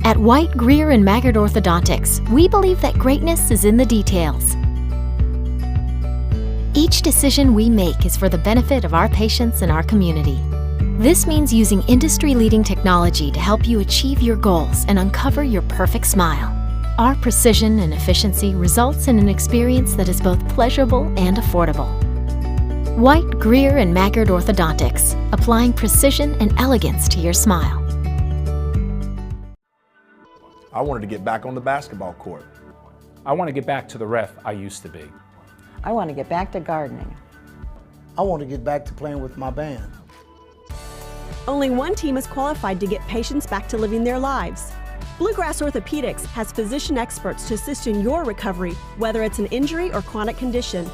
At White, Greer, and Maggard Orthodontics, we believe that greatness is in the details. Each decision we make is for the benefit of our patients and our community. This means using industry-leading technology to help you achieve your goals and uncover your perfect smile. Our precision and efficiency results in an experience that is both pleasurable and affordable. White, Greer, and Maggard Orthodontics, applying precision and elegance to your smile. I wanted to get back on the basketball court. I want to get back to the ref I used to be. I want to get back to gardening. I want to get back to playing with my band. Only one team is qualified to get patients back to living their lives. Bluegrass Orthopedics has physician experts to assist in your recovery, whether it's an injury or chronic condition.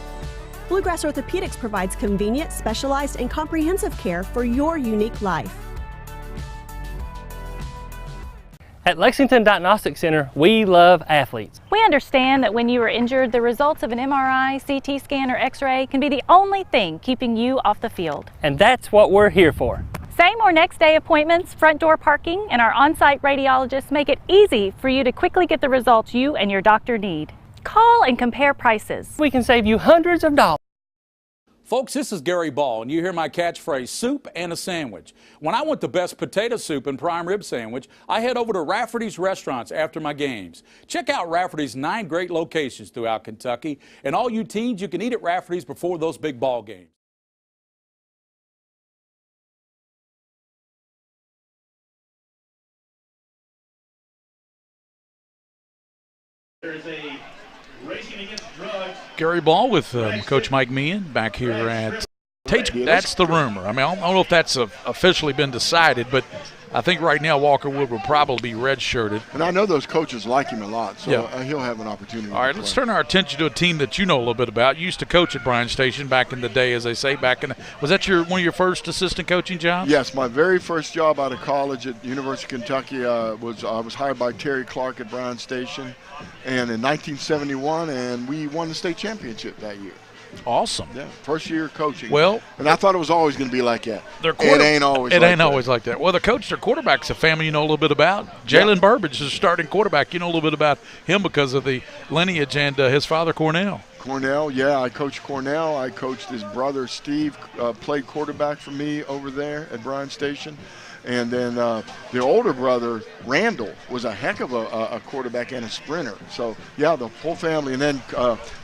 Bluegrass Orthopedics provides convenient, specialized, and comprehensive care for your unique life. At Lexington Diagnostic Center, we love athletes. We understand that when you are injured, the results of an MRI, CT scan, or X-ray can be the only thing keeping you off the field. And that's what we're here for. Same or next day appointments, front door parking, and our on-site radiologists make it easy for you to quickly get the results you and your doctor need. Call and compare prices. We can save you hundreds of dollars. Folks, this is Gary Ball, and you hear my catchphrase, soup and a sandwich. When I want the best potato soup and prime rib sandwich, I head over to Rafferty's Restaurants after my games. Check out Rafferty's 9 great locations throughout Kentucky, and all you teens, you can eat at Rafferty's before those big ball games. There's a Racing Against Drugs. Gary Ball with Coach Mike Meighan back here at Tates. That's the rumor. I mean, I don't know if that's officially been decided, but I think right now Walker Wood will probably be redshirted. And I know those coaches like him a lot, so he'll have an opportunity. All right, let's turn our attention to a team that you know a little bit about. You used to coach at Bryan Station back in the day, as they say. Was that one of your first assistant coaching jobs? Yes, my very first job out of college at the University of Kentucky I was hired by Terry Clark at Bryan Station, and in 1971, and we won the state championship that year. Awesome. Yeah, first year coaching. Well, and I thought it was always going to be like that. It ain't always like that. Well, their quarterback's a family you know a little bit about. Jalen Burbage is starting quarterback. You know a little bit about him because of the lineage and his father, Cornell. Cornell, yeah, I coached Cornell. I coached his brother, Steve, played quarterback for me over there at Bryan Station. And then the older brother, Randall, was a heck of a quarterback and a sprinter. So, yeah, the whole family. And then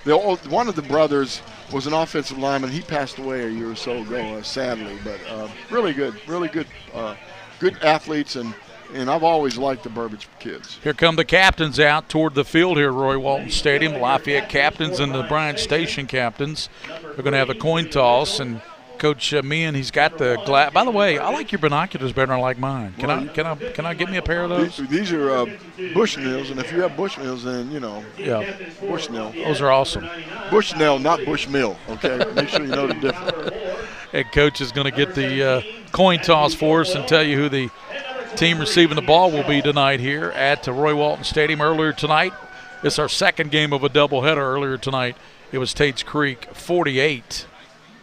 one of the brothers was an offensive lineman. He passed away a year or so ago, sadly. But really good athletes. And I've always liked the Burbage kids. Here come the captains out toward the field here, Roy Walton Stadium. Lafayette captains and the Bryan Station captains. They're going to have a coin toss. And Coach Meighan, he's got the glass. By the way, I like your binoculars better than I like mine. Can I get me a pair of those? These are Bushnells, and if you have Bushnells, then Yeah, Bushnell. Those are awesome. Bushnell, not Bushmill. Okay, make sure you know the difference. Head coach is going to get the coin toss for us and tell you who the team receiving the ball will be tonight here at Roy Walton Stadium. Earlier tonight, it's our second game of a doubleheader. Earlier tonight, it was Tates Creek 48,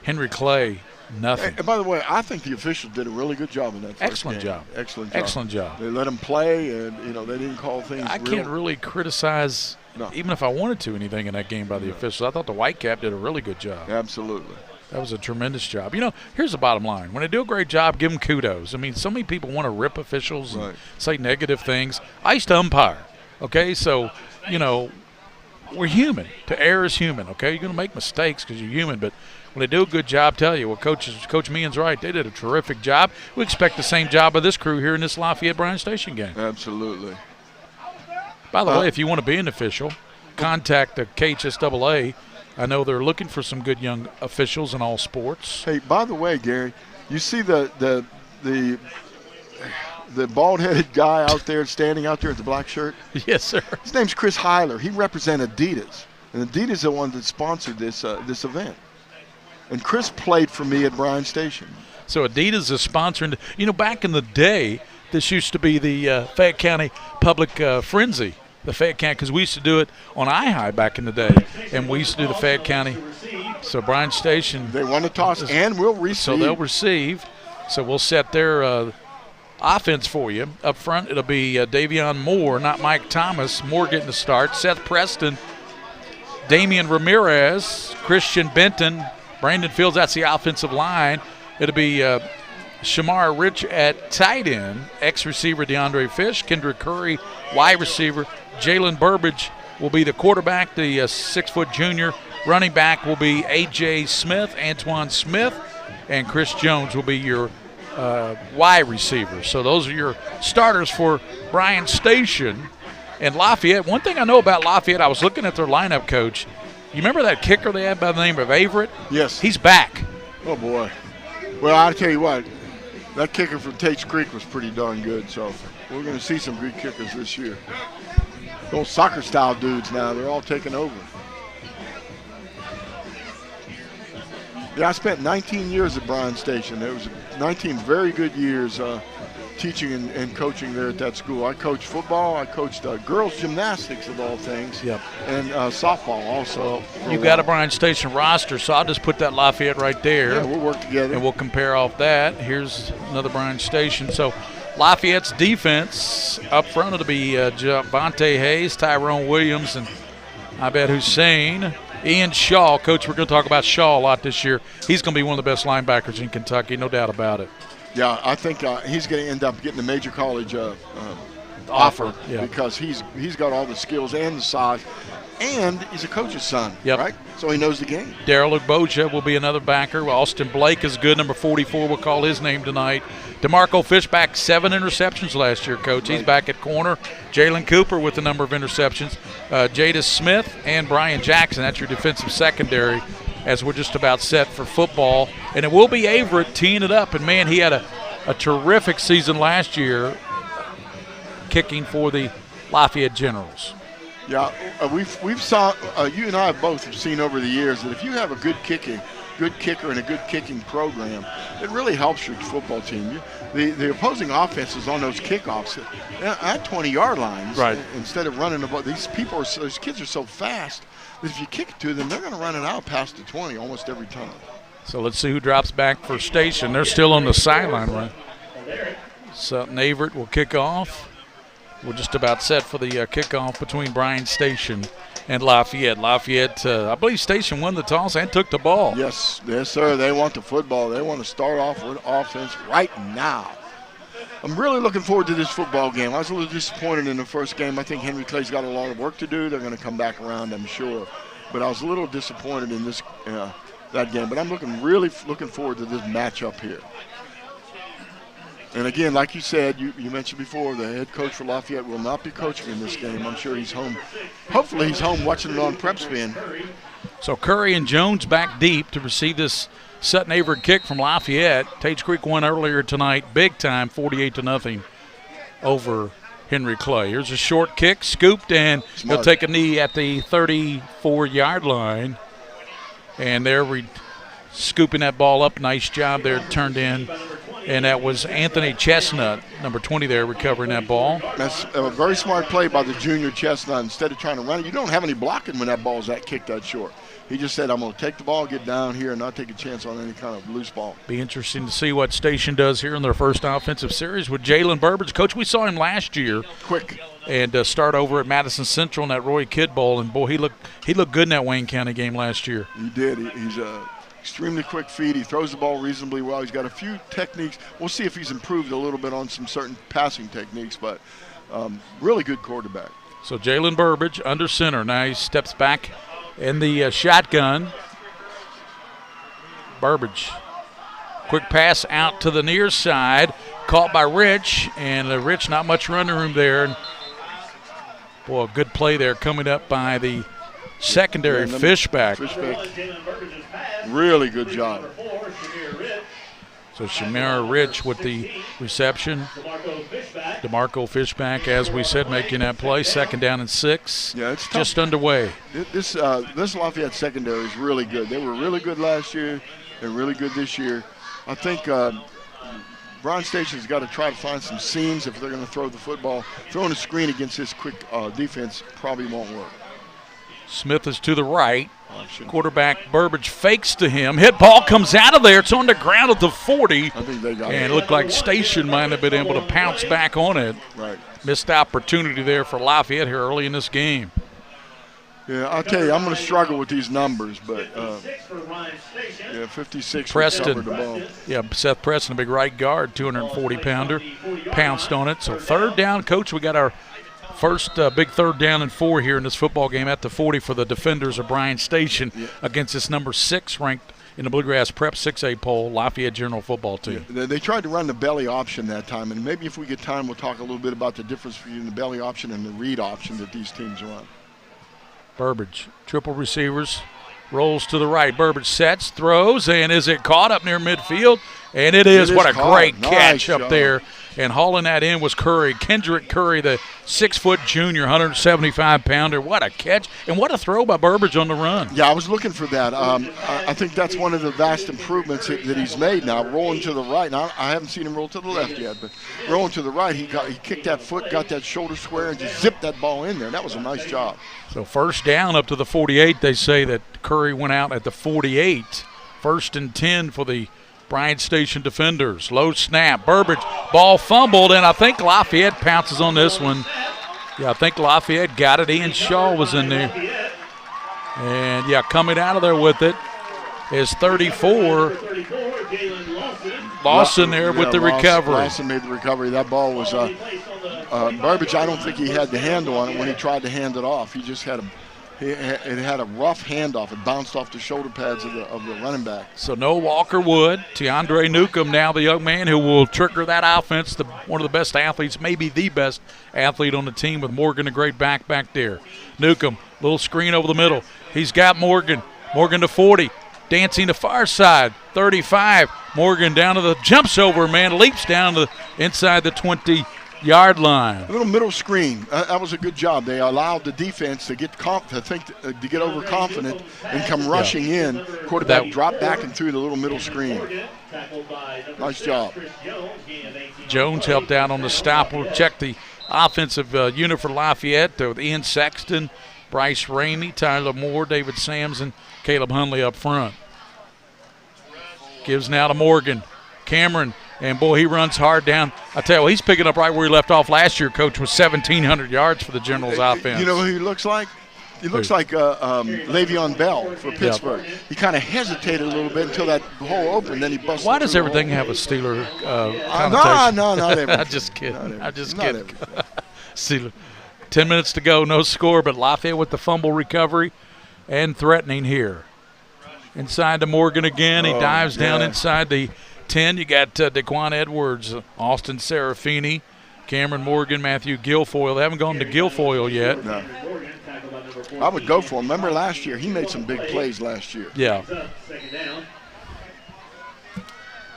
Henry Clay nothing. And by the way, I think the officials did a really good job in that first Excellent game. job. Excellent job. They let them play, and they didn't call things. I can't really criticize, even if I wanted to, anything in that game by the officials. I thought the Whitecap did a really good job. Absolutely. That was a tremendous job. Here's the bottom line. When they do a great job, give them kudos. I mean, so many people want to rip officials and say negative things. I used to umpire, okay? So, we're human. To err is human, okay? You're going to make mistakes because you're human, but when they do a good job, tell you, Coach Meighan's right. They did a terrific job. We expect the same job of this crew here in this Lafayette Bryan Station game. Absolutely. By the way, if you want to be an official, contact the KHSAA. I know they're looking for some good young officials in all sports. Hey, by the way, Gary, you see the bald-headed guy out there standing out there with the black shirt? Yes, sir. His name's Chris Heiler. He represents Adidas, and Adidas is the one that sponsored this event. And Chris played for me at Bryan Station. So Adidas is sponsoring. Back in the day, this used to be the Fayette County Public Frenzy. The Fayette County, because we used to do it on iHigh back in the day, and we used to do the Fayette County. So Bryan Station. They won the toss and will receive. So they'll receive. So we'll set their offense for you. Up front, it'll be Davion Moore, not Mike Thomas. Moore getting the start. Seth Preston, Damian Ramirez, Christian Benton, Brandon Fields, that's the offensive line. It'll be Shamar Rich at tight end, ex-receiver DeAndre Fish, Kendrick Curry, wide receiver. Jalen Burbage will be the quarterback, the 6-foot junior. Running back will be A.J. Smith, Antoine Smith, and Chris Jones will be your wide receiver. So those are your starters for Bryan Station. And Lafayette, one thing I know about Lafayette, I was looking at their lineup, Coach. You remember that kicker they had by the name of Averett? Yes. He's back. Oh, boy. Well, I'll tell you what, that kicker from Tates Creek was pretty darn good, so we're going to see some good kickers this year. Those soccer-style dudes now, they're all taking over. Yeah, I spent 19 years at Bryan Station. It was 19 very good years teaching and coaching there at that school. I coached football. I coached girls gymnastics, of all things. Yep. And softball also. You've got a Bryan Station roster, so I'll just put that Lafayette right there. Yeah, we'll work together. And we'll compare off that. Here's another Bryan Station. So Lafayette's defense up front, it'll be Javante Hayes, Tyrone Williams, and I bet Hussein. Ian Shaw. Coach, we're going to talk about Shaw a lot this year. He's going to be one of the best linebackers in Kentucky, no doubt about it. Yeah, I think he's going to end up getting a major college offer because he's got all the skills and the size, and he's a coach's son, right? So he knows the game. Darryl Ugboja will be another backer. Austin Blake is good. Number 44, we'll call his name tonight. DeMarco Fishback, 7 interceptions last year, Coach. He's back at corner. Jalen Cooper with a number of interceptions. Jada Smith and Brian Jackson, that's your defensive secondary, as we're just about set for football. And it will be Averett teeing it up. And, man, he had a terrific season last year kicking for the Lafayette Generals. Yeah, we've saw you and I both have seen over the years that if you have a good kicker and a good kicking program, it really helps your football team. The opposing offense is on those kickoffs at 20-yard lines, right? Instead of running the ball. These kids are so fast that if you kick it to them, they're going to run it out past the 20 almost every time. So let's see who drops back for Station. They're still on the sideline, right? Sutton Averett will kick off. We're just about set for the kickoff between Bryan Station and Lafayette. Lafayette, I believe Station won the toss and took the ball. Yes, sir. They want the football. They want to start off with offense right now. I'm really looking forward to this football game. I was a little disappointed in the first game. I think Henry Clay's got a lot of work to do. They're going to come back around, I'm sure. But I was a little disappointed in that game. But I'm really looking forward to this matchup here. And again, like you said, you mentioned before, the head coach for Lafayette will not be coaching in this game. I'm sure he's home. Hopefully he's home watching it on PrepSpin. So Curry and Jones back deep to receive this Sutton Averett kick from Lafayette. Tates Creek won earlier tonight, big time, 48-0 over Henry Clay. Here's a short kick, scooped, and he'll take a knee at the 34-yard line. And they're scooping that ball up. Nice job there, turned in. And that was Anthony Chestnut, number 20 there, recovering that ball. That's a very smart play by the junior Chestnut. Instead of trying to run it, you don't have any blocking when that ball's kicked that short. He just said, I'm going to take the ball, get down here, and not take a chance on any kind of loose ball. Be interesting to see what Station does here in their first offensive series with Jalen Burbage. Coach, we saw him last year. Quick. And start over at Madison Central in that Roy Kidd Bowl. And, boy, he looked good in that Wayne County game last year. He did. He's extremely quick feet. He throws the ball reasonably well. He's got a few techniques. We'll see if he's improved a little bit on some certain passing techniques, but really good quarterback. So Jalen Burbage under center. Now he steps back in the shotgun. Burbage. Quick pass out to the near side. Caught by Rich, and Rich not much running room there. And, boy, a good play there coming up by the secondary Fishback. Really good job. So Shamara Rich with the reception. DeMarco Fishback, as we said, making that play. 2nd down and 6. Yeah, it's just underway. This Lafayette secondary is really good. They were really good last year. They're really good this year. I think Bryan Station's got to try to find some seams if they're going to throw the football. Throwing a screen against this quick defense probably won't work. Smith is to the right. Quarterback Burbage fakes to him. Hit ball comes out of there. It's on the ground at the 40. I think they got and it looked like Station might have been able to pounce back on it. Right. Missed opportunity there for Lafayette here early in this game. Yeah, I'll tell you, I'm going to struggle with these numbers, but 56 Preston. recovered the ball. Yeah, Seth Preston, a big right guard, 240-pounder, pounced on it. So third down, Coach. We got our first big third down and 4 here in this football game at the 40 for the defenders of Bryan Station against this number 6 ranked in the Bluegrass Prep 6A poll, Lafayette General football team. Yeah, they tried to run the belly option that time, and maybe if we get time, we'll talk a little bit about the difference between the belly option and the read option that these teams run. Burbage, triple receivers, rolls to the right. Burbage sets, throws, and is it caught up near midfield? And it is. What a great catch up there. And hauling that in was Curry. Kendrick Curry, the 6-foot junior, 175-pounder. What a catch. And what a throw by Burbage on the run. Yeah, I was looking for that. I think that's one of the vast improvements that he's made now, rolling to the right. Now, I haven't seen him roll to the left yet, but rolling to the right, he kicked that foot, got that shoulder square, and just zipped that ball in there. That was a nice job. So first down up to the 48. They say that Curry went out at the 48. 1st and 10 for the Bryan Station defenders. Low snap. Burbage, ball fumbled, and I think Lafayette pounces on this one. Yeah, I think Lafayette got it. Ian Shaw was in there. And, yeah, coming out of there with it is 34. Lawson there with the recovery. Lawson made the recovery. That ball was Burbage. I don't think he had the handle on it when he tried to hand it off. He just had it had a rough handoff. It bounced off the shoulder pads of the running back. So no Walker Wood. Tiandre Newcomb now the young man who will trigger that offense. One of the best athletes, maybe the best athlete on the team, with Morgan, a great back there. Newcomb, little screen over the middle. He's got Morgan. Morgan to 40. Dancing to far side. 35. Morgan down to the jumps over, man. Leaps down to inside the 20-yard line. A little middle screen. That was a good job. They allowed the defense to get to get overconfident and come rushing in. Quarterback dropped back and threw the little middle screen. Nice job. Jones helped out on the stop. We'll check the offensive unit for Lafayette with Ian Sexton, Bryce Ramey, Tyler Moore, David Sams, and Caleb Hunley up front. Gives now to Morgan. Cameron. And, boy, he runs hard down. I tell you, he's picking up right where he left off last year, Coach, with 1,700 yards for the Generals offense. You know who he looks like? He looks like Le'Veon Bell for Pittsburgh. Yep. He kind of hesitated a little bit until that hole opened, then he busted. Why does everything have a Steeler connotation? No, not everything. I'm just kidding. I'm just kidding. Steeler. 10 minutes to go, no score, but Lafayette with the fumble recovery and threatening here. Inside to Morgan again. He dives down inside the 10. You got Daquan Edwards, Austin Serafini, Cameron Morgan, Matthew Guilfoyle. They haven't gone to Guilfoyle yet. No. I would go for him. Remember last year? He made some big plays last year. Yeah.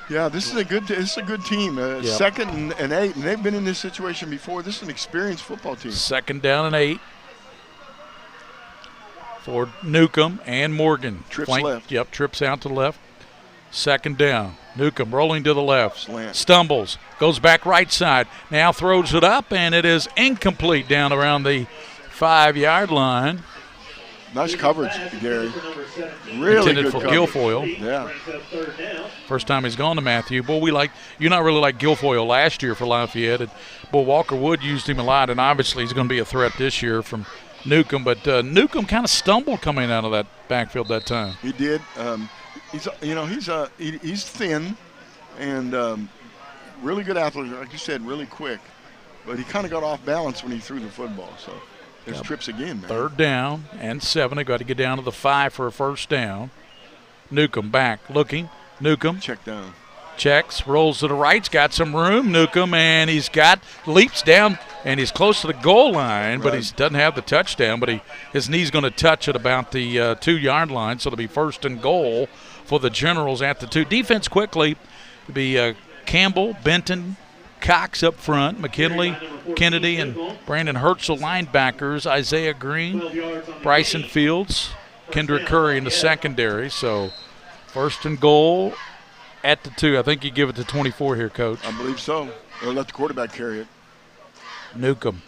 Yeah, this is a good team. Yep. 2nd and 8, and they've been in this situation before. This is an experienced football team. 2nd down and 8 for Newcomb and Morgan. Trips left. Yep, trips out to the left. 2nd down. Newcomb rolling to the left. Slant. Stumbles. Goes back right side. Now throws it up, and it is incomplete down around the 5-yard line. Nice coverage, Gary. Really intended good for coverage. Guilfoyle. Yeah. First time he's gone to Matthew. Boy, you're not really like Guilfoyle last year for Lafayette. Boy, Walker Wood used him a lot, and obviously he's going to be a threat this year from Newcomb. But Newcomb kind of stumbled coming out of that backfield that time. He did. He's thin and really good athlete, like you said, really quick. But he kind of got off balance when he threw the football. So there's trips again, man. 3rd down and 7. They got to get down to the 5 for a first down. Newcomb back looking. Newcomb check down. Checks, rolls to the right, got some room. Newcomb, and leaps down, and he's close to the goal line, but he doesn't have the touchdown. But his knee's going to touch at about the 2-yard line, so it'll be 1st and goal for the Generals at the 2. Defense quickly, it'll be Campbell, Benton, Cox up front, McKinley, Kennedy, and Brandon Herzl linebackers, Isaiah Green, Bryson Fields, Kendrick Curry in the secondary. So 1st and goal at the 2. I think you give it to 24 here, Coach. I believe so. Or let the quarterback carry it. Newcomb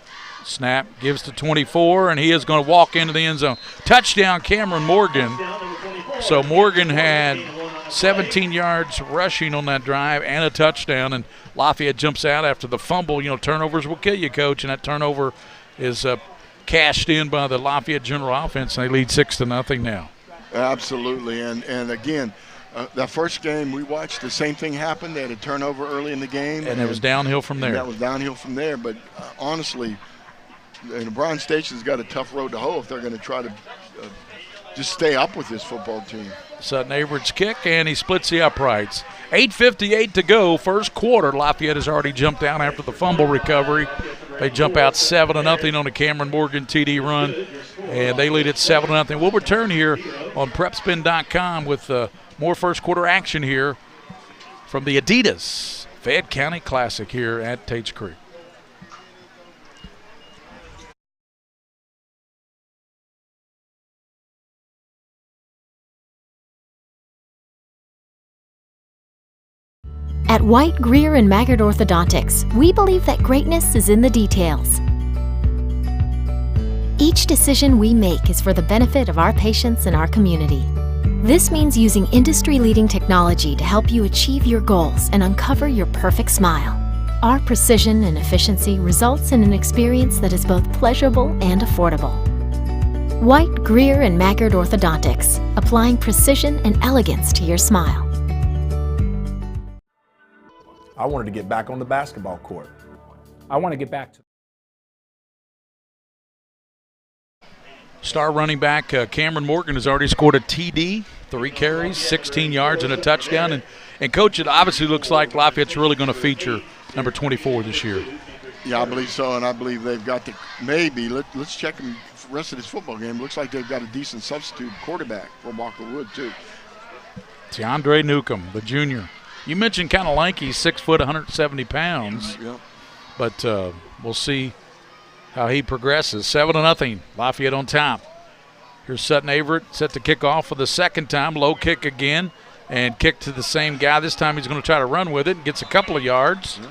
Snap, gives to 24, and he is going to walk into the end zone. Touchdown, Cameron Morgan. So Morgan had 17 yards rushing on that drive and a touchdown, and Lafayette jumps out after the fumble. You know, turnovers will kill you, Coach, and that turnover is cashed in by the Lafayette General offense, and they lead 6-0 now. Absolutely, and again, that first game we watched, the same thing happened. They had a turnover early in the game. And it was downhill from there. That was downhill from there, but honestly, Bryan Station's got a tough road to hoe if they're going to try to just stay up with this football team. Sutton Averett's kick, and he splits the uprights. 8:58 to go, first quarter. Lafayette has already jumped out after the fumble recovery. They jump out 7-0 on a Cameron Morgan TD run, and they lead it 7-0. We'll return here on PrepSpin.com with more first quarter action here from the Adidas Fayette County Classic here at Tates Creek. At White, Greer, and Maggard Orthodontics, we believe that greatness is in the details. Each decision we make is for the benefit of our patients and our community. This means using industry-leading technology to help you achieve your goals and uncover your perfect smile. Our precision and efficiency results in an experience that is both pleasurable and affordable. White, Greer, and Maggard Orthodontics, applying precision and elegance to your smile. I wanted to get back on the basketball court. I want to get back to Star running back Cameron Morgan has already scored a TD, 3 carries, 16 yards, and a touchdown. And Coach, it obviously looks like Lafayette's really going to feature number 24 this year. Yeah, I believe so, and I believe they've got the maybe. Let's check them for the rest of this football game. Looks like they've got a decent substitute quarterback for Walker Wood, too. DeAndre Newcomb, the junior. You mentioned kind of lanky, 6 foot, 170 pounds. Yep. But we'll see how he progresses. 7-0, Lafayette on top. Here's Sutton Averett set to kick off for the second time. Low kick again, and kick to the same guy. This time he's going to try to run with it and gets a couple of yards. Yeah.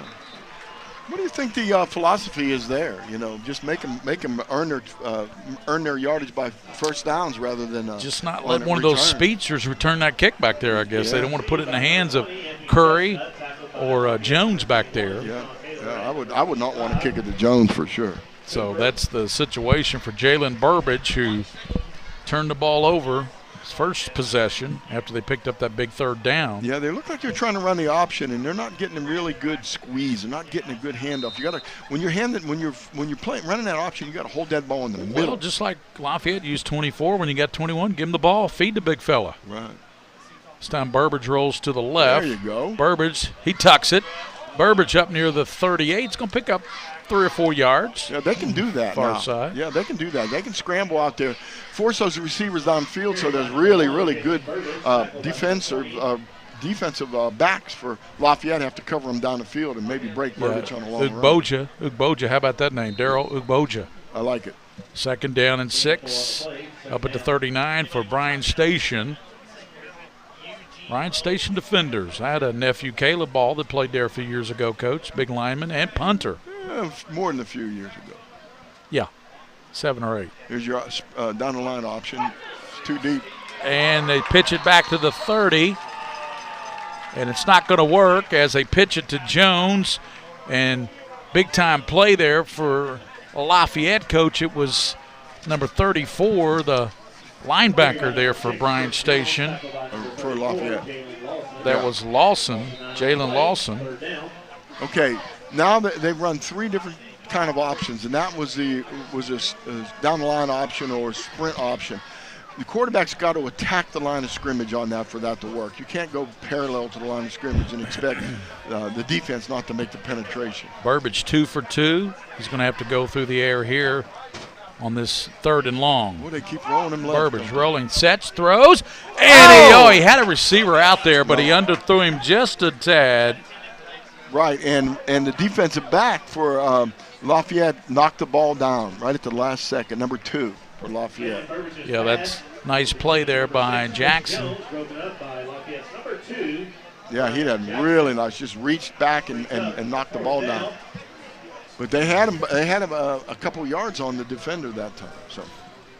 What do you think the philosophy is there? You know, just make them earn their yardage by first downs rather than just not let one of those speedsters return that kick back there. I guess they don't want to put it in the hands of Curry or Jones back there. Yeah, I would not want to kick it to Jones for sure. So that's the situation for Jalen Burbage, who turned the ball over his first possession after they picked up that big third down. Yeah, they look like they're trying to run the option, and they're not getting a really good squeeze. They're not getting a good handoff. You got to when you're playing running that option, you got to hold that ball in the middle. Well, just like Lafayette used 24 when you got 21, give him the ball, feed the big fella. Right. This time Burbage rolls to the left. There you go. Burbage, he tucks it. Burbage up near the 38. He's going to pick up 3 or 4 yards. Yeah, they can do that Far now. side. Yeah, they can do that. They can scramble out there, force those receivers downfield, so there's really, really good defensive backs for Lafayette have to cover them down the field and maybe break Burbage on a long run. Ugboja, how about that name? Daryl Ugboja. I like it. Second down and 6. Up at the 39 for Bryan Station. Bryan Station defenders. I had a nephew, Caleb Ball, that played there a few years ago, Coach. Big lineman and punter. More than a few years ago. Yeah, 7 or 8. Here's your down the line option. It's too deep. And they pitch it back to the 30. And it's not going to work as they pitch it to Jones. And big time play there for Lafayette, Coach. It was number 34, the linebacker there for Bryan Station. For Lafayette. That was Lawson, Jalen Lawson. Okay, now they've run 3 different kind of options, and that was a down the line option or sprint option. The quarterback's got to attack the line of scrimmage on that for that to work. You can't go parallel to the line of scrimmage and expect the defense not to make the penetration. Burbage 2 for 2. He's going to have to go through the air here on this 3rd and long. Boy, they keep rolling him left. Burbage rolling, sets, throws, and he had a receiver out there, but he underthrew him just a tad. Right, and the defensive back for Lafayette knocked the ball down right at the last second, number 2 for Lafayette. Yeah, that's nice play there by Jackson. Yeah, he did really nice. Just reached back and knocked the ball down. But they had him a couple yards on the defender that time.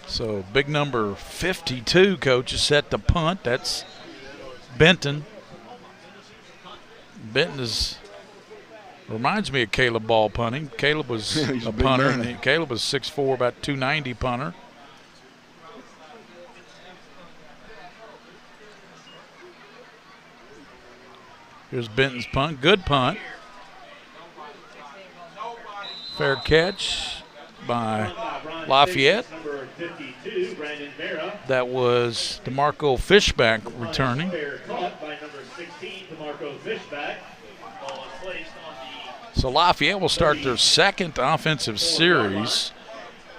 So big number 52, Coach, is set to punt. That's Benton. Benton reminds me of Caleb Ball punting. Caleb was a punter. Caleb was 6'4", about 290 punter. Here's Benton's punt. Good punt. Fair catch by Lafayette. That was DeMarco Fishback returning. So Lafayette will start their second offensive series.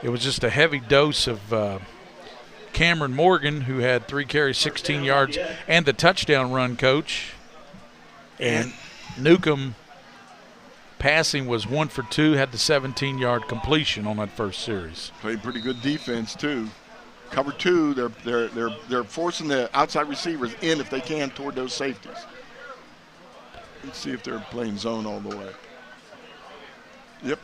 It was just a heavy dose of Cameron Morgan, who had 3 carries, 16 yards, and the touchdown run, Coach. And Newcomb passing was 1 for 2, had the 17-yard completion on that first series. Played pretty good defense too. Cover 2, they're forcing the outside receivers in if they can toward those safeties. Let's see if they're playing zone all the way. Yep.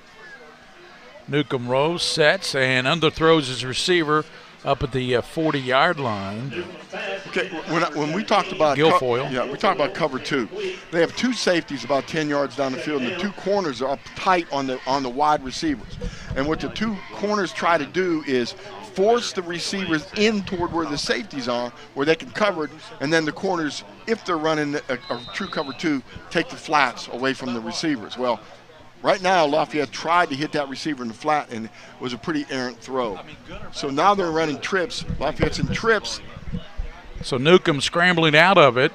Newcomb Rose sets and underthrows his receiver up at the 40-yard line. Okay, when we talked about Guilfoyle. we talked about cover 2. They have 2 safeties about 10 yards down the field, and the 2 corners are up tight on the wide receivers. And what the 2 corners try to do is force the receivers in toward where the safeties are, where they can cover it, and then the corners, if they're running a true cover 2, take the flats away from the receivers. Well, right now, Lafayette tried to hit that receiver in the flat, and it was a pretty errant throw. So now they're running trips. Lafayette's in trips. So Newcomb scrambling out of it,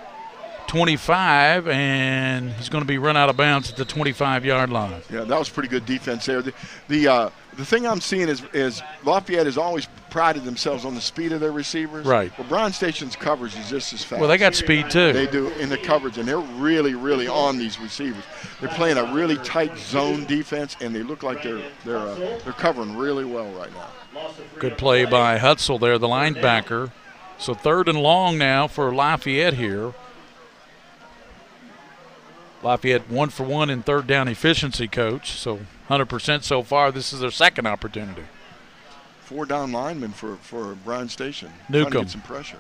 25, and he's going to be run out of bounds at the 25-yard line. Yeah, that was pretty good defense there. The thing I'm seeing is Lafayette has always prided themselves on the speed of their receivers. Right. Well, Bryan Station's coverage is just as fast. Well, they got speed too. They do in the coverage, and they're really, really on these receivers. They're playing a really tight zone defense, and they look like they're covering really well right now. Good play by Hutzel there, the linebacker. So 3rd and long now for Lafayette here. Lafayette 1 for 1 in 3rd down efficiency, Coach. So 100% so far. This is their second opportunity. 4 down linemen for Bryan Station. Newcomb. Trying to get some pressure.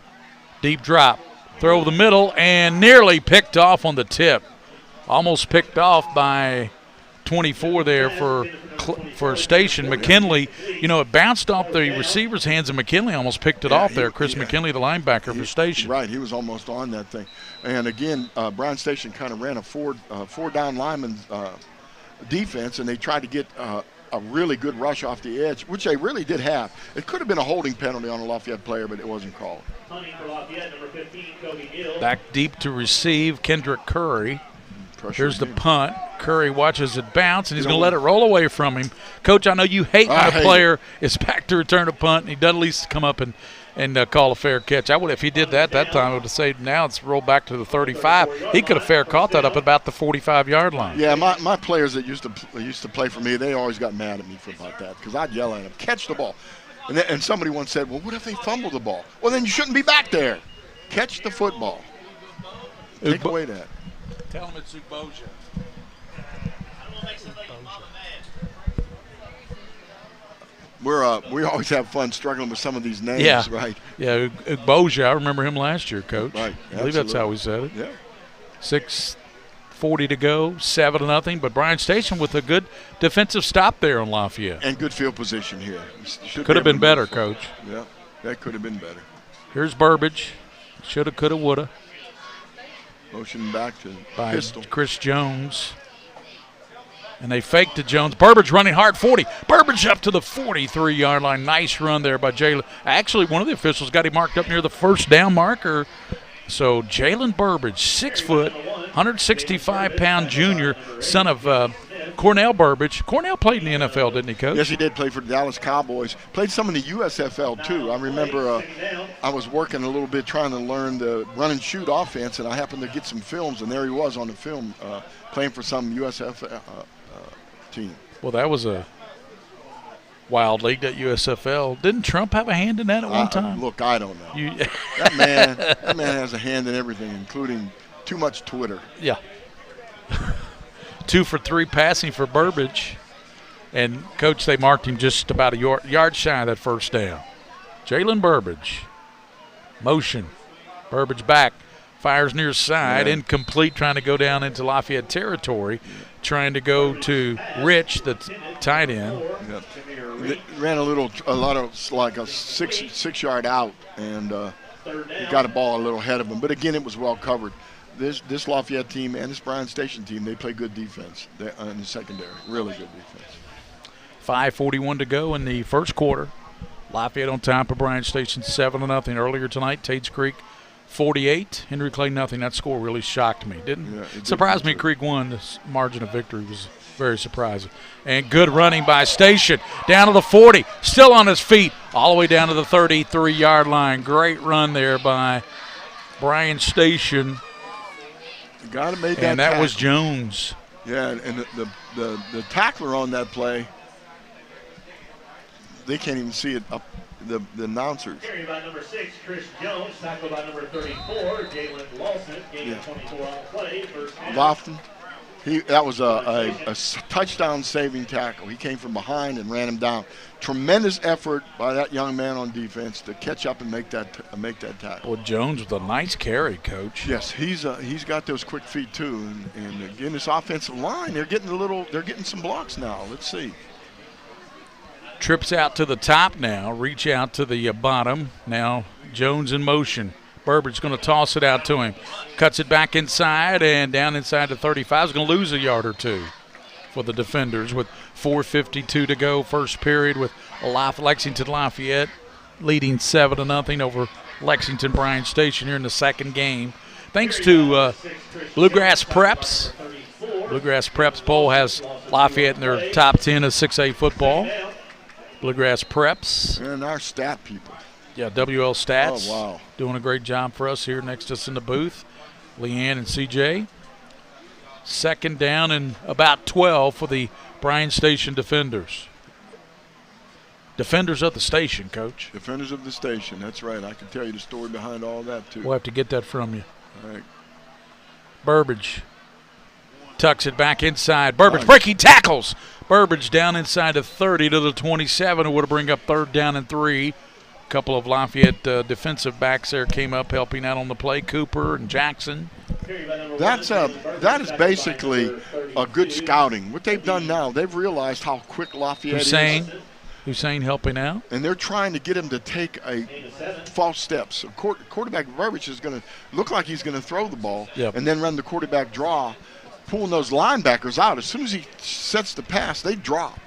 Deep drop. Throw over the middle and nearly picked off on the tip. Almost picked off by 24 there for Station. McKinley, it bounced off the receiver's hands, and McKinley almost picked it off there. Chris McKinley, the linebacker for Station. Right, he was almost on that thing. And again, Bryan Station kind of ran a four down lineman defense, and they tried to get a really good rush off the edge, which they really did have. It could have been a holding penalty on a Lafayette player, but it wasn't called. Back deep to receive, Kendrick Curry. Pressure Here's the again. punt. Curry watches it bounce, and he's going to let it roll away from him. Coach, I know you hate when a player is back to return a punt, and he does at least come up and call a fair catch. I would, if he did that time, I would have said now it's rolled back to the 35. He could have fair caught that up at about the 45-yard line. Yeah, my players that used to play for me, they always got mad at me about that because I'd yell at them, catch the ball. And somebody once said, well, what if they fumble the ball? Well, then you shouldn't be back there. Catch the football. Take away that. Tell him it's Uboja. We always have fun struggling with some of these names, right? Yeah, Uboja, I remember him last year, Coach. Right, I believe that's how we said it. Yeah. 6:40 to go, 7-0, but Bryan Station with a good defensive stop there on Lafayette. And good field position here. Could have been better, Coach. Yeah, that could have been better. Here's Burbage. Shoulda, coulda, woulda. Motion back to by pistol. Chris Jones. And they fake to Jones. Burbage running hard, 40. Burbage up to the 43-yard line. Nice run there by Jalen. Actually, one of the officials got him marked up near the first down marker. So Jalen Burbage, 6 foot, 165-pound junior, son of Cornell Burbage. Cornell played in the NFL, didn't he, Coach? Yes, he did play for the Dallas Cowboys. Played some in the USFL, too. I remember I was working a little bit trying to learn the run-and-shoot offense, and I happened to get some films, and there he was on the film playing for some USFL team. Well, that was a wild league, that USFL. Didn't Trump have a hand in that at one time? Look, I don't know. That man has a hand in everything, including too much Twitter. Yeah. 2 for 3 passing for Burbage. And, Coach, they marked him just about a yard shy of that first down. Jalen Burbage. Motion. Burbage back. Fires near side. Yeah. Incomplete, trying to go down into Lafayette territory. Trying to go to Rich, the tight end. Yeah. They ran a lot of like a six yard out, and he got a ball a little ahead of him. But again, it was well covered. This Lafayette team and this Bryan Station team, they play good defense in the secondary. Really good defense. 5:41 to go in the first quarter. Lafayette on top of Bryan Station 7-0 earlier tonight. Tates Creek 48, Henry Clay nothing. That score really shocked me. Didn't surprise me. Creek won. This margin of victory was very surprising. And good running by Station down to the 40, still on his feet, all the way down to the 33-yard line. Great run there by Bryan Station. Got to make that. And that tackle. was Jones. Yeah, and the tackler on that play, they can't even see it up. The announcers. Carried by number 6, Chris Jones. Tackled by number 34, Jalen Lawson. Gain of 24 on the play. First down. Lofton, that was a touchdown-saving tackle. He came from behind and ran him down. Tremendous effort by that young man on defense to catch up and make that tackle. Well, Jones with a nice carry, Coach. Yes, he's got those quick feet too, and again, this offensive line, they're getting some blocks now. Let's see. Trips out to the top now, reach out to the bottom. Now Jones in motion. Burbage's going to toss it out to him. Cuts it back inside and down inside the 35. Is going to lose a yard or two for the defenders with 4:52 to go. First period with Lexington Lafayette leading 7-0 over Lexington Bryan Station here in the second game. Thanks to Bluegrass Preps. Bluegrass Preps poll has Lafayette in their top 10 of 6A football. Bluegrass Preps. And our stat people. Yeah, WL Stats. Oh, wow. Doing a great job for us here next to us in the booth. Leanne and CJ. Second down and about 12 for the Bryan Station defenders. Defenders of the station, Coach. Defenders of the station, that's right. I can tell you the story behind all that, too. We'll have to get that from you. All right. Burbage tucks it back inside. Burbage breaking tackles. Burbage down inside the 30 to the 27. It would bring up third down and 3. A couple of Lafayette defensive backs there came up helping out on the play. Cooper and Jackson. That is basically a good scouting. What they've done now, they've realized how quick Lafayette is. Hussein helping out. And they're trying to get him to take false steps. So quarterback Burbage is going to look like he's going to throw the ball and then run the quarterback draw, pulling those linebackers out. As soon as he sets the pass, they drop.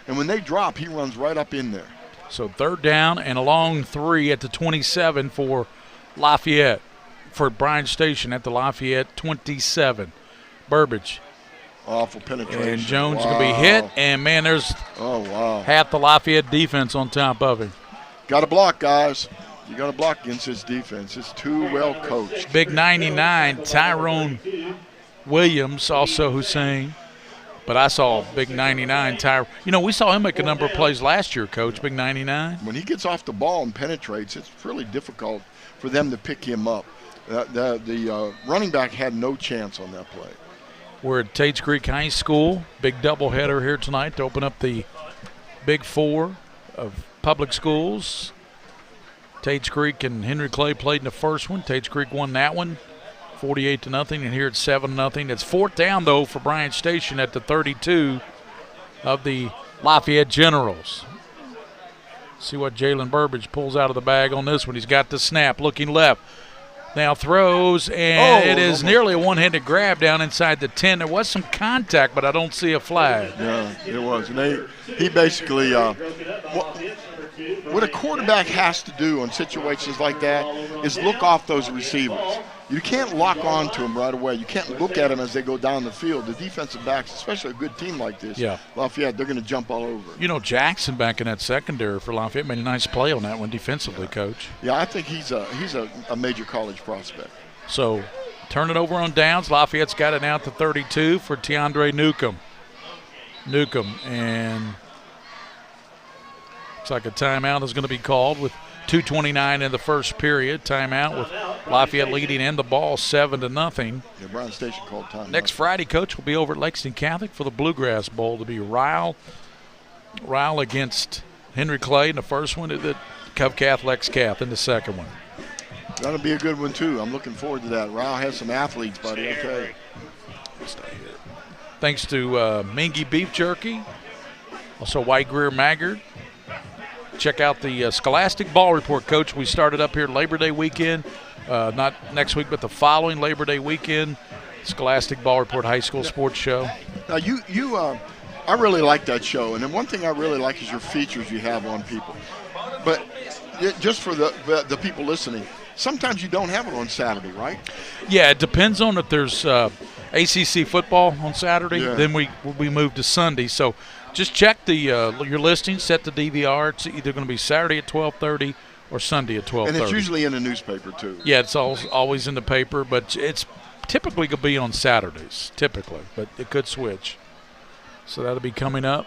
And when they drop, he runs right up in there. So third down and a long 3 at the 27 for Lafayette. For Bryan Station at the Lafayette 27. Burbage. Awful penetration. And Jones going to be hit. And, man, there's half the Lafayette defense on top of him. Got to block, guys. You got to block against this defense. It's too well coached. Big 99, Tyrone Williams, also Hussein. But I saw Big 99, Tyrone. You know, we saw him make a number of plays last year, Coach, Big 99. When he gets off the ball and penetrates, it's really difficult for them to pick him up. The running back had no chance on that play. We're at Tates Creek High School. Big doubleheader here tonight to open up the Big 4 of public schools. Tates Creek and Henry Clay played in the first one. Tates Creek won that one 48-0, and here it's 7-0. It's fourth down, though, for Bryan Station at the 32 of the Lafayette Generals. See what Jalen Burbage pulls out of the bag on this one. He's got the snap, looking left. Now throws, and it is nearly a one-handed grab down inside the 10. There was some contact, but I don't see a flag. Yeah, it was. And he basically, what a quarterback has to do in situations like that is look off those receivers. You can't lock on to them right away. You can't look at them as they go down the field. The defensive backs, especially a good team like this, Lafayette, they're going to jump all over. You know, Jackson back in that secondary for Lafayette made a nice play on that one defensively, Coach. Yeah, I think he's a major college prospect. So turn it over on downs. Lafayette's got it now at the 32 for Tiandre Newcomb. And looks like a timeout is going to be called with 2:29 in the first period. Timeout with Lafayette leading and the ball 7-0. Yeah, Bryan Station called timeout. Next Friday, Coach, will be over at Lexington Catholic for the Bluegrass Bowl to be Ryle Ryle against Henry Clay in the first one, the Cov Cath, Lex Cath in the second one. That'll be a good one, too. I'm looking forward to that. Ryle has some athletes, buddy, I'll tell you. Thanks to Mingy Beef Jerky, also White Greer Maggard. Check out the Scholastic Ball Report, Coach. We started up here Labor Day weekend, not next week, but the following Labor Day weekend. Scholastic Ball Report High School Sports Show. Now, I really like that show, and then one thing I really like is your features you have on people. But just for the people listening, sometimes you don't have it on Saturday, right? Yeah, it depends on if there's ACC football on Saturday. Yeah. Then we move to Sunday. So just check the your listing, set the DVR. It's either going to be Saturday at 12:30 or Sunday at 12:30. And it's usually in the newspaper, too. Yeah, it's always in the paper, but it's typically going to be on Saturdays, but it could switch. So that'll be coming up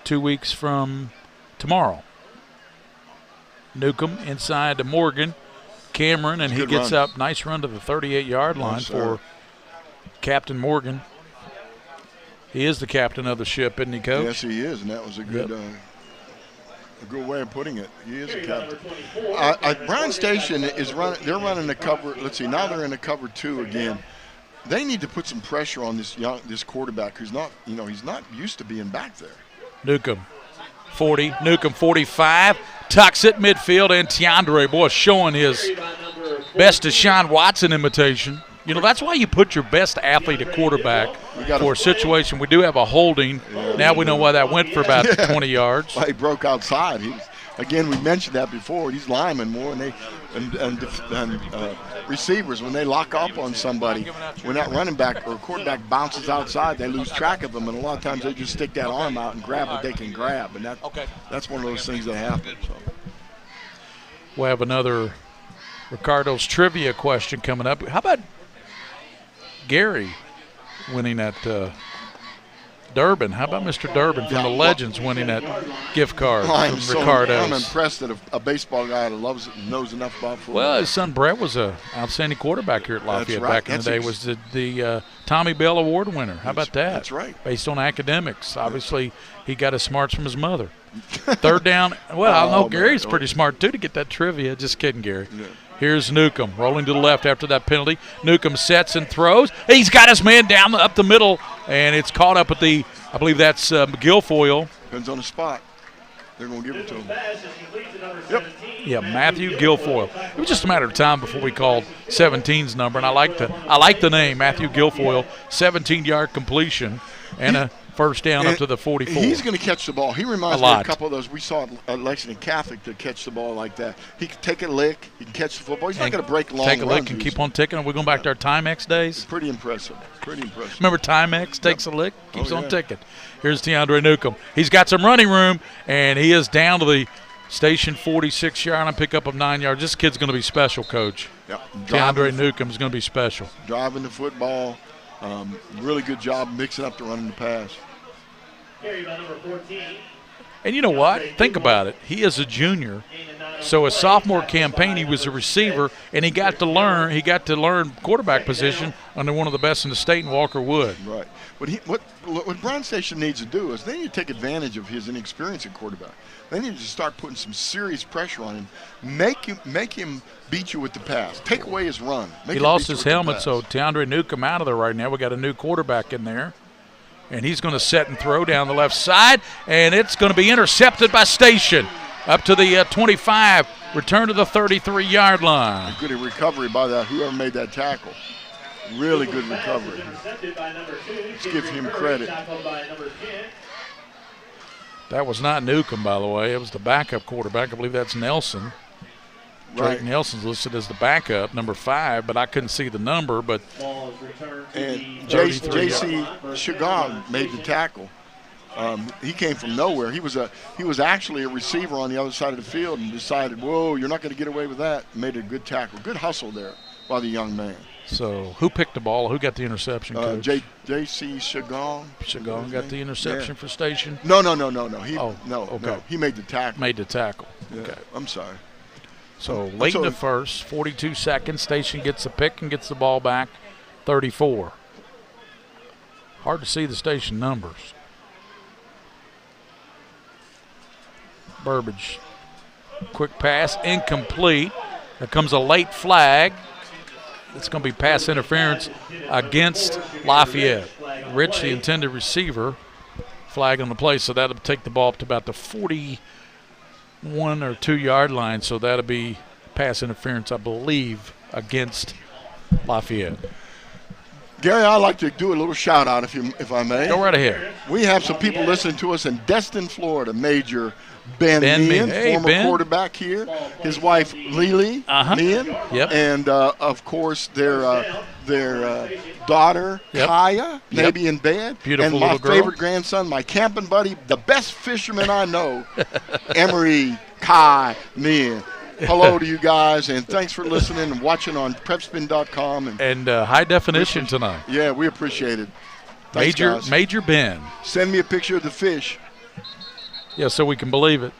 2 weeks from tomorrow. Newcomb inside to Morgan. Cameron, and he gets up. Nice run to the 38-yard line for Captain Morgan. He is the captain of the ship, isn't he, Coach? Yes, he is, and that was a good a good way of putting it. He is a captain. Bryan Station is running. They're running the cover. Let's see. Now they're in the cover 2 again. They need to put some pressure on this quarterback who's not, he's not used to being back there. Newcomb, 40. Newcomb, 45. Tucks it midfield, and Tiandre, boy, showing his best Deshaun Watson imitation. That's why you put your best athlete at quarterback for a situation. We do have a holding. Now we know why that went for about 20 yards. Well, he broke outside. Again, we mentioned that before. These linemen more, and receivers, when they lock up on somebody, when that running back or quarterback bounces outside, they lose track of them, and a lot of times they just stick that arm out and grab what they can grab, and that's one of those things that happen. So. We'll have another Ricardo's trivia question coming up. How about Gary winning at Durbin? How about Mr. Durbin from the Legends winning that gift card from Ricardo's? I'm impressed that a baseball guy that loves it and knows enough about football. Well, his son Brett was an outstanding quarterback here at Lafayette back in the day. Was the Tommy Bell Award winner. How about that? That's right. Based on academics. Obviously, he got his smarts from his mother. Third down. Well, I know Gary's pretty smart, too, to get that trivia. Just kidding, Gary. Yeah. Here's Newcomb rolling to the left after that penalty. Newcomb sets and throws. He's got his man down up the middle, and it's caught up at I believe that's Guilfoyle. Depends on the spot. They're going to give it to him. Yep. Yeah, Matthew Guilfoyle. It was just a matter of time before we called 17's number, and I like the name, Matthew Guilfoyle, 17-yard completion, and a first down up to the 44. He's going to catch the ball. He reminds me of a couple of those we saw at Lexington Catholic to catch the ball like that. He can take a lick. He can catch the football. He's not going to break long runs. Take a lick and keep on ticking. Are we going back to our Timex days? It's pretty impressive. Remember Timex takes a lick, keeps on ticking. Here's Tiandre Newcomb. He's got some running room, and he is down to the station 46-yard and pick up of 9 yards. This kid's going to be special, Coach. Yep. Tiandre Newcomb is going to be special. Driving the football. Really good job mixing up the run and the pass. And you know what? Think about it. He is a junior. So his sophomore campaign, he was a receiver, and he got to learn quarterback position under one of the best in the state, in Walker Wood. Right. What Bryan Station needs to do is they need to take advantage of his inexperience at quarterback. They need to start putting some serious pressure on him. Make him beat you with the pass. Take away his run. He lost his helmet, so Tiandre Newcomb out of there right now. We got a new quarterback in there. And he's going to set and throw down the left side, and it's going to be intercepted by Station. Up to the 25, return to the 33-yard line. Good recovery by whoever made that tackle. Really good recovery. Let's give him credit. That was not Newcomb, by the way. It was the backup quarterback. I believe that's Nelson. Right. Drake Nelson's listed as the backup, number 5, but I couldn't see the number. But and J.C. Chagon made the tackle. He came from nowhere. He was actually a receiver on the other side of the field and decided, whoa, you're not going to get away with that. Made a good tackle. Good hustle there by the young man. So who picked the ball? Who got the interception, Coach? J.C. Chagon. Chagon got the interception for Station? No. He made the tackle. Made the tackle. Yeah. Okay. I'm sorry. So late in the first, 42 seconds, Station gets the pick and gets the ball back, 34. Hard to see the Station numbers. Burbage. Quick pass, incomplete. There comes a late flag. It's going to be pass interference against Lafayette. Rich, the intended receiver, flag on the play, so that'll take the ball up to about the 41 or 2 yard line. So that'll be pass interference, I believe, against Lafayette. Gary, I'd like to do a little shout out if I may. Go right ahead. We have some people listening to us in Destin, Florida. Major Ben Meighan, hey, former Ben. Quarterback here. His wife Lily Meighan, and of course their daughter Kaya, maybe in bed. Beautiful and my little girl. favorite grandson, my camping buddy, the best fisherman I know, Emery Kai Meighan. Hello to you guys, and thanks for listening and watching on PrepSpin.com. And high definition tonight. Yeah, we appreciate it. Thanks, guys. Major Ben. Send me a picture of the fish. Yeah, so we can believe it.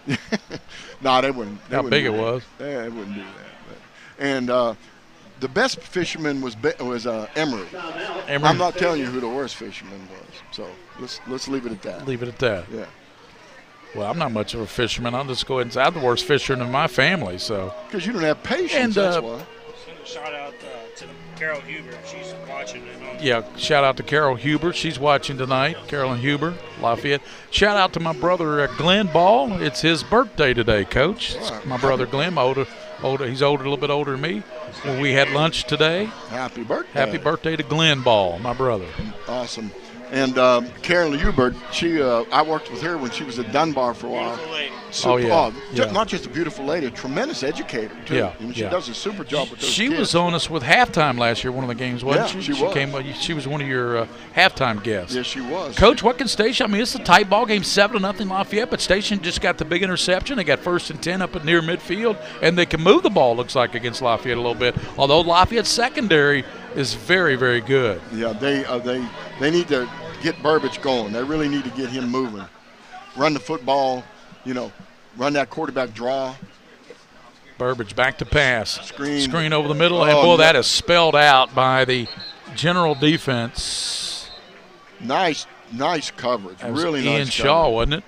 No, they wouldn't. How big it was. Yeah, they wouldn't do that. And the best fisherman was Emery. I'm not telling you who the worst fisherman was. So let's leave it at that. Leave it at that. Yeah. Well, I'm not much of a fisherman. I'll just go ahead and say I'm the worst fisherman in my family. So. Because you don't have patience. And, that's why. Send a shout out to Carol Huber. She's watching. Yeah, shout out to Carol Huber. She's watching tonight. Carolyn Huber, Lafayette. Shout out to my brother Glenn Ball. It's his birthday today, Coach. Right. My brother Glenn, older. He's a little bit older than me. Well, we had lunch today. Happy birthday. Happy birthday to Glenn Ball, my brother. Awesome. And Carolyn Huber, I worked with her when she was at Dunbar for a while. Not just a beautiful lady, a tremendous educator, too. Yeah, I mean, she does a super job with those She kids. was on us with halftime last year, one of the games, wasn't she? She was. She was one of your halftime guests. Yes, she was. Coach, what can Station? I mean, it's a tight ball game, 7-0 Lafayette, but Station just got the big interception. They got 1st and 10 up at near midfield, and they can move the ball, looks like, against Lafayette a little bit, although Lafayette's secondary is very, very good. Yeah, they need to get Burbage going. They really need to get him moving. Run the football, run that quarterback draw. Burbage back to pass. Screen over the middle, and boy, that is spelled out by the general defense. Nice coverage. That was really Ian nice Shaw, coverage. wasn't it?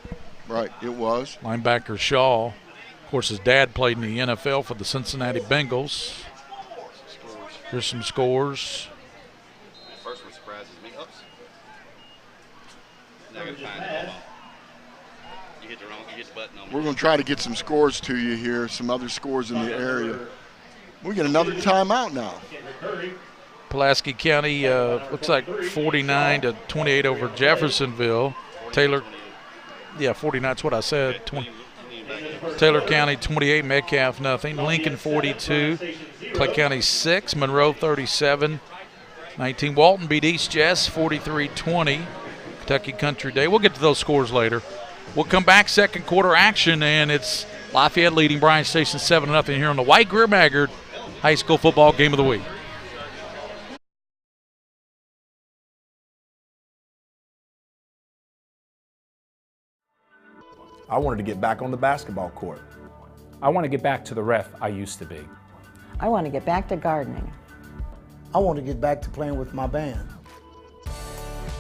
Right, it was. Linebacker Shaw. Of course, his dad played in the NFL for the Cincinnati Bengals. Here's some scores. First one surprises me. Oops. You hit the button on me. We're going to try to get some scores to you here, some other scores in the area. We get another timeout now. Pulaski County looks like 49-28 over Jeffersonville. 49, that's what I said. Taylor County 28, Metcalf nothing. Lincoln 42, Clay County 6, Monroe 37, 19. Walton beat East Jess 43-20. Kentucky Country Day. We'll get to those scores later. We'll come back, second quarter action, and it's Lafayette leading Bryan Station 7-0 here on the White Greer Maggard High School Football Game of the Week. I wanted to get back on the basketball court. I want to get back to the ref I used to be. I want to get back to gardening. I want to get back to playing with my band.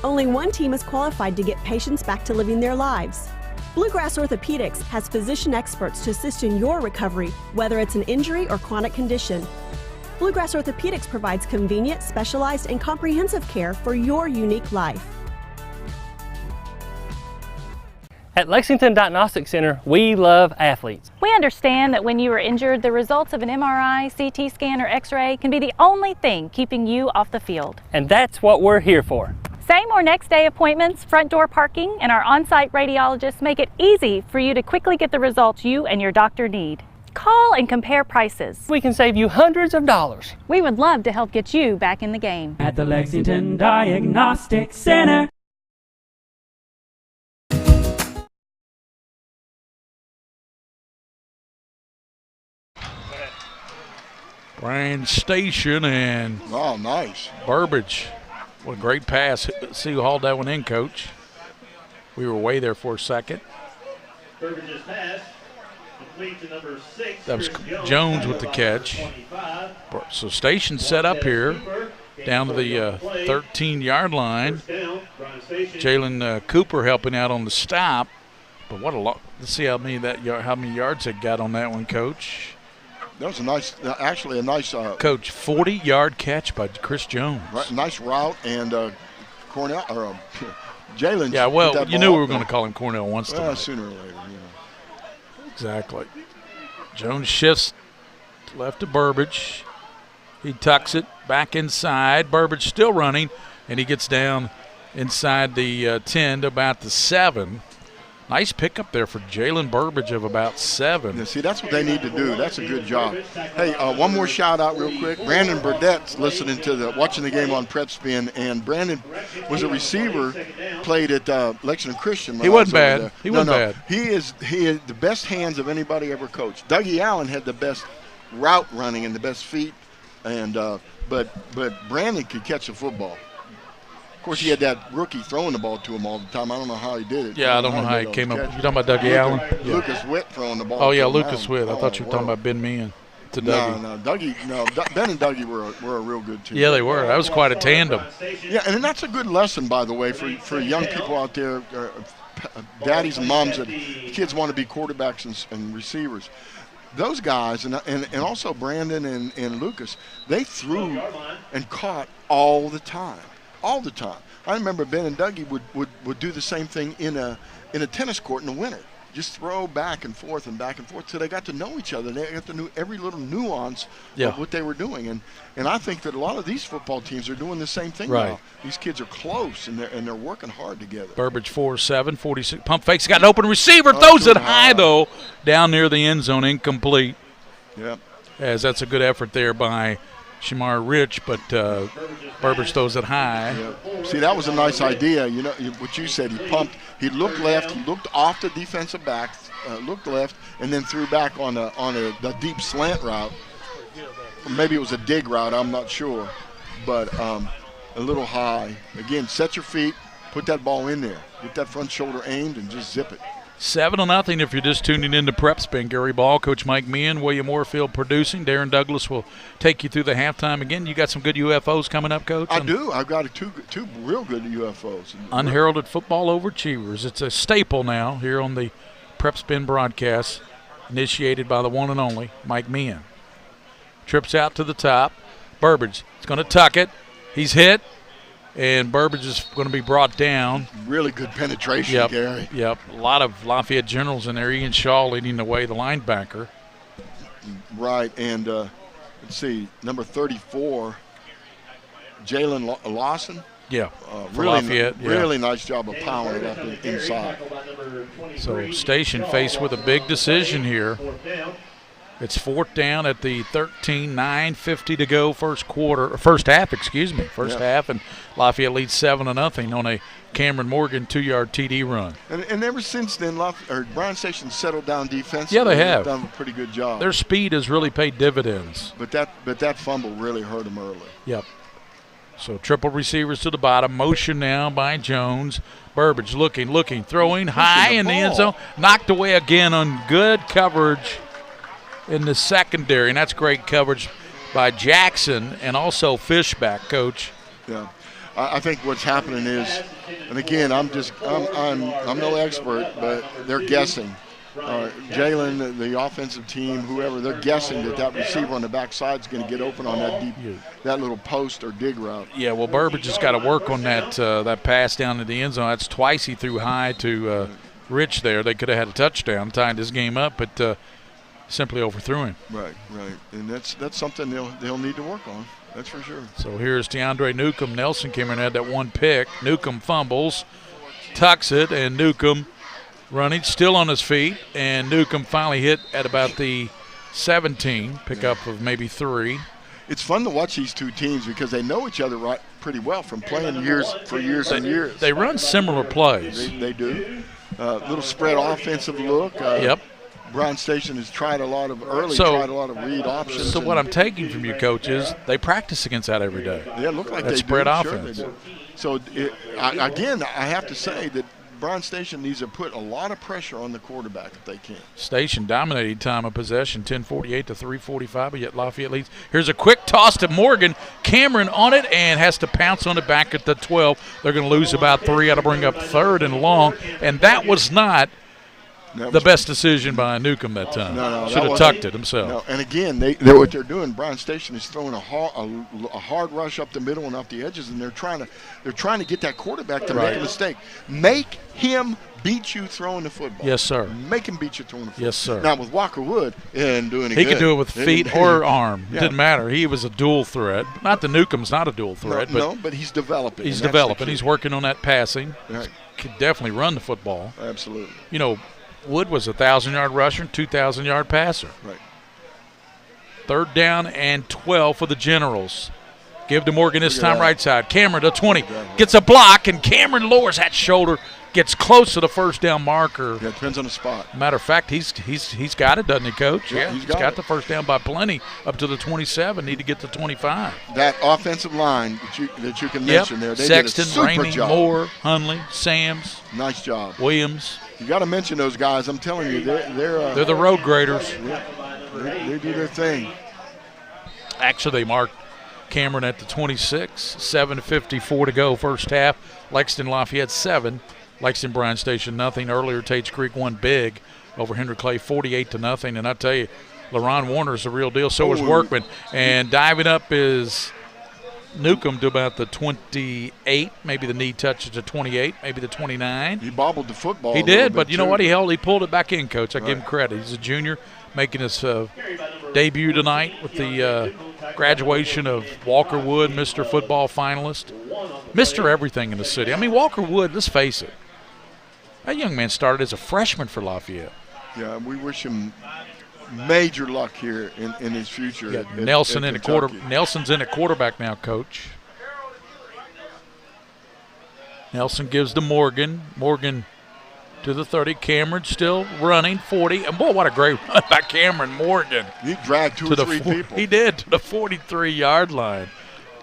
Only one team is qualified to get patients back to living their lives. Bluegrass Orthopedics has physician experts to assist in your recovery, whether it's an injury or chronic condition. Bluegrass Orthopedics provides convenient, specialized, and comprehensive care for your unique life. At Lexington Diagnostic Center, we love athletes. We understand that when you are injured, the results of an MRI, CT scan, or X-ray can be the only thing keeping you off the field. And that's what we're here for. Same or next day appointments, front door parking, and our on-site radiologists make it easy for you to quickly get the results you and your doctor need. Call and compare prices. We can save you hundreds of dollars. We would love to help get you back in the game. At the Lexington Diagnostic Center. Bryan Station and nice. Burbage. What a great pass. See who hauled that one in, Coach. We were way there for a second. Burbage's pass complete to number 6. That was Jones with the catch. So Station set up here down to the 13-yard line. Jalen Cooper helping out on the stop. But what a lot. Let's see how many yards it got on that one, Coach. That was a nice, actually a nice. Coach, 40-yard catch by Chris Jones. Right, nice route, and Cornell or Jalen. Yeah, well, you knew we were going to call him Cornell once tonight. Sooner or later, you know. Exactly. Jones shifts left to Burbage. He tucks it back inside. Burbage still running, and he gets down inside the 10 to about the 7. Nice pickup there for Jalen Burbage of about 7. Yeah, see, that's what they need to do. That's a good job. Hey, one more shout out real quick. Brandon Burdett's watching the game on PrepSpin, and Brandon was a receiver, played at Lexington Christian. He wasn't bad. He wasn't bad. He is the best hands of anybody ever coached. Dougie Allen had the best route running and the best feet, and but Brandon could catch a football. Of course, he had that rookie throwing the ball to him all the time. I don't know how he did it. Yeah, I don't know how he came up. You talking about Dougie Allen? Lucas Witt throwing the ball. Oh, yeah, Lucas Witt. I thought you were talking about Ben Meighan to Dougie. No, Ben and Dougie were a real good team. Yeah, they were. That was quite a tandem. Yeah, and that's a good lesson, by the way, for young people out there, daddies and moms that kids want to be quarterbacks and receivers. Those guys, and also Brandon and Lucas, they threw and caught all the time. All the time. I remember Ben and Dougie would do the same thing in a tennis court in the winter. Just throw back and forth till they got to know each other. They got to know every little nuance of what they were doing. And I think that a lot of these football teams are doing the same thing now. These kids are close and they're working hard together. Burbage 4-7, 46. Pump fakes. Got an open receiver. Throws it high, though, down near the end zone. Incomplete. Yep. As that's a good effort there by Shamar Rich, but Burbage throws it high. Yeah. See, that was a nice idea. You know what you said. He pumped. He looked left. He looked off the defensive back. Looked left, and then threw back on a deep slant route. Or maybe it was a dig route. I'm not sure, but a little high. Again, set your feet. Put that ball in there. Get that front shoulder aimed and just zip it. 7-0 if you're just tuning in to PrepSpin. Gary Ball, Coach Mike Meighan, William Warfield producing. Darren Douglas will take you through the halftime again. You got some good UFOs coming up, Coach? I do. I've got two real good UFOs. Unheralded football overachievers. It's a staple now here on the PrepSpin broadcast, initiated by the one and only Mike Meighan. Trips out to the top. Burbage is going to tuck it. He's hit. And Burbage is going to be brought down. Really good penetration, Gary. Yep. A lot of Lafayette generals in there. Ian Shaw leading the way, the linebacker. Right. And let's see, number 34, Jalen Lawson. Yeah. Really nice job of powering it up inside. So Station faced with a big decision here. It's 4th down at the 13, 9:50 to go, first half, and Lafayette leads 7-0 on a Cameron Morgan 2-yard TD run. And ever since then, Bryan Station settled down defensively. Yeah, they have done a pretty good job. Their speed has really paid dividends. But that fumble really hurt them early. Yep. So triple receivers to the bottom. Motion now by Jones. Burbage looking, throwing high in the end zone. Knocked away again on good coverage in the secondary, and that's great coverage by Jackson and also Fishback, Coach. Yeah, I think what's happening is, and again, I'm no expert, but they're guessing. Jalen, the offensive team, whoever, they're guessing that receiver on the backside is going to get open on that little post or dig route. Yeah, well, Burbage has got to work on that pass down to the end zone. That's twice he threw high to Rich there. They could have had a touchdown, tied this game up, but simply overthrew him. Right. And that's something they'll need to work on. That's for sure. So here's DeAndre Newcomb. Nelson came in and had that one pick. Newcomb fumbles, tucks it, and Newcomb running, still on his feet. And Newcomb finally hit at about the 17, pickup of maybe 3. It's fun to watch these two teams because they know each other pretty well from playing years and years. They run similar plays. They do. Little spread offensive look. Yep. Bryan Station has tried a lot of read options. So what I'm taking from you, Coach, is they practice against that every day. Yeah, look like that they spread do. offense. Sure they do. So I have to say that Bryan Station needs to put a lot of pressure on the quarterback if they can. Station dominated time of possession, 10:48 to 3:45, but yet Lafayette leads. Here's a quick toss to Morgan. Cameron on it and has to pounce on it back at the 12. They're going to lose about 3. Got to bring up 3rd and long, and that was not the best decision by Newcomb that time. No, should have tucked it himself. No, and again, what they're doing, Bryan Station is throwing a hard rush up the middle and off the edges, and they're trying to get that quarterback to make a mistake. Make him beat you throwing the football. Yes, sir. Make him beat you throwing the football. Yes, sir. Now with Walker Wood, and doing it, he could do it with feet or arm. Yeah. It didn't matter. He was a dual threat. Not that Newcomb's not a dual threat, but he's developing. He's developing. He's working on that passing. Right. Could definitely run the football. Absolutely. You know, Wood was a 1,000-yard rusher and 2,000-yard passer. Right. 3rd down and 12 for the Generals. Give to Morgan this time, right side. Cameron to 20. Gets a block, and Cameron lowers that shoulder. Gets close to the first down marker. Yeah, it depends on the spot. Matter of fact, he's got it, doesn't he, Coach? Yeah, he's got the first down by plenty up to the 27. Need to get to 25. That offensive line that you can mention there, they Sexton, did a super Ramey, job. Moore, Hundley, Sams. Nice job. Williams. You got to mention those guys. I'm telling you, they're the road graders. They do their thing. Actually, they marked Cameron at the 26. 7:54 to go, first half. Lexington Lafayette 7. Lexington Bryan Station nothing. Earlier, Tates Creek won big over Henry Clay 48-0. And I tell you, LaRon Warner's the real deal. So is Workman. And diving up is Newcomb to about the 28. Maybe the knee touches to 28. Maybe the 29. He bobbled the football. He did, but you know what? He pulled it back in, Coach. I give him credit. He's a junior, making his debut tonight with the graduation of Walker Wood, Mr. Football finalist, Mr. Everything in the city. I mean, Walker Wood, let's face it, that young man started as a freshman for Lafayette. Yeah, we wish him major luck here in his future. Nelson's in at quarterback now, Coach. Nelson gives to Morgan. Morgan to the 30. Cameron still running, 40. And, boy, what a great run by Cameron Morgan. He dragged two or three people. He did, to the 43-yard line.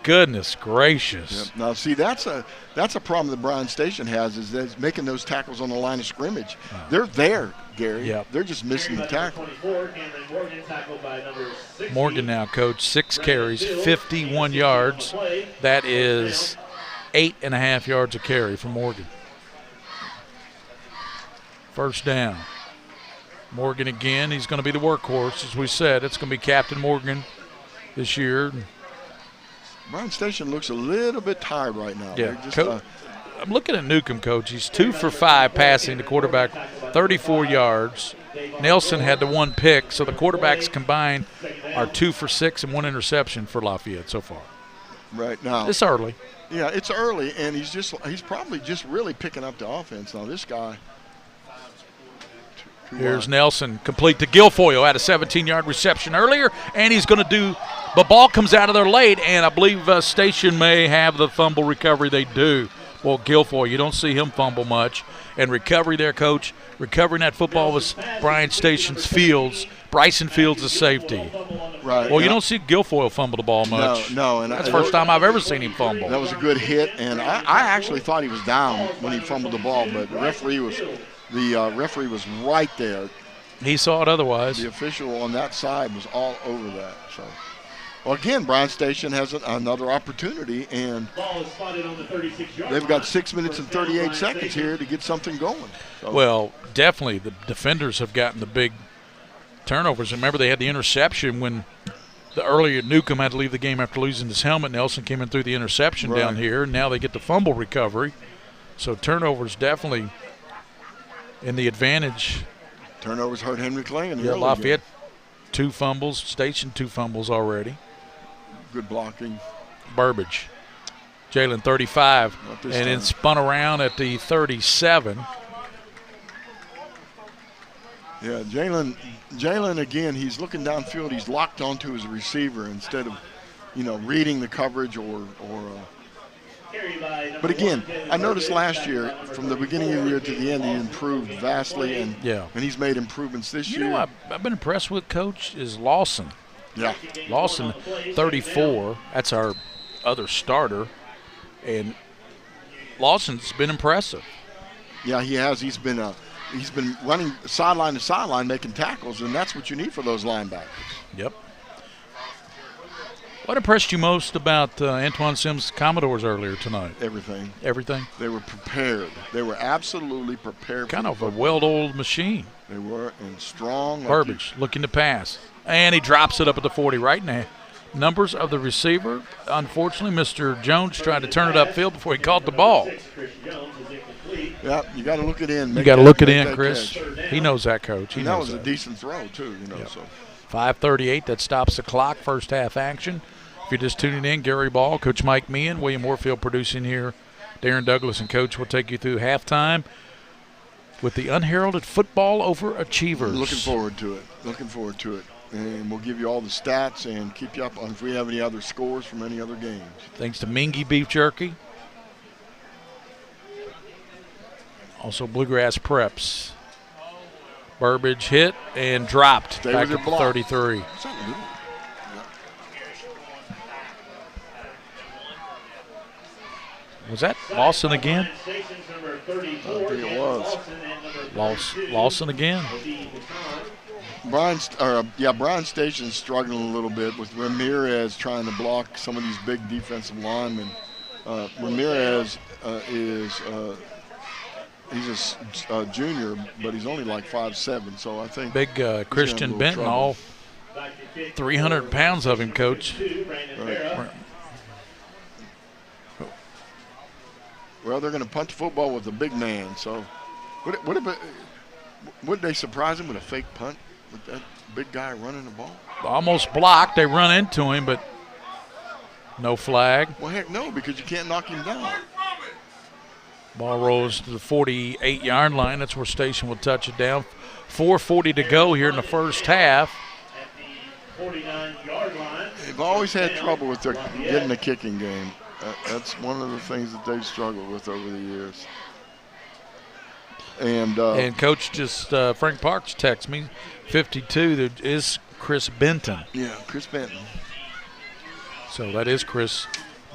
Goodness gracious. Yep. Now, see, that's a problem that Bryan Station has, is that making those tackles on the line of scrimmage. They're there, Gary. Yep. They're just missing the tackle. Morgan now, Coach, 6 carries, 51 yards. That is 8.5 yards a carry for Morgan. First down. Morgan again. He's going to be the workhorse, as we said. It's going to be Captain Morgan this year. Bryan Station looks a little bit tired right now. Yeah, I'm looking at Newcomb, Coach. He's 2 for 5 passing the quarterback, 34 yards. Nelson had the 1 pick, so the quarterbacks combined are 2 for 6 and 1 interception for Lafayette so far. Right now. It's early. Yeah, it's early, and he's probably just really picking up the offense now. This guy. Here's Nelson, complete to Guilfoyle. Had a 17-yard reception earlier, and he's going to do – the ball comes out of there late, and I believe Station may have the fumble recovery. They do. Well, Guilfoyle, you don't see him fumble much. And recovery there, Coach. Recovering that football was Bryan Station's Fields. Bryson Fields is safety. Right. Well, you don't see Guilfoyle fumble the ball much. No. And that's the first time I've ever seen him fumble. That was a good hit, and I actually thought he was down when he fumbled the ball, but the referee was right there. He saw it otherwise. The official on that side was all over that. So, well, again, Bryan Station has another opportunity, and they've got 6 minutes and 38 seconds here to get something going. So. Well, definitely the defenders have gotten the big turnovers. Remember, they had the interception when the earlier Newcomb had to leave the game after losing his helmet. Nelson came in through the interception down here, and now they get the fumble recovery. So turnovers definitely in the advantage. Turnovers hurt Henry Clay in the early Lafayette game. 2 fumbles, Station 2 fumbles already. Good blocking. Burbage. Jalen 35, and then spun around at the 37. Yeah, Jalen again, he's looking downfield. He's locked onto his receiver instead of, reading the coverage or but again, I noticed last year, from the beginning of the year to the end, he improved vastly, and he's made improvements this year. You know, I've been impressed with, Coach, is Lawson. Yeah. Lawson, 34. That's our other starter, and Lawson's been impressive. Yeah, he has. He's been running sideline to sideline, making tackles, and that's what you need for those linebackers. Yep. What impressed you most about Antoine Sims' Commodores earlier tonight? Everything. Everything? They were prepared. They were absolutely prepared. Kind of a well-oiled machine. They were, and strong. Burbage looking to pass. And he drops it up at the 40 right now. Numbers of the receiver. Unfortunately, Mr. Jones tried to turn it upfield before he caught the ball. Yeah, you got to look it in. You got to look it in, Chris. He knows that, Coach. That was a decent throw, too, you know. Yep. So 5:38, that stops the clock, first half action. If you're just tuning in, Gary Ball, Coach Mike Meighan, William Warfield producing here. Darren Douglas and Coach will take you through halftime with the unheralded football overachievers. Looking forward to it. Looking forward to it. And we'll give you all the stats and keep you up on if we have any other scores from any other games. Thanks to Mingy Beef Jerky. Also Bluegrass Preps. Burbage hit and dropped. Stay back with at your block. 33. Was that Lawson again? I think it was. Lawson again? Bryan Station's struggling a little bit with Ramirez trying to block some of these big defensive linemen. Ramirez he's a junior, but he's only like 5'7", so I think big Christian Benton, all 300 pounds of him, Coach. Right. Well, they're going to punt the football with a big man, so would they surprise him with a fake punt with that big guy running the ball? Almost blocked. They run into him, but no flag. Well, heck no, because you can't knock him down. Ball rolls to the 48-yard line. That's where Station will touch it down. 4:40 to go here in the first half. They've always had trouble with getting the kicking game. That's one of the things that they've struggled with over the years. And Coach just Frank Parks texts me, 52. There is Chris Benton. Yeah, Chris Benton. So that is Chris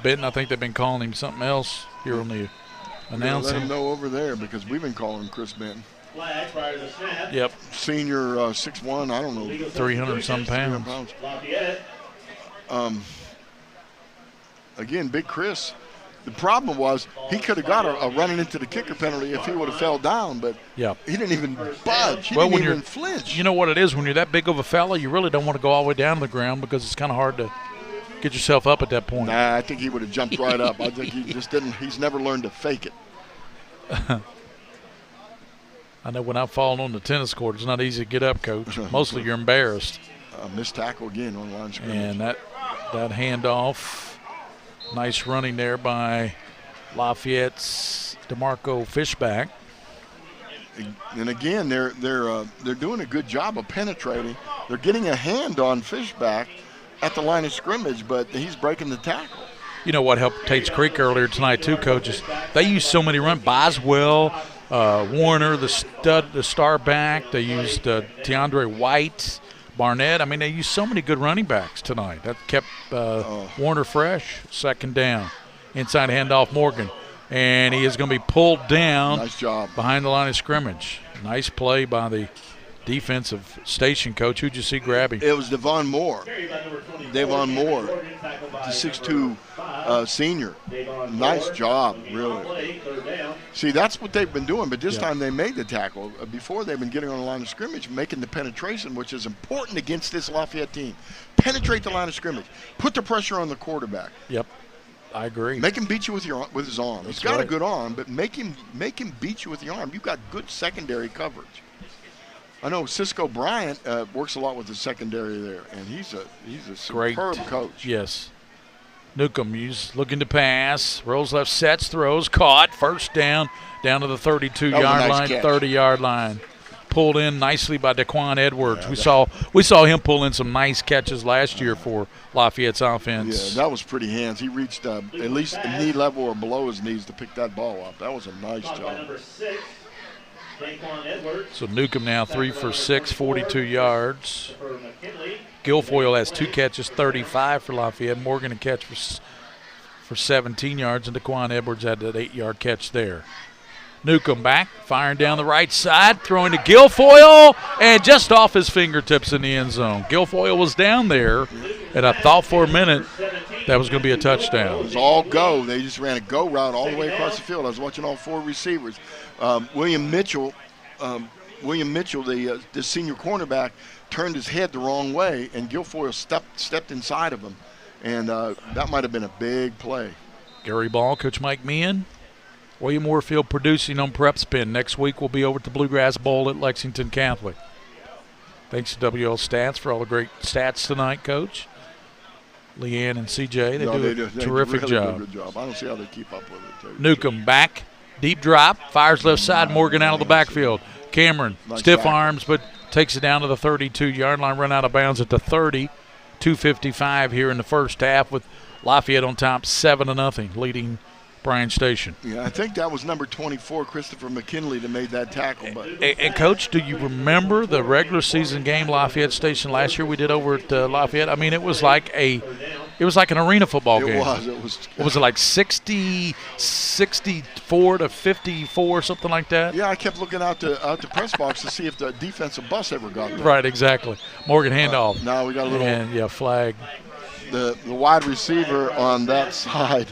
Benton. I think they've been calling him something else here on the announcing. Let him know over there because we've been calling him Chris Benton. Yep. Senior 6'1", I don't know. 300-some pounds. Again, Big Chris. The problem was he could have got a running into the kicker penalty if he would have fell down, but he didn't even budge. He didn't even flinch. You know what it is? When you're that big of a fella, you really don't want to go all the way down to the ground because it's kind of hard to get yourself up at that point. Nah, I think he would have jumped right up. I think he just didn't. He's never learned to fake it. I know when I've fallen on the tennis court, it's not easy to get up, Coach. Mostly you're embarrassed. Missed tackle again on line scrimmage. And that handoff. Nice running there by Lafayette's DeMarco Fishback. And again, they're doing a good job of penetrating. They're getting a hand on Fishback at the line of scrimmage, but he's breaking the tackle. You know what helped Tates Creek earlier tonight too, coaches? They used so many runs. Boswell, Warner, the star back. They used Tiandre White. Barnett, I mean, they used so many good running backs tonight. That kept Warner fresh. Second down. Inside handoff, Morgan. And he is going to be pulled down. Nice job. Behind the line of scrimmage. Nice play by the defensive station coach. Who'd you see grabbing? It was Devon Moore. Devon Moore, the 6'2" senior. Nice job, really. See, that's what they've been doing, but this time they made the tackle. Before, they've been getting on the line of scrimmage, making the penetration, which is important against this Lafayette team. Penetrate the line of scrimmage. Put the pressure on the quarterback. Yep, I agree. Make him beat you with his arm. He's got a good arm, but make him beat you with the arm. You've got good secondary coverage. I know Cisco Bryant works a lot with the secondary there, and he's a superb coach. Yes. Newcomb, he's looking to pass. Rolls left, sets, throws, caught. First down to the 32-yard line, 30-yard line. Pulled in nicely by Daquan Edwards. Yeah, we saw him pull in some nice catches last year for Lafayette's offense. Yeah, that was pretty hands. He reached at least knee level or below his knees to pick that ball up. That was a nice job. So Newcomb now 3 for 6, 42 yards. Guilfoyle has 2 catches, 35 for Lafayette. Morgan a catch for 17 yards, and Daquan Edwards had that 8-yard catch there. Newcomb back, firing down the right side, throwing to Guilfoyle, and just off his fingertips in the end zone. Guilfoyle was down there, and I thought for a minute That was going to be a touchdown. It was all go. They just ran a go route all the way across the field. I was watching all 4 receivers. William Mitchell, the senior cornerback, turned his head the wrong way, and Guilfoyle stepped inside of him. And that might have been a big play. Gary Ball, Coach Mike Meighan. William Warfield producing on PrepSpin. Next week we'll be over at the Bluegrass Bowl at Lexington Catholic. Thanks to WL Stats for all the great stats tonight, Coach. Leanne and CJ, they do a terrific job. Good job. I don't see how they keep up with it, too. Newcomb back, deep drop, fires left side, Morgan out of the backfield. Cameron, stiff arms, but takes it down to the 32-yard line, run out of bounds at the 30. 2:55 here in the first half with Lafayette on top 7-0, leading Bryan Station. Yeah, I think that was number 24, Christopher McKinley, that made that tackle. But and Coach, do you remember the regular season game Lafayette Station last year we did over at Lafayette? I mean, it was like an arena football game. It was. What was it, like 64 to 54, something like that? Yeah, I kept looking out the press box to see if the defensive bus ever got there. Right, exactly. Morgan handoff. Now we got a little. And flag. The wide receiver on that side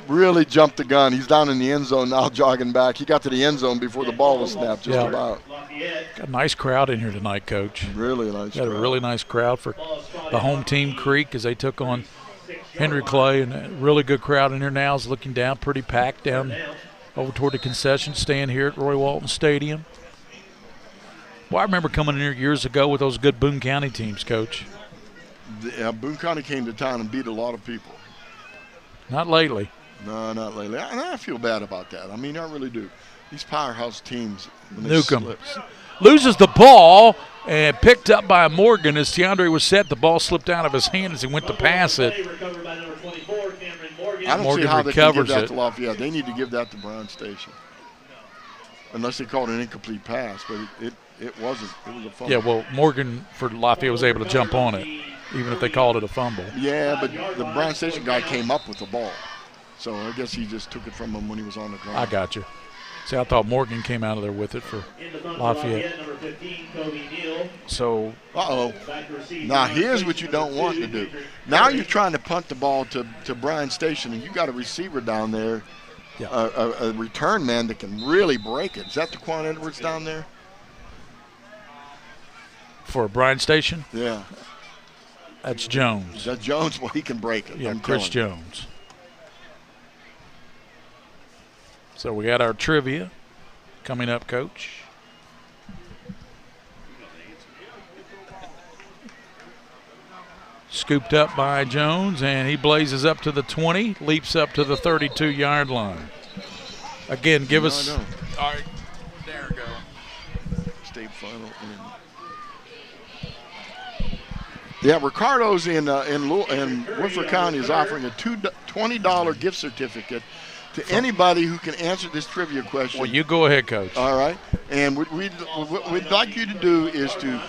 really jumped the gun. He's down in the end zone now, jogging back. He got to the end zone before the ball was snapped, just about. Got a nice crowd in here tonight, Coach. Really nice Got crowd. a really nice crowd for the home team, Creek, as they took on Henry Clay. And a really good crowd in here now is looking down, pretty packed down over toward the concession stand here at Roy Walton Stadium. Well, I remember coming in here years ago with those good Boone County teams, Coach. Boone County came to town and beat a lot of people. Not lately. No, not lately. I feel bad about that. I mean, I really do. These powerhouse teams, when they Newcomb loses the ball and picked up by Morgan as DeAndre was set. The ball slipped out of his hand as he went to pass it. I don't see how they can give that to Lafayette. They need to give that to Bryan Station. Unless they called an incomplete pass, but it wasn't. It was a fumble. Yeah, well, Morgan for Lafayette was able to jump on it, even if they called it a fumble. Yeah, but the Bryan Station guy came up with the ball. So I guess he just took it from him when he was on the ground. I got you. See, I thought Morgan came out of there with it for Lafayette. So, now here's what you don't want to do. Now you're trying to punt the ball to Bryan Station, and you got a receiver down there, a return man that can really break it. Is that Daquan Edwards down there? For Bryan Station? Yeah. That's Jones. Is that Jones? Well, he can break it. Yeah, Chris Jones. So we got our trivia coming up, Coach. Scooped up by Jones, and he blazes up to the 20, leaps up to the 32-yard line. Again, give us. All right, there we go. State final. Yeah, Ricardo's in Woodford County is offering a $20 gift certificate to anybody who can answer this trivia question. Well, you go ahead, Coach. All right. And what we'd like you to do is to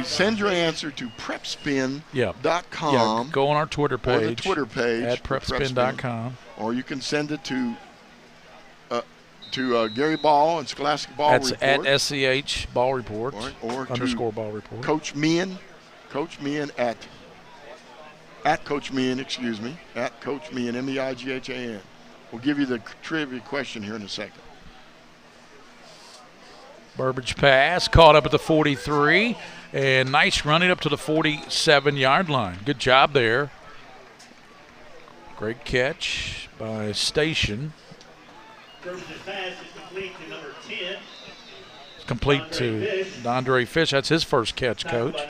send your answer to PrepSpin.com. Yeah, go on our Twitter page. Or the Twitter page. At PrepSpin.com. Or you can send it to Gary Ball and Scholastic Ball That's Report. At SCH Ball Report. Or _ Ball Report. Coach Meighan at Coach Meighan, excuse me, at Coach Meighan, MEIGHAN. We'll give you the trivia question here in a second. Burbage pass, caught up at the 43, and nice running up to the 47-yard line. Good job there. Great catch by Station. Burbage's pass is complete to number 10. It's complete to Dondre Fish. That's his first catch, Coach.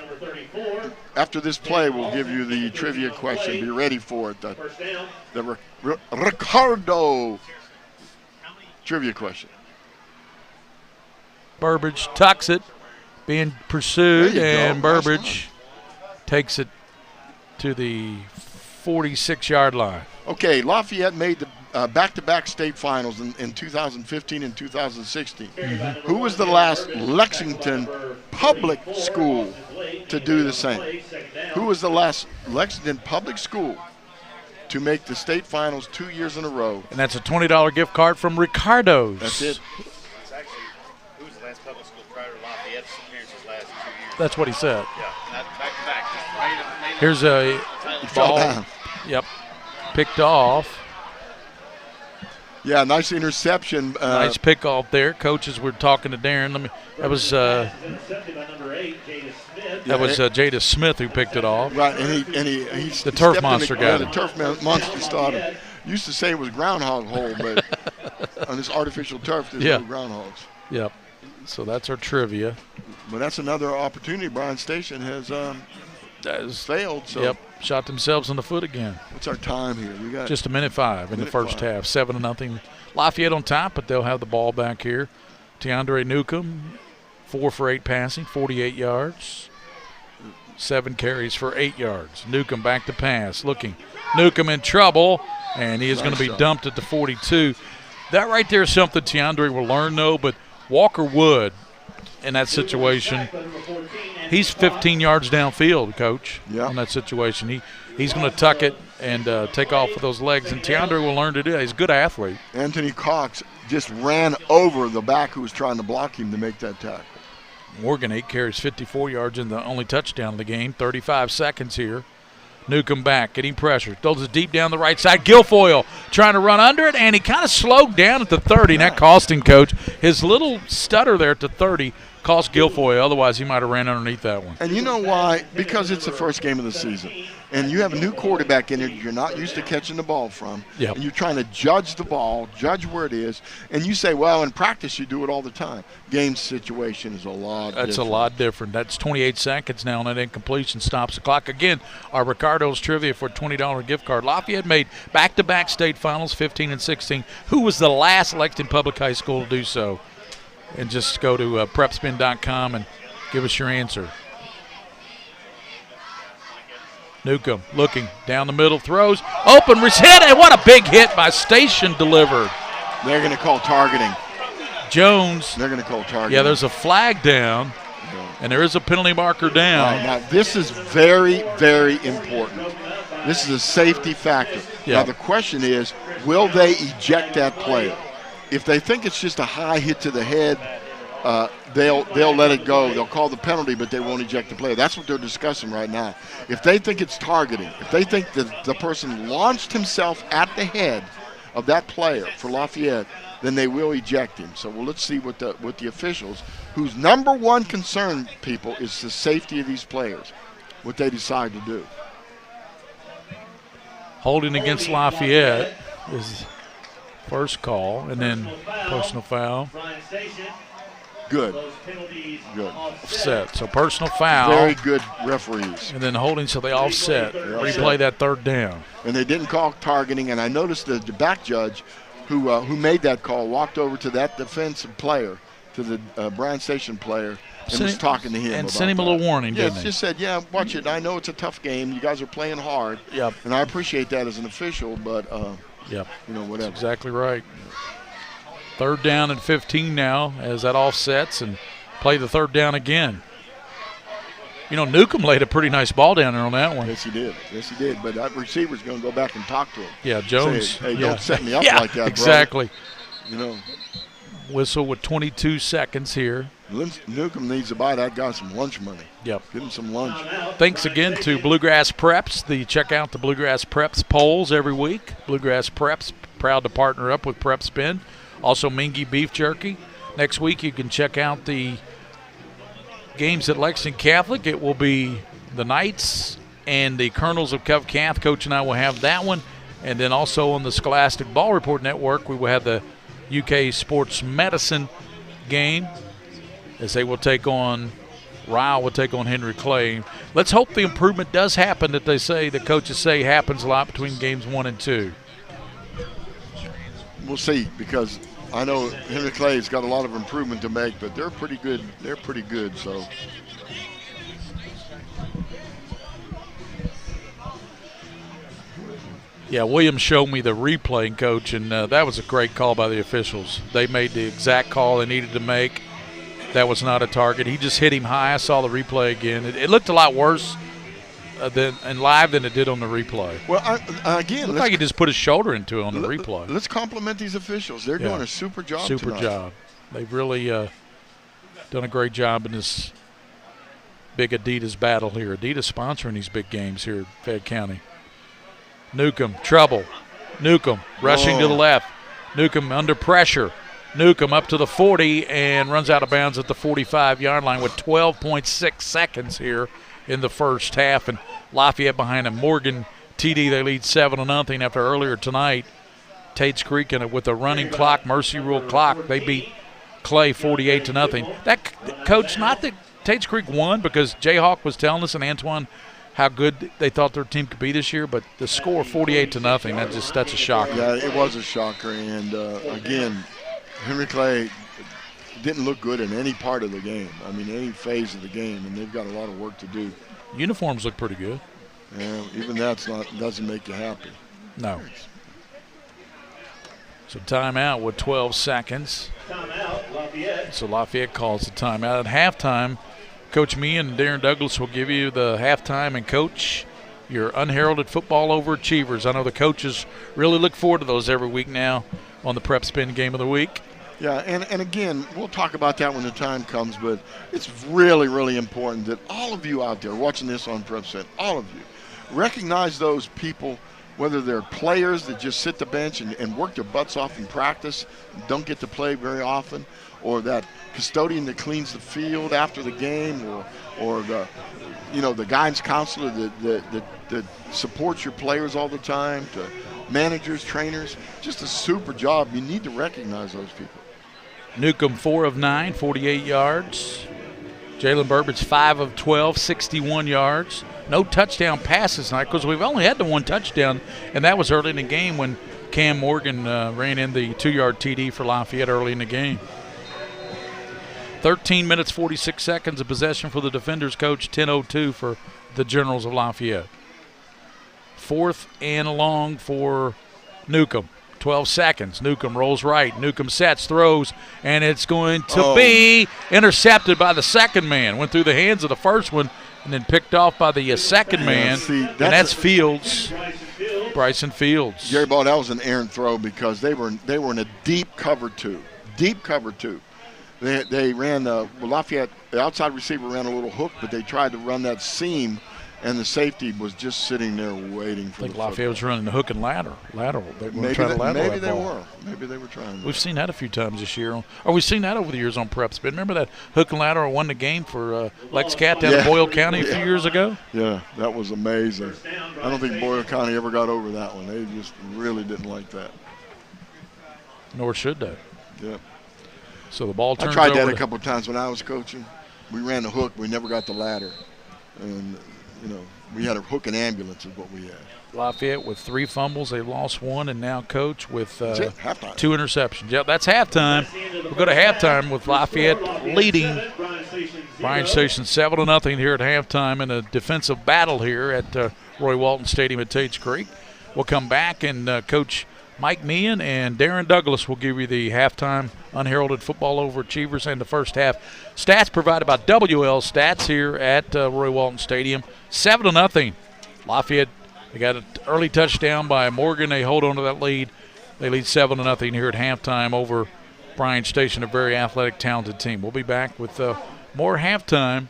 After this play, we'll give you the trivia question. Be ready for it. The Ricardo trivia question. Burbage tucks it, being pursued, and Burbage takes it to the 46-yard line. Okay, Lafayette made the back-to-back state finals in 2015 and 2016. Mm-hmm. Who was the last Lexington public school to do the same? Who was the last Lexington public school to make the state finals 2 years in a row? And that's a $20 gift card from Ricardo's. That's it. Who was the last public school prior to Lafayette's appearances last 2 years? That's what he said. Yeah, back to back. Here's a ball. Yep. Picked off. Yeah, nice interception. Nice pick off there. Coaches were talking to Darren. That was Jada Smith who picked it off. Right, and he's the turf monster guy. Yeah, the turf monster started him. Used to say it was groundhog hole, but on this artificial turf, there's no groundhogs. Yep. So that's our trivia. But that's another opportunity. Bryan Station has failed. So yep, shot themselves in the foot again. What's our time here? We got just a minute 5 in the first half. 7-0. Lafayette on top, but they'll have the ball back here. Tiandre Newcomb, 4 for 8 passing, 48 yards. 7 carries for 8 yards. Newcomb back to pass, looking. Newcomb in trouble, and he is going to be dumped at the 42. That right there is something Tiandre will learn, though, but Walker Wood in that situation, he's 15 yards downfield, Coach, on that situation. He's going to tuck it and take off with those legs, and Tiandre will learn to do that. He's a good athlete. Anthony Cox just ran over the back who was trying to block him to make that tackle. Morgan, 8 carries, 54 yards, and the only touchdown of the game. 35 seconds here. Newcomb back, getting pressure. Throws it deep down the right side. Guilfoyle trying to run under it, and he kind of slowed down at the 30, and that cost him, Coach. His little stutter there at the 30 cost Guilfoyle. Otherwise, he might have ran underneath that one. And you know why? Because it's the first game of the season. And you have a new quarterback in there you're not used to catching the ball from. Yep. And you're trying to judge the ball, judge where it is. And you say, well, in practice you do it all the time. Game situation is a lot different. That's a lot different. That's 28 seconds now, and that incompletion stops the clock. Again, our Ricardo's trivia for a $20 gift card. Lafayette made back-to-back state finals, 15 and 16. Who was the last Lexington Public High School to do so? And just go to PrepSpin.com and give us your answer. Newcomb looking down the middle, throws, open, hit, and what a big hit by Station delivered. They're going to call targeting. Jones. They're going to call targeting. Yeah, there's a flag down, and there is a penalty marker down. Right, now, this is very, very important. This is a safety factor. Now, the question is, will they eject that player? If they think it's just a high hit to the head, they'll let it go. They'll call the penalty, but they won't eject the player. That's what they're discussing right now. If they think it's targeting, if they think that the person launched himself at the head of that player for Lafayette, then they will eject him. So let's see what the officials, whose number one concern, people, is the safety of these players, what they decide to do. Holding against Lafayette is first call, and then personal foul. Good. Offset. So personal foul. Very good referees. And then holding, so they offset. Replay that third down. And they didn't call targeting, and I noticed the back judge who made that call walked over to that defensive player, to the Bryan Station player, and was talking to him. And sent him a little warning, didn't he? Just said, yeah, watch it. I know it's a tough game. You guys are playing hard. Yep. And I appreciate that as an official, but, yep. Whatever. That's exactly right. Third down and 15 now as that offsets and play the third down again. Newcomb laid a pretty nice ball down there on that one. Yes, he did. Yes, he did. But that receiver's going to go back and talk to him. Yeah, Jones. Say, hey, don't set me up like that, exactly. Brother. Whistle with 22 seconds here. Newcomb needs to buy that guy some lunch money. Yep. Give him some lunch. Thanks again to Bluegrass Preps. Check out the Bluegrass Preps polls every week. Bluegrass Preps, proud to partner up with PrepSpin. Also, Mingy Beef Jerky. Next week, you can check out the games at Lexington Catholic. It will be the Knights and the Colonels of Cov Cath. Coach and I will have that one. And then also on the Scholastic Ball Report Network, we will have the UK Sports Medicine game as they will take on, Ryle will take on Henry Clay. Let's hope the improvement does happen that the coaches say happens a lot between games 1 and 2. We'll see, because I know Henry Clay's got a lot of improvement to make, but they're pretty good. They're pretty good, so. Yeah, Williams showed me the replay, Coach, and that was a great call by the officials. They made the exact call they needed to make. That was not a target. He just hit him high. I saw the replay again. It looked a lot worse in live than it did on the replay. Well, again, it looked like he just put his shoulder into it on the replay. Let's compliment these officials. They're doing a super job tonight. Job. They've really done a great job in this big Adidas battle here. Adidas sponsoring these big games here at Fayette County. Newcomb, trouble. Newcomb rushing to the left. Newcomb under pressure. Newcomb up to the 40 and runs out of bounds at the 45-yard line with 12.6 seconds here in the first half. And Lafayette behind him. Morgan TD, they lead 7-0 after earlier tonight. Tates Creek with a running clock, mercy rule clock, they beat Clay 48-0. That coach, not that Tates Creek won, because Jayhawk was telling us and Antoine how good they thought their team could be this year, but the score 48-0, that's a shocker. Yeah, it was a shocker, and again, Henry Clay didn't look good in any part of the game. I mean, any phase of the game, and they've got a lot of work to do. Uniforms look pretty good. Yeah, even doesn't make you happy. No. So timeout with 12 seconds. Timeout, Lafayette. So Lafayette calls the timeout. At halftime, Coach Meighan and Darren Douglas will give you the halftime and coach your unheralded football overachievers. I know the coaches really look forward to those every week now on the PrepSpin Game of the Week. Yeah, and again, we'll talk about that when the time comes, but it's really, really important that all of you out there watching this on PrepSpin, all of you, recognize those people, whether they're players that just sit the bench and work their butts off in practice, don't get to play very often, or that custodian that cleans the field after the game, or the guidance counselor that supports your players all the time, to managers, trainers, just a super job. You need to recognize those people. Newcomb 4 of 9, 48 yards. Jalen Burbage 5 of 12, 61 yards. No touchdown passes tonight because we've only had the one touchdown, and that was early in the game when Cam Morgan ran in the 2-yard TD for Lafayette early in the game. 13 minutes, 46 seconds of possession for the defenders, coach. 10:02 for the Generals of Lafayette. 4th and long for Newcomb. 12 seconds. Newcomb rolls right. Newcomb sets, throws, and it's going to be intercepted by the second man. Went through the hands of the first one and then picked off by the second man, and that's Fields, Bryson Fields. Gary Ball, that was an errant throw because they were in a deep cover two. Deep cover two. They ran Lafayette, the outside receiver ran a little hook, but they tried to run that seam, and the safety was just sitting there waiting for I think Lafayette was running the hook and lateral. They were maybe trying to lateral maybe that they ball. were. Maybe they were trying. We've seen that a few times this year. Or we've seen that over the years on PrepSpin. Remember that hook and lateral won the game for Lexington down in Boyle County a few years ago? Yeah, that was amazing. I don't think Boyle County ever got over that one. They just really didn't like that. Nor should they. Yeah. So the ball turns over. I tried over that a couple of times when I was coaching. We ran the hook. We never got the ladder. And, we had a hook and ambulance is what we had. Lafayette with 3 fumbles. They lost 1, and now coach with 2 interceptions. Yep, that's halftime. We'll go to halftime with Lafayette leading Bryan Station 7-0 here at halftime in a defensive battle here at Roy Walton Stadium at Tates Creek. We'll come back, and Coach Mike Meighan and Darren Douglas will give you the halftime unheralded football overachievers and the first half stats provided by WL Stats here at Roy Walton Stadium. 7-0. Lafayette, they got an early touchdown by Morgan. They hold on to that lead. They lead 7-0 here at halftime over Bryan Station, a very athletic, talented team. We'll be back with more halftime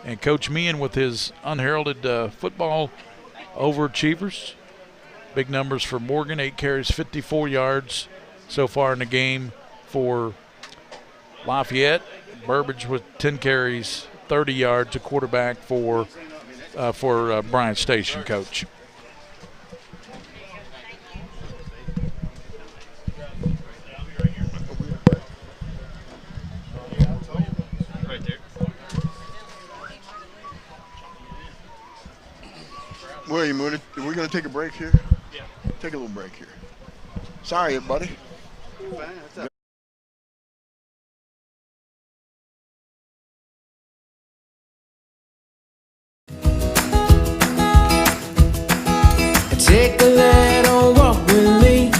and Coach Meighan with his unheralded football overachievers. Big numbers for Morgan, 8 carries, 54 yards so far in the game for Lafayette. Burbage with 10 carries, 30 yards, a quarterback for Bryan Station, coach. Right there. Where are you, Moody? Are we going to take a break here? Yeah. Take a little break here. Sorry, everybody. Take a little walk with me.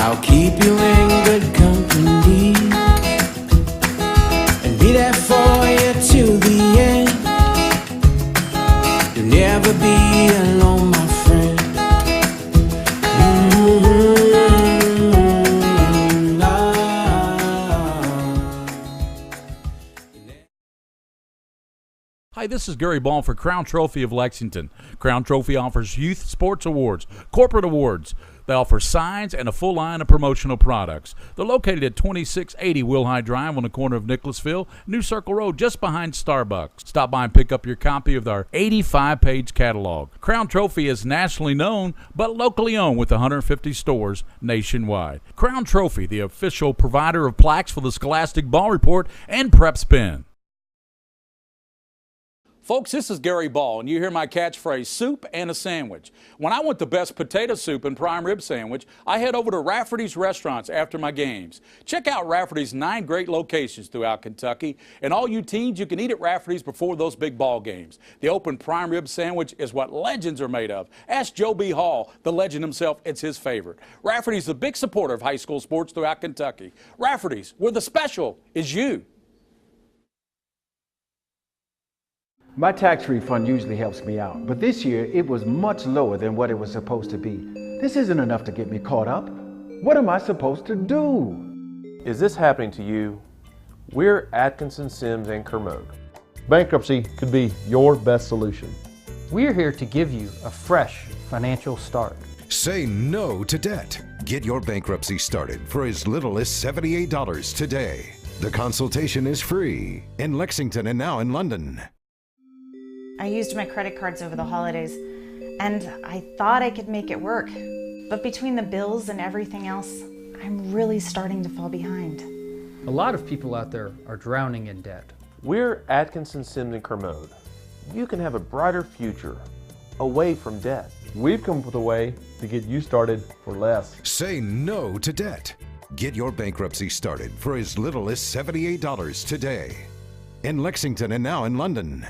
I'll keep you in good company and be there for you to the end. You'll never be alone, my friend. Hi, this is Gary Ball for Crown Trophy of Lexington. Crown Trophy offers youth sports awards, corporate awards. They offer signs and a full line of promotional products. They're located at 2680 Wilhite Drive on the corner of Nicholasville, New Circle Road, just behind Starbucks. Stop by and pick up your copy of our 85-page catalog. Crown Trophy is nationally known, but locally owned with 150 stores nationwide. Crown Trophy, the official provider of plaques for the Scholastic Ball Report and PrepSpin. Folks, this is Gary Ball, and you hear my catchphrase, soup and a sandwich. When I want the best potato soup and prime rib sandwich, I head over to Rafferty's Restaurants after my games. Check out Rafferty's 9 great locations throughout Kentucky, and all you teens, you can eat at Rafferty's before those big ball games. The open prime rib sandwich is what legends are made of. Ask Joe B. Hall, the legend himself, it's his favorite. Rafferty's a big supporter of high school sports throughout Kentucky. Rafferty's, where the special is you. My tax refund usually helps me out, but this year it was much lower than what it was supposed to be. This isn't enough to get me caught up. What am I supposed to do? Is this happening to you? We're Atkinson, Sims, and Kermode. Bankruptcy could be your best solution. We're here to give you a fresh financial start. Say no to debt. Get your bankruptcy started for as little as $78 today. The consultation is free in Lexington and now in London. I used my credit cards over the holidays, and I thought I could make it work. But between the bills and everything else, I'm really starting to fall behind. A lot of people out there are drowning in debt. We're Atkinson, Sims, and Kermode. You can have a brighter future away from debt. We've come up with a way to get you started for less. Say no to debt. Get your bankruptcy started for as little as $78 today. In Lexington and now in London.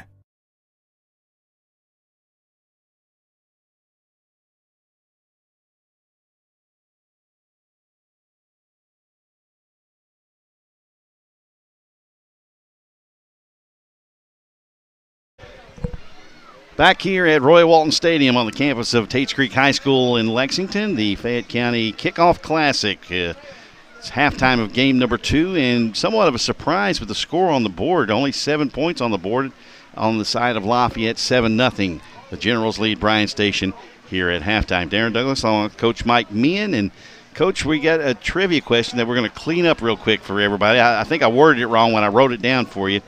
Back here at Roy Walton Stadium on the campus of Tates Creek High School in Lexington, the Fayette County Kickoff Classic. It's halftime of game number 2, and somewhat of a surprise with the score on the board. Only 7 points on the board on the side of Lafayette, 7-0. The Generals lead Bryan Station here at halftime. Darren Douglas along with Coach Mike Meighan. And, Coach, we got a trivia question that we're going to clean up real quick for everybody. I think I worded it wrong when I wrote it down for you.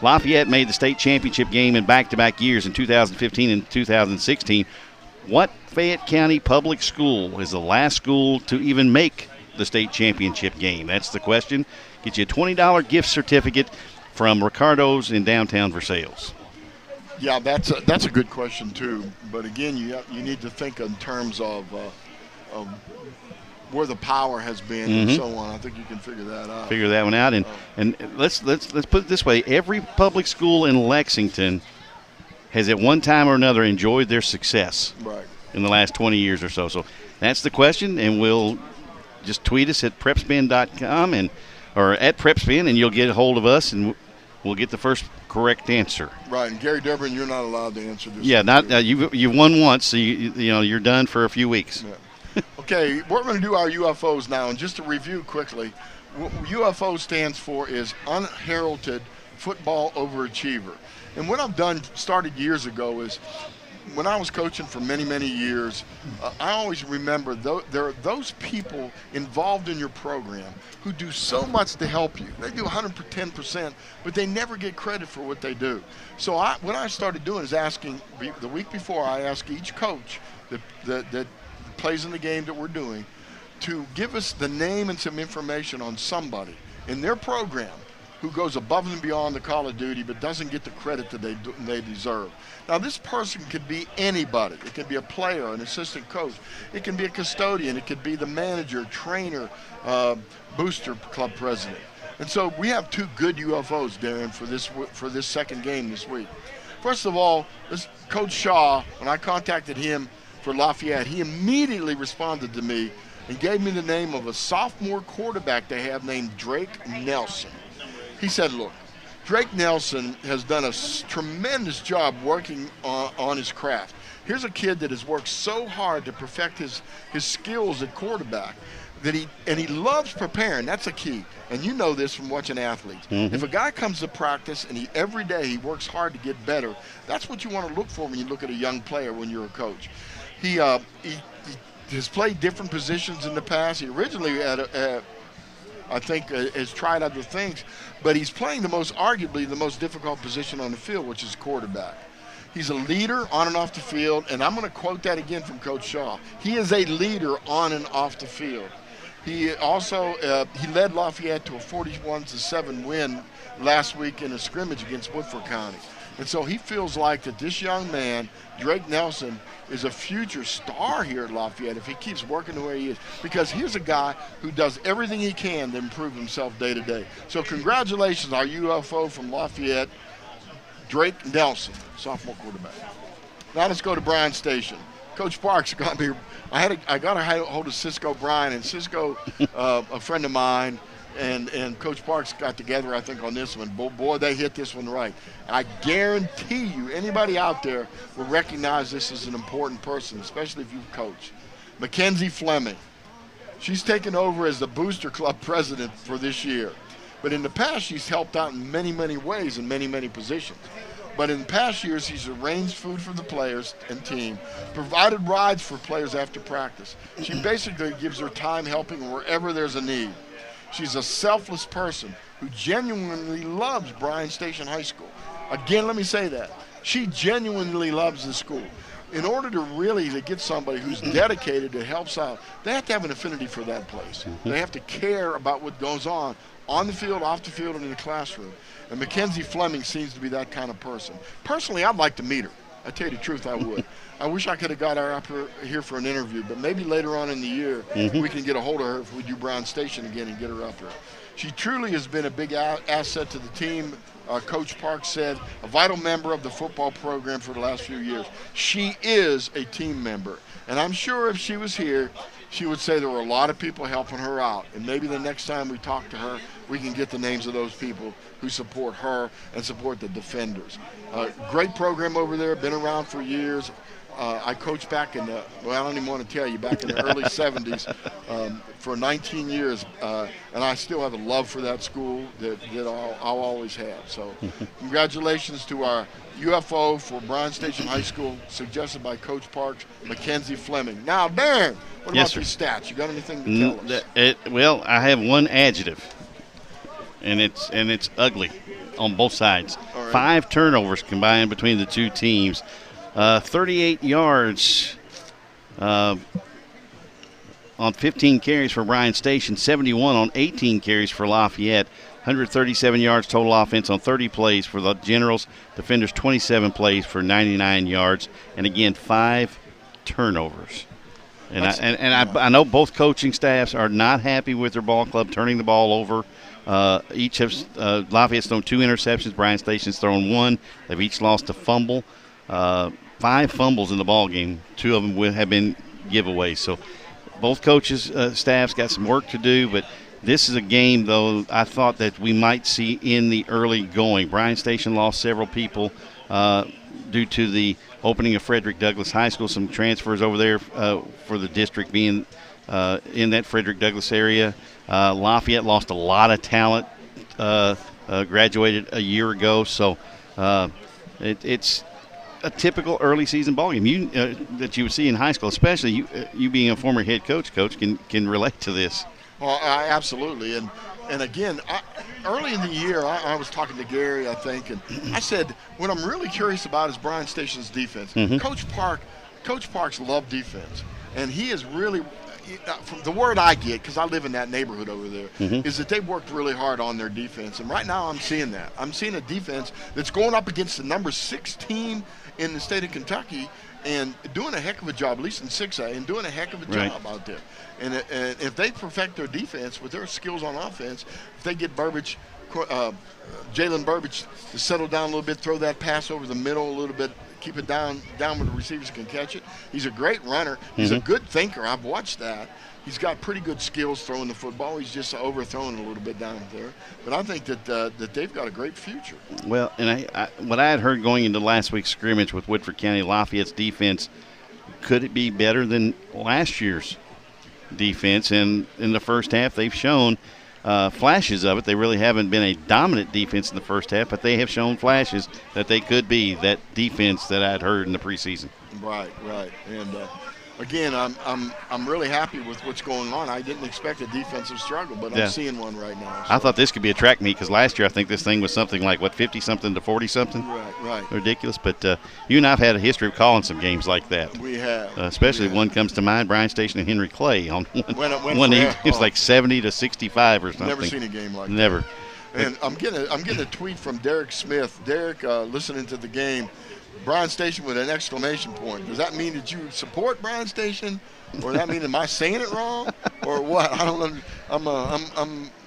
Lafayette made the state championship game in back-to-back years in 2015 and 2016. What Fayette County public school is the last school to even make the state championship game? That's the question. Get you a $20 gift certificate from Ricardo's in downtown Versailles. Yeah, that's a good question too. But again, you need to think in terms of where the power has been and so on. I think you can figure that out. Figure that one out, and let's put it this way: every public school in Lexington has at one time or another enjoyed their success in the last 20 years or so. So that's the question, and we'll just tweet us at PrepSpin.com or at PrepSpin, and you'll get a hold of us, and we'll get the first correct answer. Right, and Gary Durbin, you're not allowed to answer this. Yeah, not you've won once, so you're done for a few weeks. Yeah. Okay, we're going to do our UFOs now, and just to review quickly, what UFO stands for is Unheralded Football Overachiever. And what I've started years ago is, when I was coaching for many, many years, I always remember there are those people involved in your program who do so much to help you. They do 110%, but they never get credit for what they do. So what I started doing is asking, the week before, I ask each coach that plays in the game that we're doing to give us the name and some information on somebody in their program who goes above and beyond the call of duty but doesn't get the credit that they deserve. Now, this person could be anybody. It could be a player, an assistant coach. It can be a custodian. It could be the manager, trainer, booster club president. And so we have 2 good UFOs, Darren, for this second game this week. First of all, Coach Shaw, when I contacted him for Lafayette, he immediately responded to me and gave me the name of a sophomore quarterback they have named Drake Nelson. He said, look, Drake Nelson has done a tremendous job working on his craft. Here's a kid that has worked so hard to perfect his skills at quarterback he loves preparing. That's a key. And you know this from watching athletes. Mm-hmm. If a guy comes to practice and every day he works hard to get better, that's what you want to look for when you look at a young player when you're a coach. He has played different positions in the past. He originally I think has tried other things, but he's playing arguably the most difficult position on the field, which is quarterback. He's a leader on and off the field, and I'm going to quote that again from Coach Shaw. He is a leader on and off the field. He also he led Lafayette to a 41-7 win last week in a scrimmage against Woodford County. And so he feels like that this young man, Drake Nelson, is a future star here at Lafayette if he keeps working the way he is. Because here's a guy who does everything he can to improve himself day to day. So congratulations, our UFO from Lafayette, Drake Nelson, sophomore quarterback. Now let's go to Bryan Station. Coach Parks got me. I got a hold of Cisco Bryan, and Cisco, a friend of mine, and Coach Parks got together, I think, on this one. Boy, they hit this one right. I guarantee you, anybody out there will recognize this as an important person, especially if you coach. Mackenzie Fleming. She's taken over as the Booster Club president for this year. But in the past, she's helped out in many, many ways in many, many positions. But in past years, he's arranged food for the players and team, provided rides for players after practice. She basically gives her time helping wherever there's a need. She's a selfless person who genuinely loves Bryan Station High School. Again, let me say that. She genuinely loves the school. In order to really get somebody who's dedicated that helps out, they have to have an affinity for that place. They have to care about what goes on the field, off the field, and in the classroom. And Mackenzie Fleming seems to be that kind of person. Personally, I'd like to meet her. I tell you the truth, I would. I wish I could have got her up here for an interview, but maybe later on in the year we can get a hold of her if we do Bryan Station again and get her up here. She truly has been a big asset to the team. Coach Parks said, a vital member of the football program for the last few years. She is a team member. And I'm sure if she was here, she would say there were a lot of people helping her out. And maybe the next time we talk to her, we can get the names of those people who support her and support the defenders. Great program over there, been around for years. I coached back in the, well, I don't even want to tell you, back in the early 70s for 19 years. And I still have a love for that school that I'll always have. So congratulations to our UFO for Bryan Station High School, suggested by Coach Parks, Mackenzie Fleming. Now, Darren, what about these stats? You got anything to tell us? Well, I have one adjective, and it's ugly on both sides. All right. 5 turnovers combined between the two teams. 38 yards on 15 carries for Bryan Station, 71 on 18 carries for Lafayette, 137 yards total offense on 30 plays for the Generals. Defenders 27 plays for 99 yards, and again 5 turnovers. And I know both coaching staffs are not happy with their ball club turning the ball over. Each have Lafayette's thrown 2 interceptions. Bryan Station's thrown 1. They've each lost a fumble. 5 fumbles in the ball game. 2 of them have been giveaways. So both coaches' staffs got some work to do, but this is a game, though, I thought that we might see in the early going. Bryan Station lost several people due to the opening of Frederick Douglass High School, some transfers over there for the district being in that Frederick Douglass area. Lafayette lost a lot of talent, graduated a year ago, so it's a typical early season ball game that you would see in high school, especially you being a former head coach, can relate to this. Well, absolutely. And again, early in the year, I was talking to Gary, I think, and I said, what I'm really curious about is Bryan Station's defense. Coach Parks loved defense, and he is really, from the word I get, because I live in that neighborhood over there, is that they've worked really hard on their defense. And right now I'm seeing that. I'm seeing a defense that's going up against the number 6 team in the state of Kentucky and doing a heck of a job, at least in 6A, and doing a heck of a job out there. And if they perfect their defense with their skills on offense, if they get Burbage, Jalen Burbage to settle down a little bit, throw that pass over the middle a little bit, keep it down where the receivers can catch it. He's a great runner. He's a good thinker. I've watched that. He's got pretty good skills throwing the football. He's just overthrowing a little bit down there. But I think that they've got a great future. Well, and what I had heard going into last week's scrimmage with Woodford County, Lafayette's defense, could it be better than last year's defense, and in the first half they've shown flashes of it. They really haven't been a dominant defense in the first half, but they have shown flashes that they could be that defense that I'd heard in the preseason. Right. And again, I'm really happy with what's going on. I didn't expect a defensive struggle, but I'm seeing one right now. So. I thought this could be a track meet because last year I think this thing was something like, 50-something to 40-something? Right. Ridiculous. But you and I have had a history of calling some games like that. We have. Especially one comes to mind, Bryan Station and Henry Clay. On one it was like 70-65 or something. Never seen a game like that. Never. And I'm getting a tweet from Derek Smith. Derek, listening to the game, Bryan Station with an exclamation point. Does that mean that you support Bryan Station, or does that mean am I saying it wrong, or what? I don't know.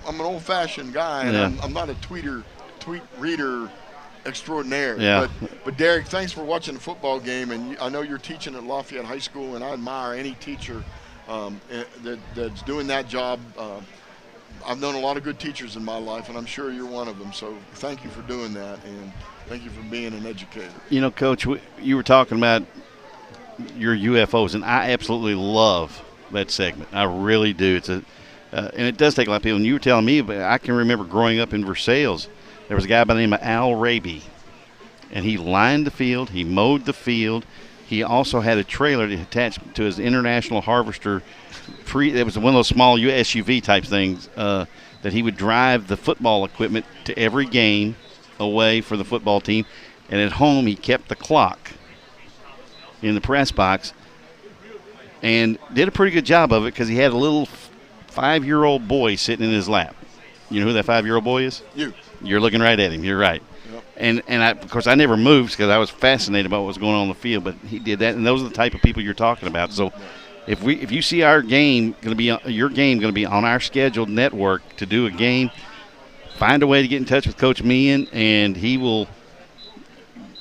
I'm an old-fashioned guy, and I'm not a tweet reader extraordinaire. Yeah. But Derek, thanks for watching the football game, and I know you're teaching at Lafayette High School, and I admire any teacher that's doing that job. I've known a lot of good teachers in my life, and I'm sure you're one of them. So thank you for doing that, and thank you for being an educator. You know, Coach, you were talking about your UFOs, and I absolutely love that segment. I really do. It's and it does take a lot of people. And you were telling me, but I can remember growing up in Versailles, there was a guy by the name of Al Raby, and he lined the field, he mowed the field. He also had a trailer attached to his International Harvester. It was one of those small SUV type things that he would drive the football equipment to every game away for the football team, and at home he kept the clock in the press box and did a pretty good job of it because he had a little 5-year-old boy sitting in his lap. You know who that 5-year-old boy is? You're looking right at him. You're right. Yep. And of course I never moved because I was fascinated about what was going on the field, but he did that, and those are the type of people you're talking about. So if you see our game going to be your game going to be on our scheduled network to do a game, find a way to get in touch with Coach Meighan, and he will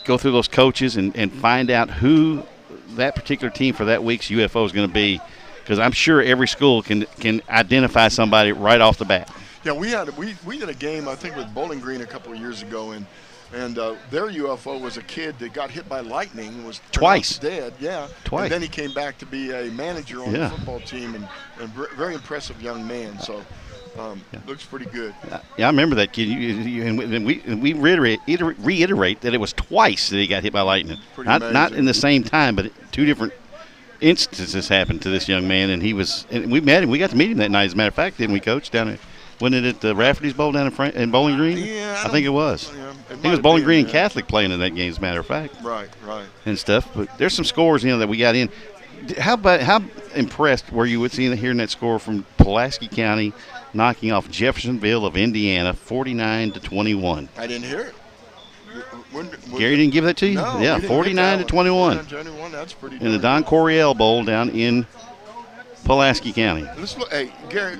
go through those coaches and find out who that particular team for that week's UFO is going to be, because I'm sure every school can identify somebody right off the bat. Yeah, we did a game I think with Bowling Green a couple of years ago, and their UFO was a kid that got hit by lightning, was twice dead. Yeah, twice. And then he came back to be a manager on the football team, and very impressive young man. So. Looks pretty good. Yeah, I remember that kid. And we reiterate that it was twice that he got hit by lightning. Not in the same time, but 2 different instances happened to this young man. And we met him. We got to meet him that night, as a matter of fact, didn't we, Coach? Down there, wasn't it at the Rafferty's Bowl down in Bowling Green? Yeah, I think it was. Yeah, I think it was Bowling Green and Catholic playing in that game, as a matter of fact. Right. And stuff. But there's some scores, that we got in. How impressed were you with hearing that score from Pulaski County knocking off Jeffersonville of Indiana 49-21? I didn't hear it. Gary didn't give that to you? No, yeah, 49-21. 49-21, that's pretty good. In the Don Coryell Bowl down in Pulaski County. Let's look, hey, Gary,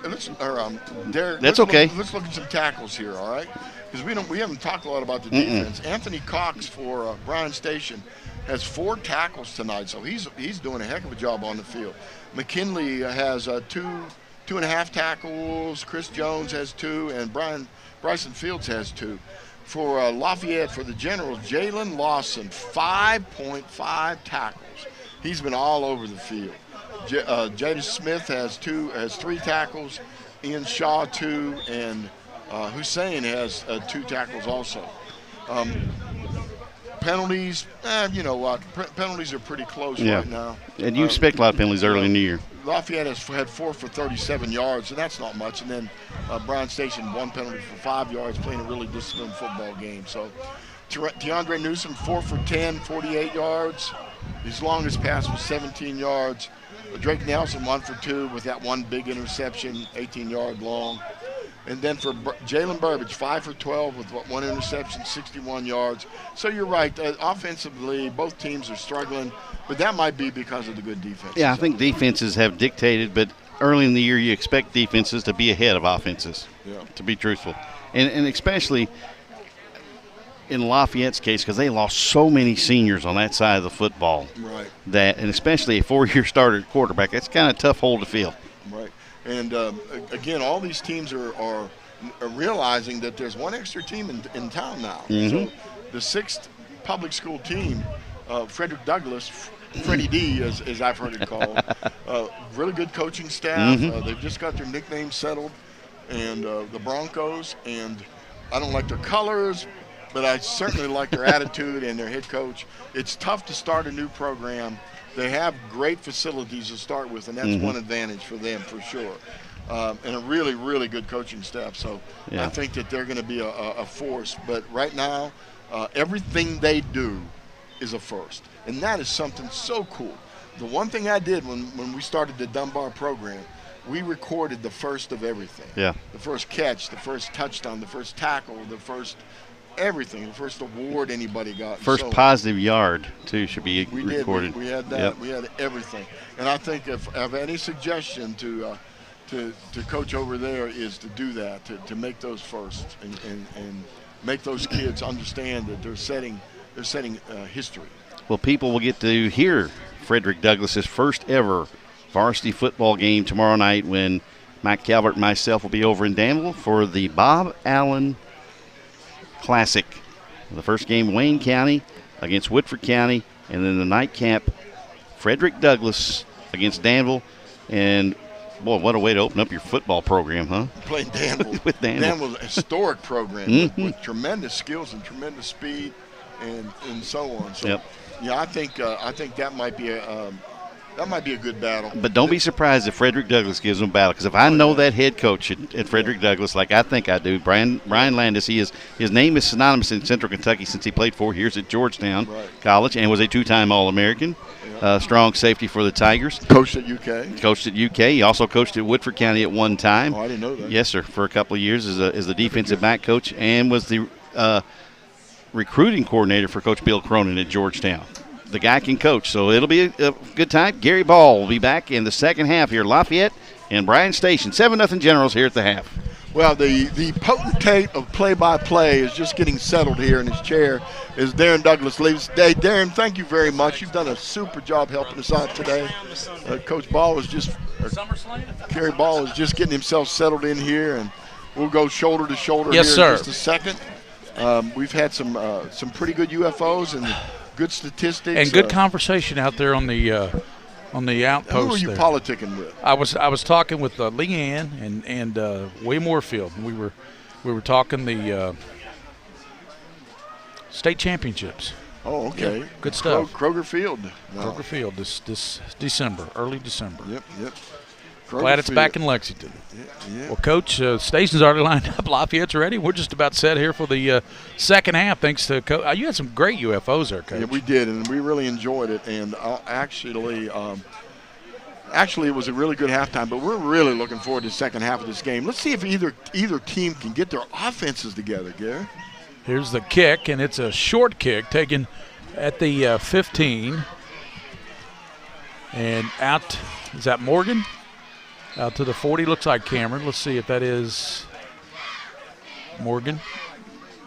Derek. That's okay. Let's look at some tackles here, all right? Because we haven't talked a lot about the defense. Anthony Cox for Bryan Station has 4 tackles tonight, so he's doing a heck of a job on the field. McKinley has 2.5 tackles. Chris Jones has 2, and Bryson Fields has 2. For Lafayette, for the Generals, Jalen Lawson, 5.5 tackles. He's been all over the field. Jaden Smith has 3 tackles. Ian Shaw 2, and Hussein has 2 tackles also. Penalties, you know what? Penalties are pretty close right now. And you expect a lot of penalties early in the year. Lafayette has had 4 for 37 yards, and that's not much. And then Bryan Station, 1 penalty for 5 yards, playing a really disciplined football game. So DeAndre Newsom, 4 for 10, 48 yards. His longest pass was 17 yards. Drake Nelson, 1 for 2 with that 1 big interception, 18-yard long. And then for Jalen Burbage, 5 for 12 with 1 interception, 61 yards. So you're right. Offensively, both teams are struggling, but that might be because of the good defense. Yeah, I think defenses have dictated, but early in the year you expect defenses to be ahead of offenses, to be truthful. And especially in Lafayette's case, because they lost so many seniors on that side of the football. Right. And especially a 4-year starter quarterback, that's kind of a tough hole to fill. Right. And, again, all these teams are realizing that there's one extra team in town now. So the 6th public school team, Frederick Douglass, Freddie D, as I've heard it called. Really good coaching staff. Mm-hmm. They've just got their nicknames settled. And the Broncos, and I don't like their colors, but I certainly like their attitude and their head coach. It's tough to start a new program. They have great facilities to start with, and that's one advantage for them for sure. And a really, really good coaching staff. So I think that they're going to be a force. But right now, everything they do is a first. And that is something so cool. The one thing I did when we started the Dunbar program, we recorded the first of everything. Yeah. The first catch, the first touchdown, the first tackle, the first everything, the first award anybody got. First positive yard, too, should be recorded. We had that. Yep. We had everything. And I think if I have any suggestion to coach over there is to do that, to make those firsts and make those kids understand that they're setting history. Well, people will get to hear Frederick Douglass's first ever varsity football game tomorrow night when Mike Calvert and myself will be over in Danville for the Bob Allen Classic. The first game, Wayne County against Woodford County, and then the nightcap, Frederick Douglass against Danville. And, boy, what a way to open up your football program, huh? Playing Danville. With Danville. Danville's a historic program with tremendous skills and tremendous speed and so on. So, yeah, I think that might be a good battle. But don't be surprised if Frederick Douglass gives them a battle, because if I know that head coach at Frederick Douglass, like I think I do, Bryan Landis, his name is synonymous in Central Kentucky since he played 4 years at Georgetown College and was a 2-time All-American. Strong safety for the Tigers. Coached at UK. He also coached at Woodford County at one time. Oh, I didn't know that. Yes, sir, for a couple of years as the defensive back coach, and was the recruiting coordinator for Coach Bill Cronin at Georgetown. The guy can coach, so it'll be a good time. Gary Ball will be back in the second half here. Lafayette and Bryan Station, 7-0 Generals here at the half. Well, the potentate of play-by-play is just getting settled here in his chair as Darren Douglas leaves. Hey, Darren, thank you very much. You've done a super job helping us out today. Coach Ball was Gary Ball is just getting himself settled in here, and we'll go shoulder to shoulder here in just a second. We've had some pretty good UFOs and good statistics and good conversation out there on the outpost. Who are you politicking with? I was talking with Leanne and William Warfield. We were talking the state championships. Oh, okay. Yeah, good stuff. Kroger Field. Kroger Field this December, early December. Yep. Glad it's back in Lexington. Yeah. Well, Coach, station's already lined up. Lafayette's ready. We're just about set here for the second half, thanks to Coach. You had some great UFOs there, Coach. Yeah, we did, and we really enjoyed it. And actually, it was a really good halftime, but we're really looking forward to the second half of this game. Let's see if either team can get their offenses together, Gary. Here's the kick, and it's a short kick taken at the 15. And out, is that Morgan? Out to the 40, looks like Cameron. Let's see if that is Morgan.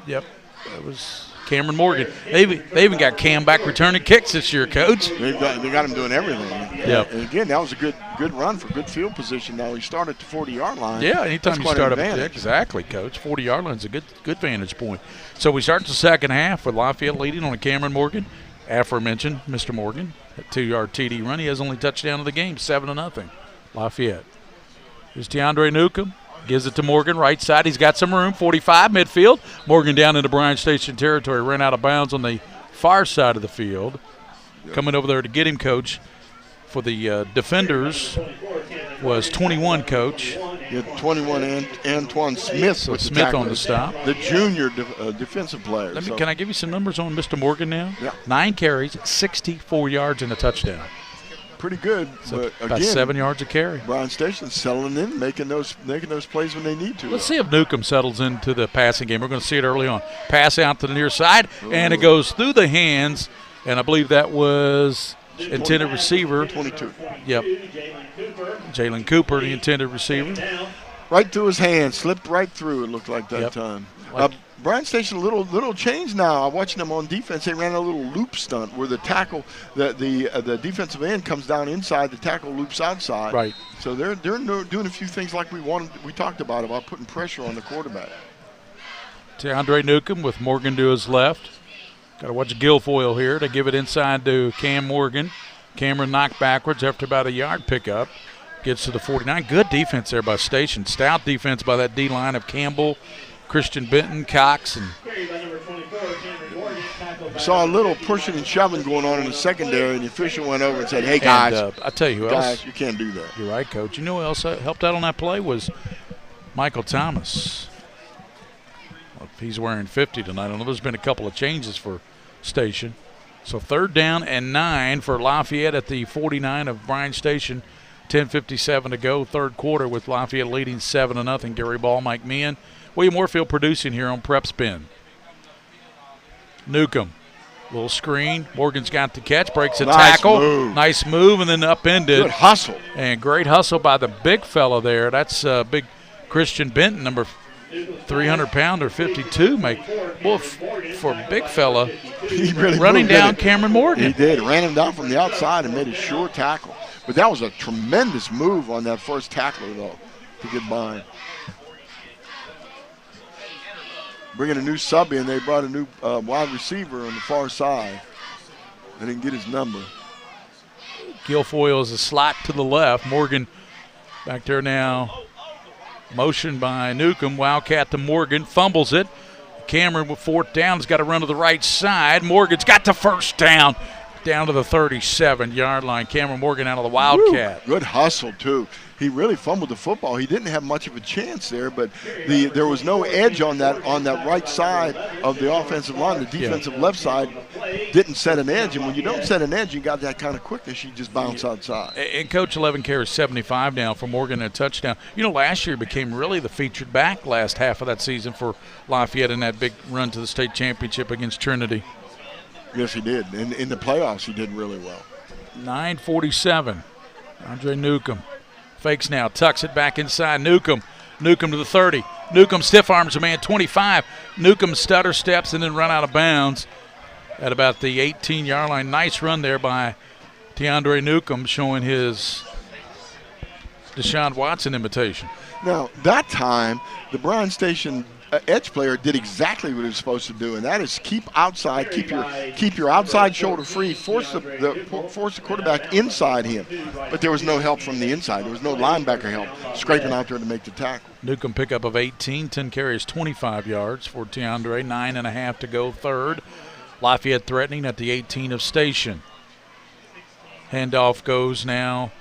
Yep, that was Cameron Morgan. They even got Cam back returning kicks this year, Coach. They got him doing everything. Yep. And again, that was a good run for good field position. Now he started at the 40-yard line. Yeah, anytime you start up there, exactly, Coach. 40-yard line is a good vantage point. So we start the second half with Lafayette leading on a Cameron Morgan, aforementioned Mr. Morgan, a 2-yard TD run. He has only touchdown of the game, 7-0. Lafayette. Here's DeAndre Newcomb. Gives it to Morgan, right side. He's got some room, 45, midfield. Morgan down into Bryan Station territory. Ran out of bounds on the far side of the field. Yep. Coming over there to get him, Coach, for the defenders was 21, Coach. Yeah, 21, Antoine Smith. So Smith on the stop. The junior defensive player. Can I give you some numbers on Mr. Morgan now? Yeah. 9 carries, 64 yards, and a touchdown. Pretty good, so but about again, 7 yards a carry. Bryan Station's settling in, making those plays when they need to. Let's see if Newcomb settles into the passing game. We're going to see it early on. Pass out to the near side, and it goes through the hands, and I believe that was intended receiver. 22. Yep. Jalen Cooper, the intended receiver. Right through his hands, slipped right through. It looked like that time. Bryan Station, a little change now. I'm watching them on defense. They ran a little loop stunt where the tackle, the defensive end comes down inside, the tackle loops outside. Right. So they're doing a few things like we talked about putting pressure on the quarterback. DeAndre Newcomb with Morgan to his left. Got to watch Guilfoyle here to give it inside to Cam Morgan. Cameron knocked backwards after about a yard pickup. Gets to the 49. Good defense there by Station. Stout defense by that D-line of Campbell, Christian Benton, Cox, and saw a little pushing and shoving going on in the secondary, and the official went over and said, hey, guys. And, I tell you who guys, else. you can't do that. You're right, Coach. You know who else helped out on that play was Michael Thomas. Well, he's wearing 50 tonight. I know there's been a couple of changes for Station. So 3rd down and 9 for Lafayette at the 49 of Bryan Station. 10:57 to go, 3rd quarter, with Lafayette leading 7-0. Gary Ball, Mike Meighan, William Warfield producing here on PrepSpin. Newcomb, little screen. Morgan's got the catch, breaks a tackle. Nice move, and then upended. Good hustle. And great hustle by the big fella there. That's big Christian Benton, number 300-pounder, 52. For a big fella, he really running down Cameron Morgan. He did. Ran him down from the outside and made a sure tackle. But that was a tremendous move on that first tackler, though, to get by. Bringing a new sub in, they brought a new wide receiver on the far side. They didn't get his number. Guilfoyle is a slot to the left. Morgan back there now. Motion by Newcomb. Wildcat to Morgan. Fumbles it. Cameron with 4th down has got to run to the right side. Morgan's got the 1st down. Down to the 37-yard line. Cameron Morgan out of the Wildcat. Good hustle, too. He really fumbled the football. He didn't have much of a chance there, but there was no edge on that right side of the offensive line. The defensive left side didn't set an edge, and when you don't set an edge, you got that kind of quickness. You just bounce outside. And Coach 11 carries 75 now for Morgan, a touchdown. You know, last year became really the featured back last half of that season for Lafayette in that big run to the state championship against Trinity. Yes, he did. In the playoffs, he did really well. 9:47. Andre Newcomb fakes now, tucks it back inside. Newcomb to the 30. Newcomb stiff arms a man, 25. Newcomb stutter steps and then run out of bounds at about the 18-yard line. Nice run there by DeAndre Newcomb, showing his Deshaun Watson imitation. Now, that time, the Bryan Station edge player did exactly what he was supposed to do, and that is keep outside, keep your outside shoulder free, force the quarterback inside him. But there was no help from the inside. There was no linebacker help scraping out there to make the tackle. Newcomb pickup of 18, 10 carries, 25 yards for DeAndre, 9.5 to go, 3rd. Lafayette threatening at the 18 of Station. Handoff goes now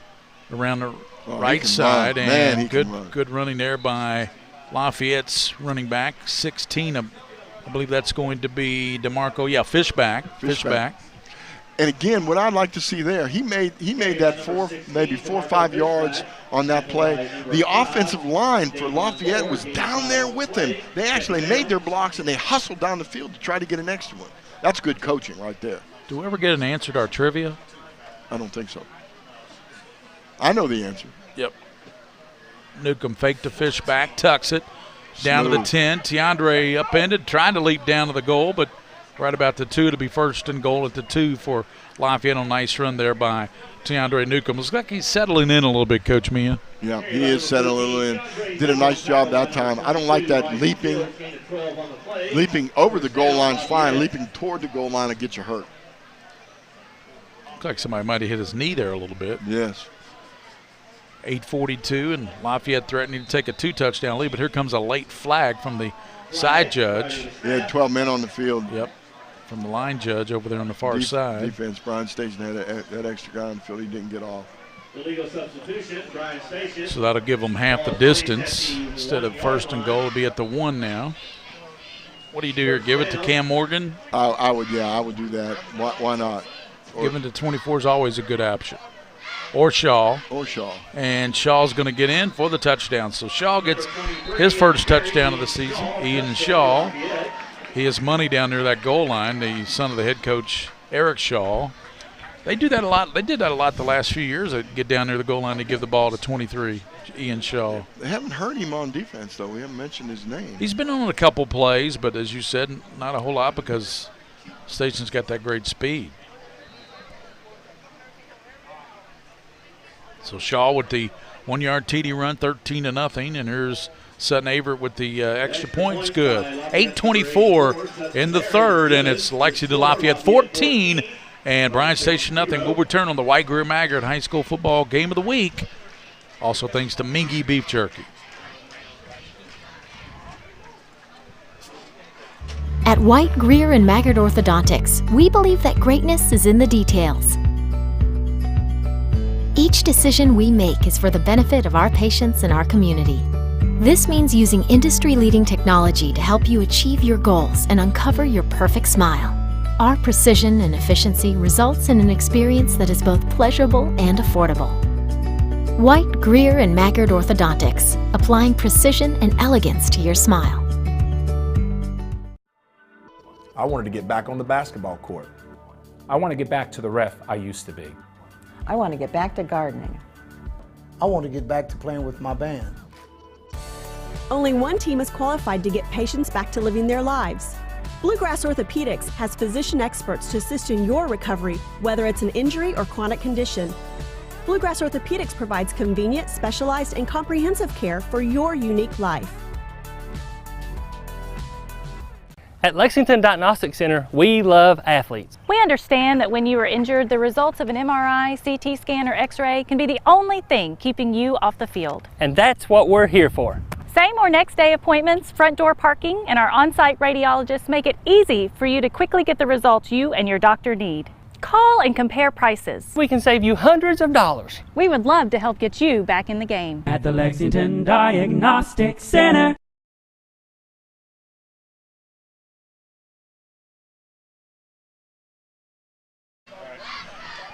around the right side, run. and good running there by Lafayette's running back, 16. I believe that's going to be DeMarco. Yeah, Fishback. And again, what I'd like to see there, he made that maybe 4 or 5 yards on that play. The offensive line for Lafayette was down there with him. They actually made their blocks and they hustled down the field to try to get an extra one. That's good coaching right there. Do we ever get an answer to our trivia? I don't think so. I know the answer. Yep. Newcomb faked to Fishback, tucks it down to the 10. Tiandre upended, trying to leap down to the goal, but right about the 2 to be 1st and goal at the 2 for Lafayette. A nice run there by Tiandre Newcomb. Looks like he's settling in a little bit, Coach Meighan. Yeah, he is settling in. Did a nice job that time. I don't like that leaping over the goal line's fine. Leaping toward the goal line will get you hurt. Looks like somebody might have hit his knee there a little bit. Yes. 8:42, and Lafayette threatening to take a 2-touchdown lead, but here comes a late flag from the side judge. They had 12 men on the field. Yep, from the line judge over there on the far side. Defense, Bryan Station had that extra guy on the field. He didn't get off. Illegal substitution, Bryan Station. So that'll give them half the distance. Instead of 1st and goal, it'll be at the 1 now. What do you do here? Give it to Cam Morgan? I would do that. Why not? Giving to 24 is always a good option. Or Shaw. And Shaw's going to get in for the touchdown. So Shaw gets his first touchdown of the season. Ian Shaw. He has money down near that goal line, the son of the head coach, Eric Shaw. They do that a lot. They did that a lot the last few years. They get down near the goal line to give the ball to 23, Ian Shaw. They haven't heard him on defense, though. We haven't mentioned his name. He's been on a couple plays, but as you said, not a whole lot because Station's got that great speed. So Shaw with the 1-yard TD run, 13-0, and here's Sutton Averett with the extra points. Good. 8:24 in the 3rd, and it's Lexington Lafayette 14 And Bryan Station nothing. We'll return on the White Greer Maggard High School football game of the week. Also thanks to Mingy Beef Jerky. At White, Greer, and Maggard Orthodontics, we believe that greatness is in the details. Each decision we make is for the benefit of our patients and our community. This means using industry-leading technology to help you achieve your goals and uncover your perfect smile. Our precision and efficiency results in an experience that is both pleasurable and affordable. White, Greer, and Maggard Orthodontics, applying precision and elegance to your smile. I wanted to get back on the basketball court. I want to get back to the ref I used to be. I want to get back to gardening. I want to get back to playing with my band. Only one team is qualified to get patients back to living their lives. Bluegrass Orthopedics has physician experts to assist in your recovery, whether it's an injury or chronic condition. Bluegrass Orthopedics provides convenient, specialized, and comprehensive care for your unique life. At Lexington Diagnostic Center, we love athletes. We understand that when you are injured, the results of an MRI, CT scan, or X-ray can be the only thing keeping you off the field. And that's what we're here for. Same or next day appointments, front door parking, and our on-site radiologists make it easy for you to quickly get the results you and your doctor need. Call and compare prices. We can save you hundreds of dollars. We would love to help get you back in the game. At the Lexington Diagnostic Center.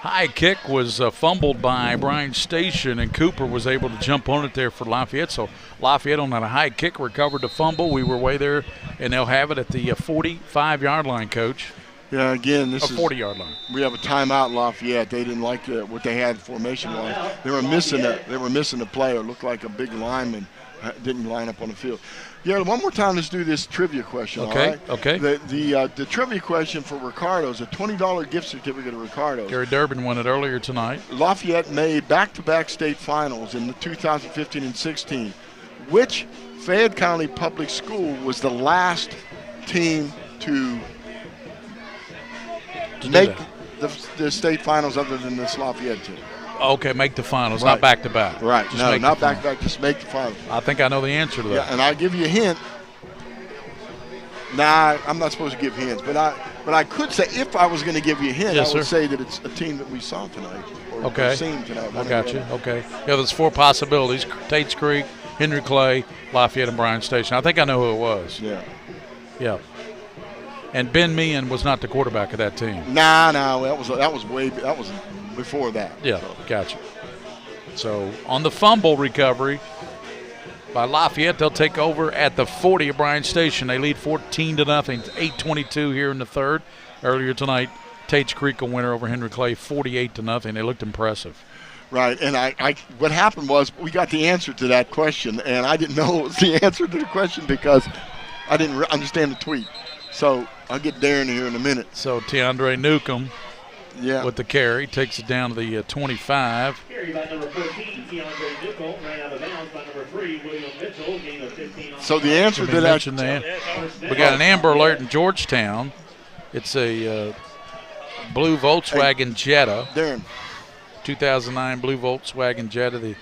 High kick was fumbled by Bryan Station, and Cooper was able to jump on it there for Lafayette. So Lafayette on that high kick recovered the fumble. We were way there, and they'll have it at the 45-yard line, Coach. Yeah, again, this is 40-yard line. We have a timeout in Lafayette. They didn't like what they had formation-wise. They were missing a player. It looked like a big lineman didn't line up on the field. Yeah, one more time, let's do this trivia question. Okay, all right? okay. The trivia question for Ricardo's, a $20 gift certificate of Ricardo's. Gary Durbin won it earlier tonight. Lafayette made back-to-back state finals in the 2015 and 16. Which Fayette County public school was the last team to make the state finals other than this Lafayette team? Okay, make the finals, right. Not back-to-back. Right, just no, not back-to-back, just make the finals. I think I know the answer to that. Yeah, and I'll give you a hint. Nah, I'm not supposed to give hints, but I could say, if I was going to give you a hint, yes, I would sir. say that it's a team that we saw tonight. Okay. Seen tonight. I got you. Okay. Yeah, there's 4 possibilities: Tates Creek, Henry Clay, Lafayette, and Bryan Station. I think I know who it was. Yeah. Yeah. And Ben Meighan was not the quarterback of that team. Nah, that was before that. Yeah, gotcha. So on the fumble recovery by Lafayette, they'll take over at the 40 of Bryan Station. They lead 14-0. 8:22 here in the third. Earlier tonight, Tates Creek a winner over Henry Clay, 48-0. They looked impressive. Right, and what happened was we got the answer to that question, and I didn't know it was the answer to the question because I didn't understand the tweet. So I'll get Darren here in a minute. So Teandre Newcomb. Yeah. With the carry, takes it down to the 25. Carry by number 14, Teandre Newcomb, ran out of bounds by number 3, William Mitchell, gain of 15. So the answer to that. We got an Amber Alert in Georgetown. It's a blue Volkswagen Jetta. Darren. 2009 blue Volkswagen Jetta, the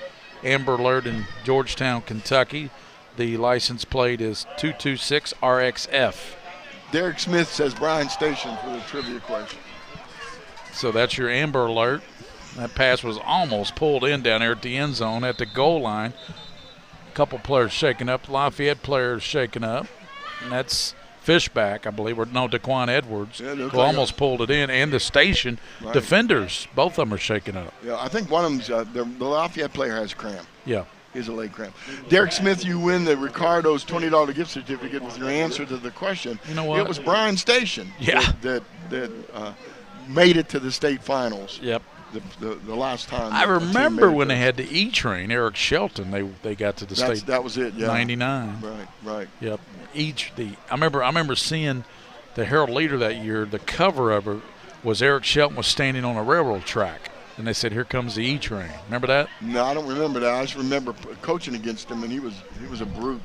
Amber Alert in Georgetown, Kentucky. The license plate is 226 RXF. Derek Smith says Bryan Station for the trivia question. So that's your Amber Alert. That pass was almost pulled in down there at the end zone at the goal line. A couple players shaking up. Lafayette players shaking up. And that's Fishback, I believe, or no, Daquan Edwards, who almost pulled it in. And the Station defenders, both of them are shaking up. Yeah, I think one of them's the Lafayette player has cramp. Yeah. He's a leg cramp. Derek Smith, you win the Ricardo's $20 gift certificate with your answer to the question. You know what? It was Bryan Station that made it to the state finals. Yep. The last time. I remember when they had the E-Train, Eric Shelton, they got to the state. That was it, yeah. 99. Right. Yep. I remember seeing the Herald Leader that year. The cover of it was Eric Shelton was standing on a railroad track. And they said, "Here comes the E-Train." Remember that? No, I don't remember that. I just remember coaching against him, and he was a brute.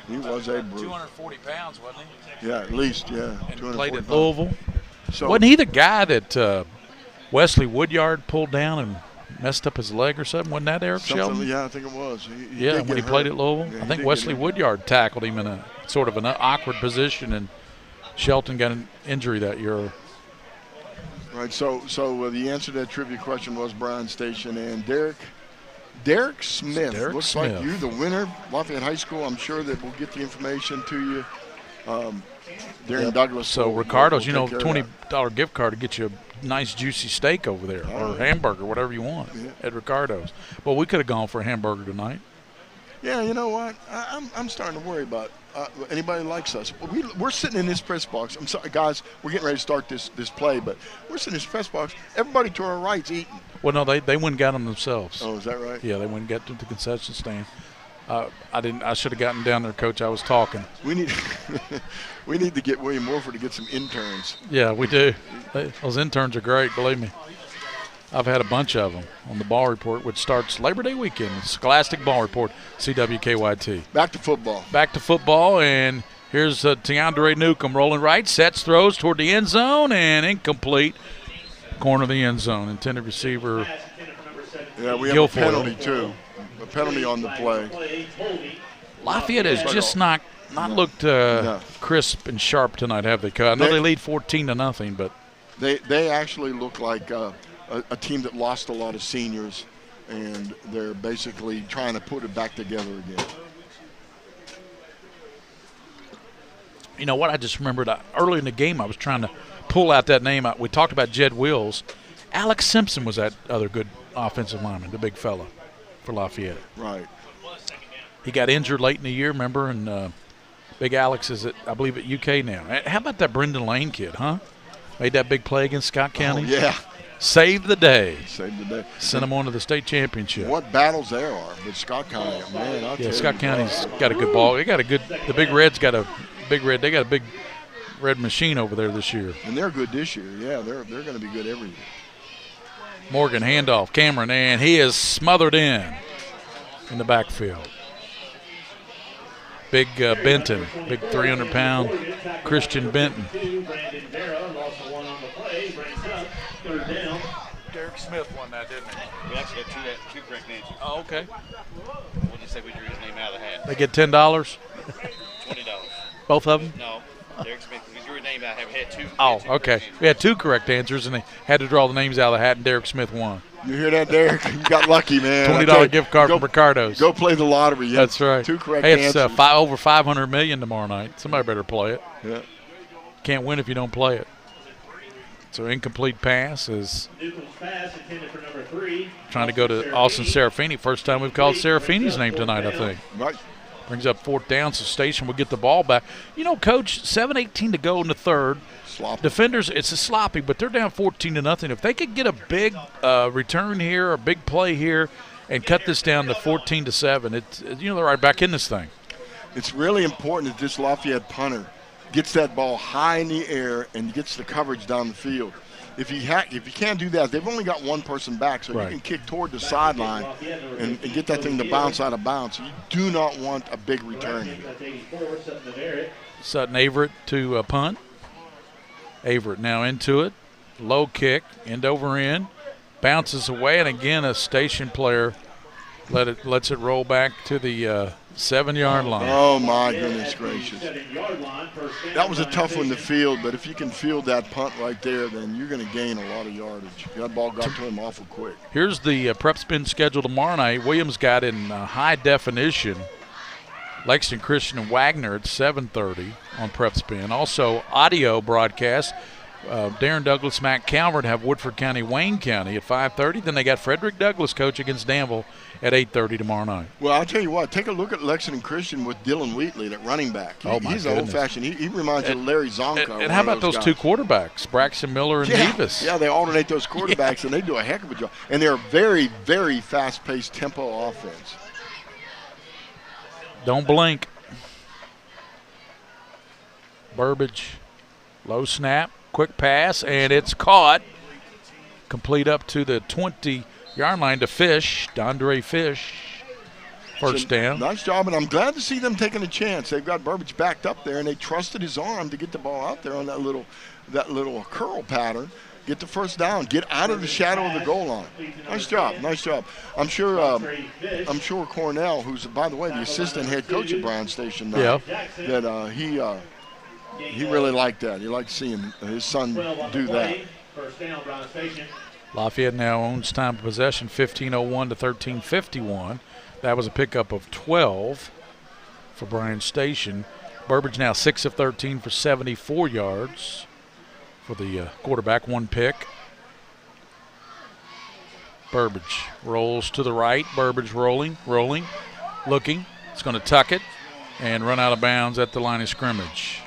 He was a brute. 240 pounds, wasn't he? Yeah, at least, yeah. And played at Louisville. So wasn't he the guy that Wesley Woodyard pulled down and messed up his leg or something? Wasn't that Eric Shelton? Yeah, I think it was. Yeah, when he played at Louisville. Yeah, I think Wesley Woodyard tackled him in a sort of an awkward position, and Shelton got an injury that year. Right, so the answer to that trivia question was Bryan Station and Derek Smith. Looks like you, the winner, Lafayette High School. I'm sure that we'll get the information to you. Darren Douglas. So Ricardo's, $20 gift card to get you a nice juicy steak over there, or hamburger, whatever you want at Ricardo's. Well, we could have gone for a hamburger tonight. Yeah, you know what? I'm starting to worry about anybody who likes us. We're sitting in this press box. I'm sorry, guys. We're getting ready to start this play, but we're sitting in this press box. Everybody to our right's eating. Well, no, they went and got them themselves. Oh, is that right? Yeah, they went and got to the concession stand. I should have gotten down there, Coach. I was talking. We need we need to get William Morford to get some interns. Yeah, we do. Those interns are great, believe me. I've had a bunch of them on the Ball Report, which starts Labor Day weekend. Scholastic Ball Report, CWKYT. Back to football. Back to football, and here's Tiandre Newcomb rolling right, sets, throws toward the end zone, and incomplete. Corner of the end zone. Intended receiver. Yeah, we have Guilfoyle. a penalty too. A penalty on the play. Lafayette has just not looked crisp and sharp tonight, have they? I know they lead 14-0, but they actually look like a team that lost a lot of seniors, and they're basically trying to put it back together again. You know what? I just remembered early in the game I was trying to pull out that name. We talked about Jed Wills. Alex Simpson was that other good offensive lineman, the big fella for Lafayette. Right. He got injured late in the year, remember? And Big Alex is, I believe, at UK now. How about that Brendan Lane kid, huh? Made that big play against Scott County. Oh, yeah. Saved the day. Saved the day. Sent him on to the state championship. What battles there are with Scott County, man. I'll tell Scott you. County's got a good ball. They got the Big Red's got a big red. They got a big red machine over there this year. And they're good this year. Yeah, they're going to be good every year. Morgan handoff, Cameron, and he is smothered in the backfield. Big Benton, big 300-pound Christian Benton. Derek Smith won that, didn't he? We actually had two correct answers. Oh, okay. We'll just say we drew his name out of the hat. They get $10? $20. Both of them? No. Derek Smith, we drew his name out. Had two. Oh, okay. We had two correct answers, and they had to draw the names out of the hat, and Derek Smith won. You hear that, Derek? You got lucky, man. $20 gift card from Ricardo's. Go play the lottery. Yeah. That's right. Two correct answers. Hey, it's over $500 million tomorrow night. Somebody better play it. Yeah. Can't win if you don't play it. So incomplete pass is trying to go to Austin Serafini. First time we've called Serafini's name tonight, I think. Right. Brings up fourth down, so Station will get the ball back. You know, Coach, 7:18 to go in the third. Sloppy. Defenders, it's a sloppy, but they're down 14-0. If they could get a big return here, a big play here, and cut this down to 14-7, they're right back in this thing. It's really important that this Lafayette punter gets that ball high in the air and gets the coverage down the field. If you can't do that, they've only got one person back, so you can kick toward the sideline and get that thing to bounce out of bounds. You do not want a big return here. Sutton Averett to punt. Averett now into it. Low kick, end over end. Bounces away, and again a Station player lets it roll back to the 7-yard line. Oh, my goodness gracious. That was a tough one to field, but if you can field that punt right there, then you're going to gain a lot of yardage. That ball got to him awful quick. Here's the PrepSpin schedule tomorrow night. Williams got in high definition Lexington Christian and Wagner at 7:30 on PrepSpin. Also, audio broadcast. Darren Douglas, Matt Calvert have Woodford County, Wayne County at 5:30. Then they got Frederick Douglass, coach, against Danville at 8:30 tomorrow night. Well, I'll tell you what. Take a look at Lexington Christian with Dylan Wheatley, that running back. He's old-fashioned. He reminds you of Larry Zonka. And how about those two quarterbacks, Braxton Miller and Davis? Yeah, they alternate those quarterbacks, and they do a heck of a job. And they're a very, very fast-paced tempo offense. Don't blink. Burbage, low snap. Quick pass, and it's caught. Complete up to the 20-yard line to Fish, Dondre Fish. First down. Nice job, and I'm glad to see them taking a chance. They've got Burbage backed up there, and they trusted his arm to get the ball out there on that little that little curl pattern, get the first down, get out of the shadow of the goal line. Nice job, nice job. I'm sure Cornell, who's, by the way, the assistant head coach at Bryan Station now, that he really liked that. He liked seeing his son do that. First down, Bryan Station. Lafayette now owns time of possession 15:01 to 13:51. That was a pickup of 12 for Bryan Station. Burbage now 6 of 13 for 74 yards for the quarterback, 1 pick. Burbage rolls to the right. Burbage rolling, looking. It's going to tuck it and run out of bounds at the line of scrimmage.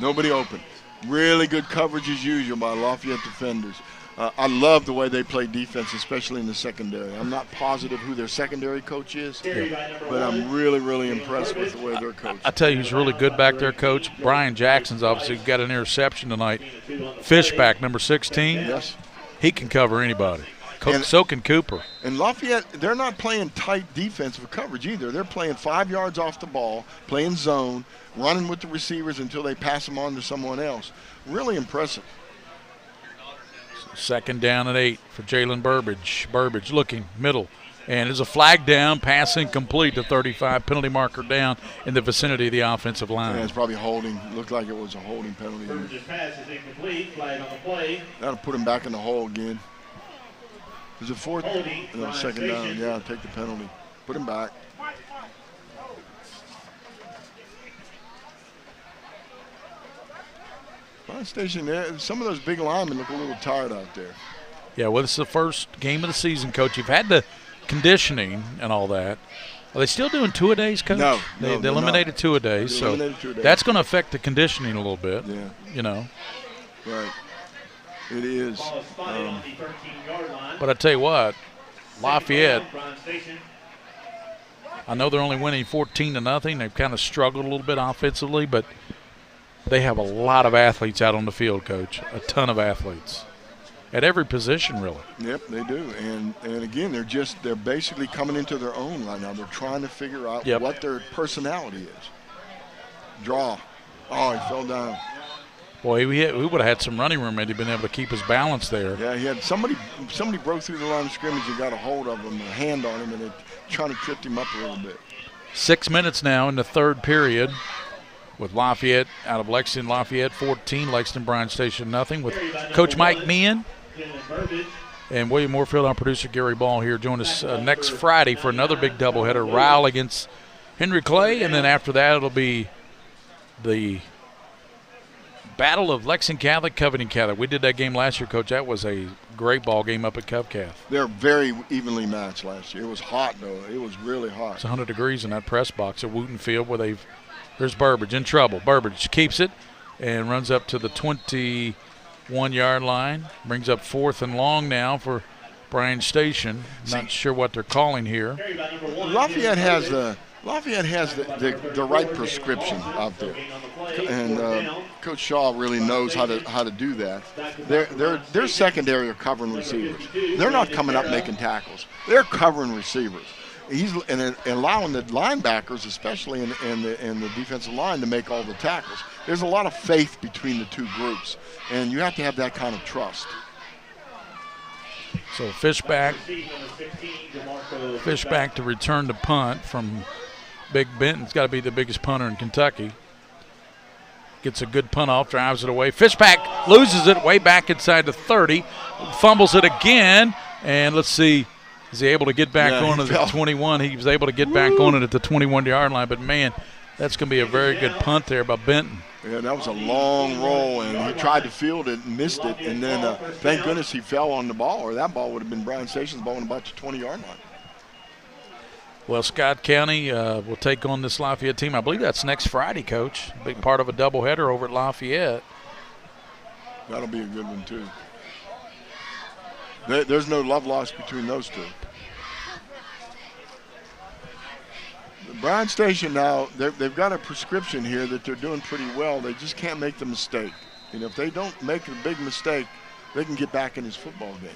Nobody open. Really good coverage as usual by Lafayette defenders. I love the way they play defense, especially in the secondary. I'm not positive who their secondary coach is, but I'm really, really impressed with the way they're coaching. I tell you, he's really good back there, Coach. Brian Jackson's obviously got an interception tonight. Fishback, number 16. Yes. He can cover anybody. So can Cooper. And Lafayette, they're not playing tight defensive coverage either. They're playing 5 yards off the ball, playing zone, running with the receivers until they pass them on to someone else. Really impressive. Second down and 8 for Jalen Burbage. Burbage looking middle. And there's a flag down, pass incomplete to 35, penalty marker down in the vicinity of the offensive line. Yeah, it's probably holding. Looked like it was a holding penalty. Burbage's pass is incomplete. Flag on the play. That'll put him back in the hole again. Is it fourth? No, second down. Yeah, take the penalty. Put him back. Bryan Station, some of those big linemen look a little tired out there. Yeah, well, this is the first game of the season, Coach. You've had the conditioning and all that. Are they still doing two-a-days, Coach? No. They eliminated two-a-days, so that's going to affect the conditioning a little bit. Yeah. You know. Right. It is. But I tell you what, Lafayette, I know they're only winning 14-0. They've kind of struggled a little bit offensively, but they have a lot of athletes out on the field, Coach. A ton of athletes at every position, really. Yep, they do. And again, they're basically coming into their own right now. They're trying to figure out what their personality is. Draw. Oh, he fell down. Boy, we would have had some running room had he been able to keep his balance there. Yeah, he had somebody broke through the line of scrimmage and got a hold of him, a hand on him, and it trying to trip him up a little bit. 6 minutes now in the third period with Lafayette out of Lexington. Lafayette 14, Lexington Bryan Station nothing. With Coach Mike Meighan and William Warfield, our producer Gary Ball here. Join us next Friday for another big doubleheader. Ryle against Henry Clay, and then after that it'll be the Battle of Lexington Catholic, Covington Catholic. We did that game last year, Coach. That was a great ball game up at Covcath. They're very evenly matched last year. It was hot, though. It was really hot. It's 100 degrees in that press box at Wooten Field where there's Burbage in trouble. Burbage keeps it and runs up to the 21-yard line. Brings up 4th and long now for Bryan Station. Not sure what they're calling here. Lafayette has the right prescription out there, and Coach Shaw really knows how to do that. Their secondary are covering receivers. They're not coming up making tackles. They're covering receivers. He's and allowing the linebackers, especially in the defensive line, to make all the tackles. There's a lot of faith between the two groups, and you have to have that kind of trust. So Fishback to return the punt from Big Benton. It's got to be the biggest punter in Kentucky. Gets a good punt off, drives it away. Fishback loses it way back inside the 30, fumbles it again, and let's see, is he able to get back on it at the 21? He was able to get back on it at the 21-yard line, but man, that's going to be a very good punt there by Benton. Yeah, that was a long roll, and he tried to field it and missed it, and then thank goodness he fell on the ball, or that ball would have been Bryan Station's ball on about the 20-yard line. Well, Scott County will take on this Lafayette team. I believe that's next Friday, Coach. Big part of a doubleheader over at Lafayette. That'll be a good one, too. There's no love lost between those two. Bryan Station now, they've got a prescription here that they're doing pretty well. They just can't make the mistake. You know, if they don't make a big mistake, they can get back in this football game.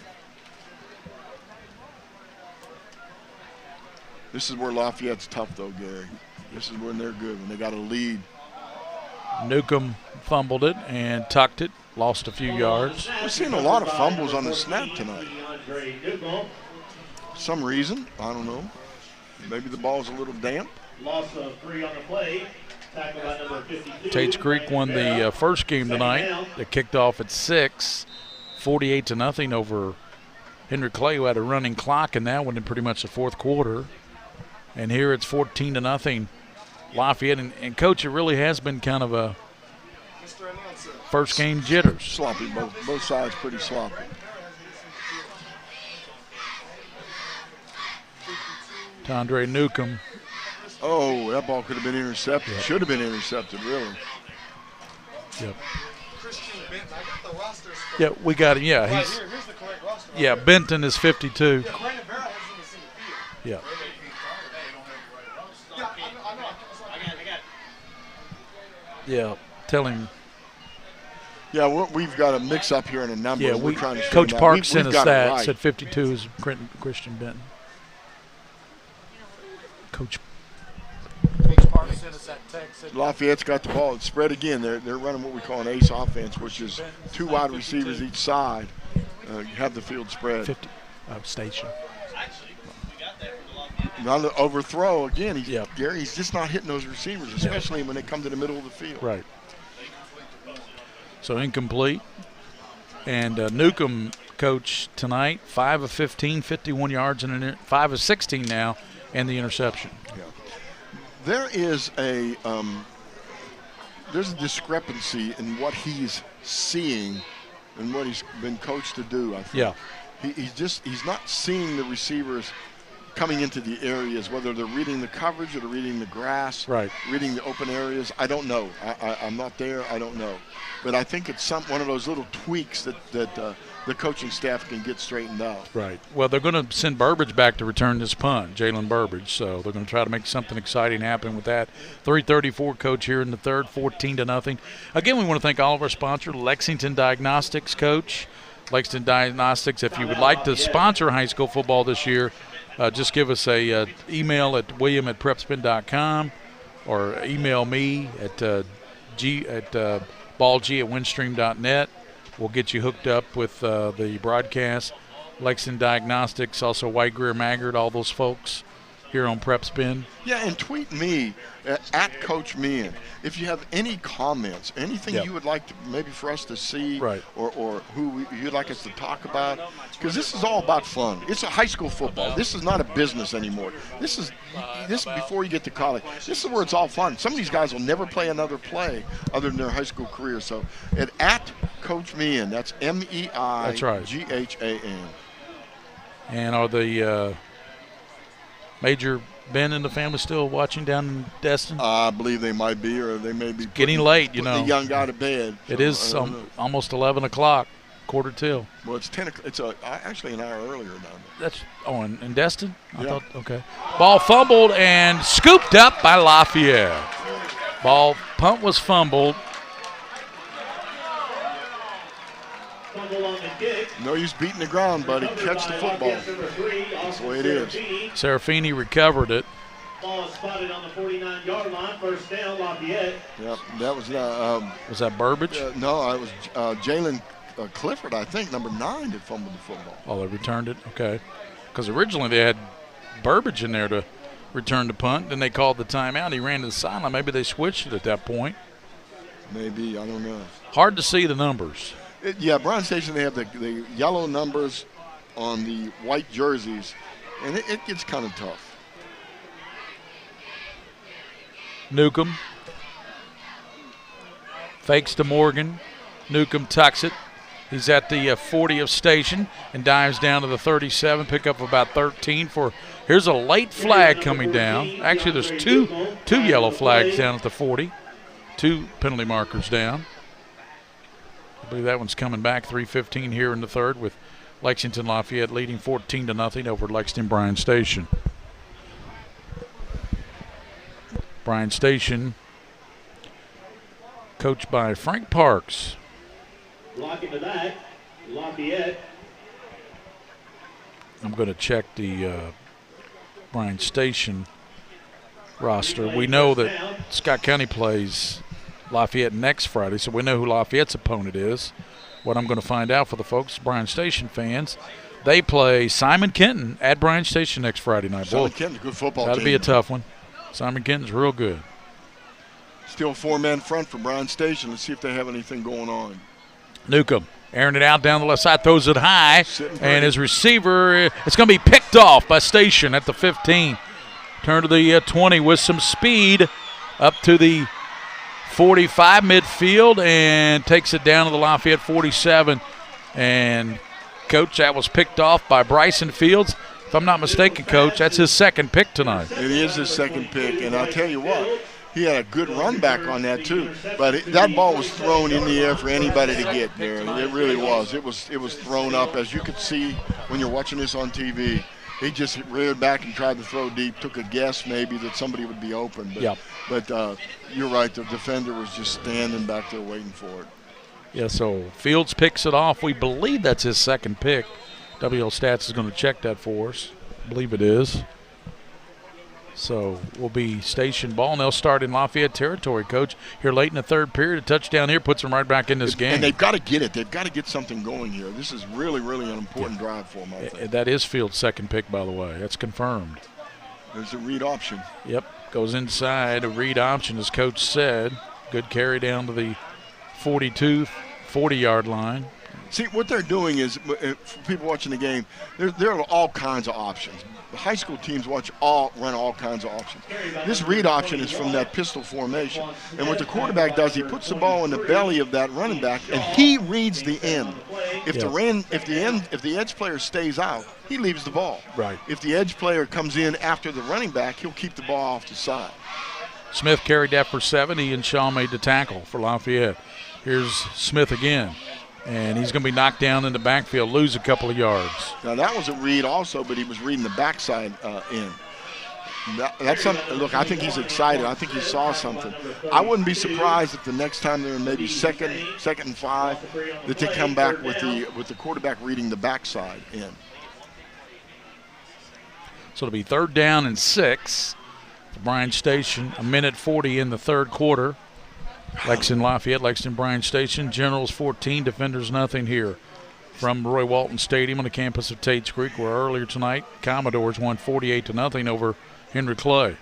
This is where Lafayette's tough, though, Gary. This is when they're good, when they got a lead. Newcomb fumbled it and tucked it. lost a few yards. We're seeing a lot of fumbles on the snap tonight. For some reason, I don't know. Maybe the ball's a little damp. Loss of 3 on the play. Tackled by number 52. Tates Creek won the first game tonight. They kicked off at 6, 48-0 over Henry Clay, who had a running clock in that one in pretty much the fourth quarter. And here it's 14-0 Lafayette. And Coach, it really has been kind of a first game jitters. Sloppy, both sides pretty sloppy. Tondre Newcomb. Oh, that ball could have been intercepted. Yep. Should have been intercepted, really. Yep. Yeah, we got him. Yeah, he's. Yeah, Benton is 52. Yeah. Yeah, tell him. Yeah, we've got a mix-up here in a number. Yeah, we're trying to Coach Park we've sent us got it that. right. Said 52 is Christian Benton. Coach Park sent us that text. Lafayette's got the ball. It's spread again. They're running what we call an ace offense, which is 2 wide receivers each side. Have the field spread. 50 station. Now the overthrow again. He's just not hitting those receivers, especially when they come to the middle of the field. Right. So incomplete. And Newcomb, coach, tonight, 5 of 15, 51 yards, and 5 of 16 now, and the interception. Yeah. There is there's a discrepancy in what he's seeing and what he's been coached to do, I think. Yeah. He's not seeing the receivers coming into the areas, whether they're reading the coverage or they're reading the grass, right, reading the open areas. I don't know. I'm not there. I don't know. But I think it's one of those little tweaks that the coaching staff can get straightened out. Right. Well, they're going to send Burbage back to return this punt, Jalen Burbage. So they're going to try to make something exciting happen with that. 3:34, coach, here in the third, 14-0. Again, we want to thank all of our sponsors, Lexington Diagnostics, coach. Lexington Diagnostics, if you would like to sponsor high school football this year, just give us a email at william@prepspin.com or email me at ballg@windstream.net. We'll get you hooked up with the broadcast. Lexington Diagnostics, also White Greer, Maggard, all those folks here on PrepSpin. Yeah, and tweet me at Coach Meighan if you have any comments, anything you would like to maybe for us to see, right, or who you'd like us to talk about, because this is all about fun. It's a high school football. This is not a business anymore. This is before you get to college. This is where it's all fun. Some of these guys will never play another play other than their high school career. So at Coach Meighan, that's MEIGHAN. That's right. And are the Major Ben and the family still watching down in Destin? I believe they might be, or they may be getting late, you know. The young guy to bed. It is almost 11 o'clock, quarter till. Well, it's 10 o'clock. It's actually an hour earlier down there. That's in Destin? I thought, okay. Ball fumbled and scooped up by Lafayette. Punt was fumbled. No use beating the ground, buddy. Catch the football. That's the way it is. Serafini recovered it. Ball spotted on the 49-yard line. First down, Lafayette. Yep, that was. Was that Burbage? No, it was Jalen Clifford, I think, number 9, that fumbled the football. Oh, they returned it? Okay. Because originally they had Burbage in there to return the punt. Then they called the timeout. He ran to the sideline. Maybe they switched it at that point. Maybe. I don't know. Hard to see the numbers. Bryan Station, they have the yellow numbers on the white jerseys, and it gets kind of tough. Newcomb fakes to Morgan. Newcomb tucks it. He's at the 40 of Station and dives down to the 37, pick up about 13 for – here's a late flag coming down. Actually, there's two yellow flags down at the 40, 2 penalty markers down. I believe that one's coming back. 3:15 here in the third with Lexington Lafayette leading 14-0 over Lexington Bryan Station. Bryan Station coached by Frank Parks. Blocking the back, Lafayette. I'm going to check the Bryan Station roster. We know that Scott County plays Lafayette next Friday, so we know who Lafayette's opponent is. What I'm going to find out for the folks, Bryan Station fans, they play Simon Kenton at Bryan Station next Friday night. Simon Kenton's a good football team. That'll be a tough one. Simon Kenton's real good. Still a 4-man front for Bryan Station. Let's see if they have anything going on. Newcomb airing it out down the left side, throws it high, and his receiver, it's going to be picked off by Station at the 15. Turn to the 20 with some speed up to the 45 midfield and takes it down to the Lafayette 47. And, Coach, that was picked off by Bryson Fields. If I'm not mistaken, Coach, that's his second pick tonight. It is his second pick, and I'll tell you what, he had a good run back on that too. But that ball was thrown in the air for anybody to get there. It really was. It was thrown up, as you could see when you're watching this on TV. He just reared back and tried to throw deep, took a guess maybe that somebody would be open. But you're right, the defender was just standing back there waiting for it. Yeah, so Fields picks it off. We believe that's his second pick. WL Stats is going to check that for us. I believe it is. So we'll be Station ball, and they'll start in Lafayette territory, Coach. Here late in the third period, a touchdown here puts them right back in this game. And they've got to get it. They've got to get something going here. This is really, really an important drive for them, I think. That is Fields' second pick, by the way. That's confirmed. There's a read option. Yep, goes inside, a read option, as Coach said. Good carry down to the 42, 40-yard line. See, what they're doing is, for people watching the game, there are all kinds of options. The high school teams run all kinds of options. This read option is from that pistol formation. And what the quarterback does, he puts the ball in the belly of that running back, and he reads the end. If the edge player stays out, he leaves the ball. Right. If the edge player comes in after the running back, he'll keep the ball off the side. Smith carried that for 70, and Shaw made the tackle for Lafayette. Here's Smith again. And he's going to be knocked down in the backfield, lose a couple of yards. Now, that was a read also, but he was reading the backside in. That's something. Look, I think he's excited. I think he saw something. I wouldn't be surprised if the next time they're in maybe second and 5, that they come back with the quarterback reading the backside in. So it'll be 3rd down and 6 for Bryan Station. 1:40 in the third quarter. Lexington Lafayette, Lexington Bryan Station. Generals 14, Defenders nothing here from Roy Walton Stadium on the campus of Tates Creek, where earlier tonight Commodores won 48-0 over Henry Clay.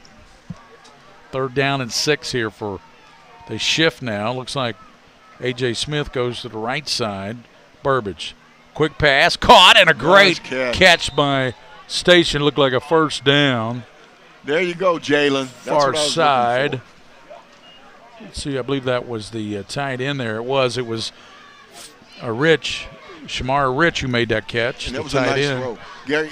3rd down and 6 here for the shift now. Looks like A.J. Smith goes to the right side. Burbage, quick pass, caught, and a great catch by Station. Looked like a first down. There you go, Jalen. Far side. Let's see, I believe that was the tight end there. It was Shamar Rich who made that catch. And that was a nice throw. Gary,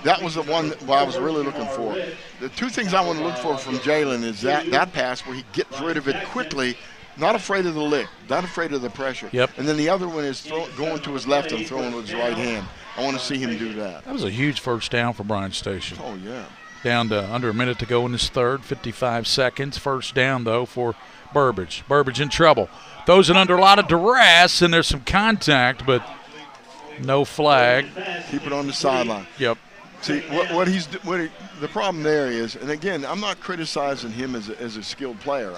that was the one that I was really looking for. The two things I want to look for from Jalen is that pass where he gets rid of it quickly, not afraid of the lick, not afraid of the pressure. Yep. And then the other one is going to his left and throwing with his right hand. I want to see him do that. That was a huge first down for Bryan Station. Oh, yeah. Down to under a minute to go in this third, 55 seconds. First down, though, for Burbage. Burbage in trouble. Throws it under a lot of duress, and there's some contact, but no flag. Keep it on the sideline. Yep. See, the problem there is, and again, I'm not criticizing him as a skilled player.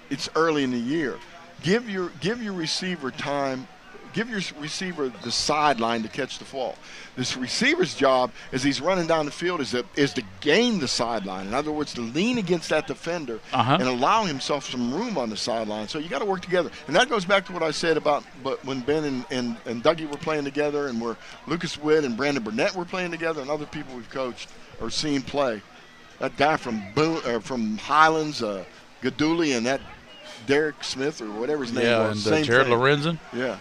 It's early in the year. Give your receiver time. Give your receiver the sideline to catch the ball. This receiver's job, as he's running down the field, is to gain the sideline. In other words, to lean against that defender and allow himself some room on the sideline. So you got to work together. And that goes back to what I said about when Ben and Dougie were playing together, and where Lucas Witt and Brandon Burnett were playing together, and other people we've coached or seen play. That guy from Highlands, Gaduli, and that Derek Smith or whatever his name was. And Jared Lorenzen. Yeah.